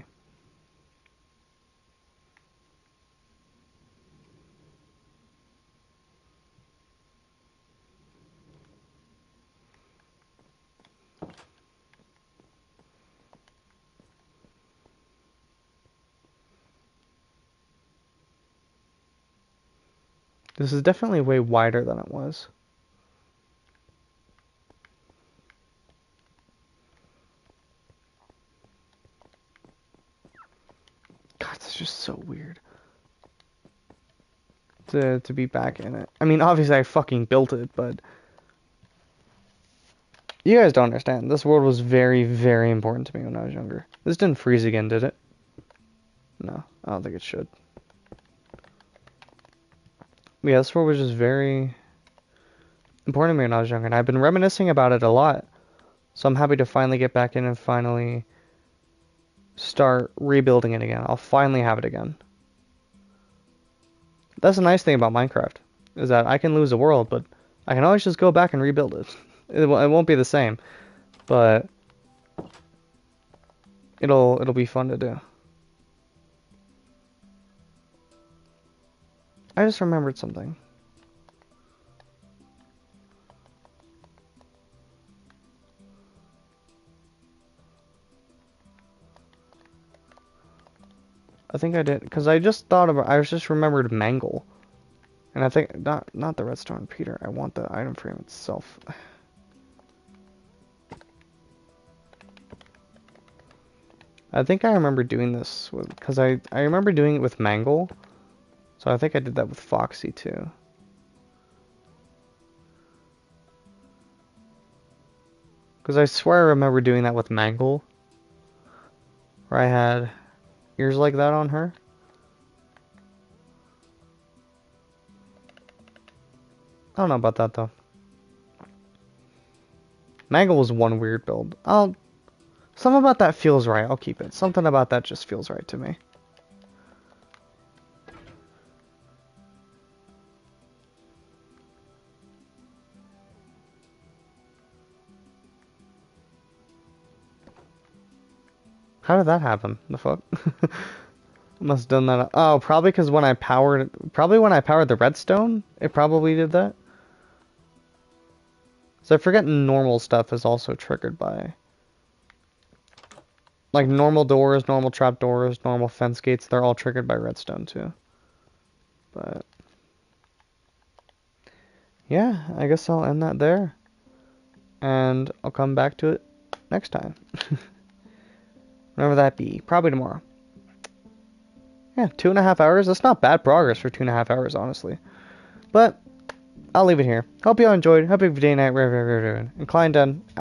This is definitely way wider than it was. God, it's just so weird to be back in it. I mean, obviously I fucking built it, but you guys don't understand. This world was very, very important to me when I was younger. This didn't freeze again, did it? No, I don't think it should. But yeah, this world was just very important to me when I was younger, and I've been reminiscing about it a lot. So I'm happy to finally get back in and finally start rebuilding it again. I'll finally have it again. That's the nice thing about Minecraft, is that I can lose a world, but I can always just go back and rebuild it. It won't be the same, but it'll be fun to do. I just remembered something. I think I did, because I just thought about, I was just remembered Mangle. And I think, not the redstone repeater, I want the item frame itself. I think I remember doing this, because I remember doing it with Mangle. So I think I did that with Foxy too. Because I swear I remember doing that with Mangle. Where I had ears like that on her. I don't know about that though. Mangle was one weird build. Something about that feels right. I'll keep it. Something about that just feels right to me. How did that happen? The fuck? Must have done that. Oh, probably because when I powered the redstone, it probably did that. So I forget normal stuff is also triggered by, like, normal doors, normal trap doors, normal fence gates. They're all triggered by redstone too. But yeah, I guess I'll end that there, and I'll come back to it next time. Whenever that be. Probably tomorrow. Yeah, 2.5 hours. That's not bad progress for 2.5 hours, honestly. But I'll leave it here. Hope you all enjoyed. Hope you have a good day, night, wherever you're doing. Inclined done.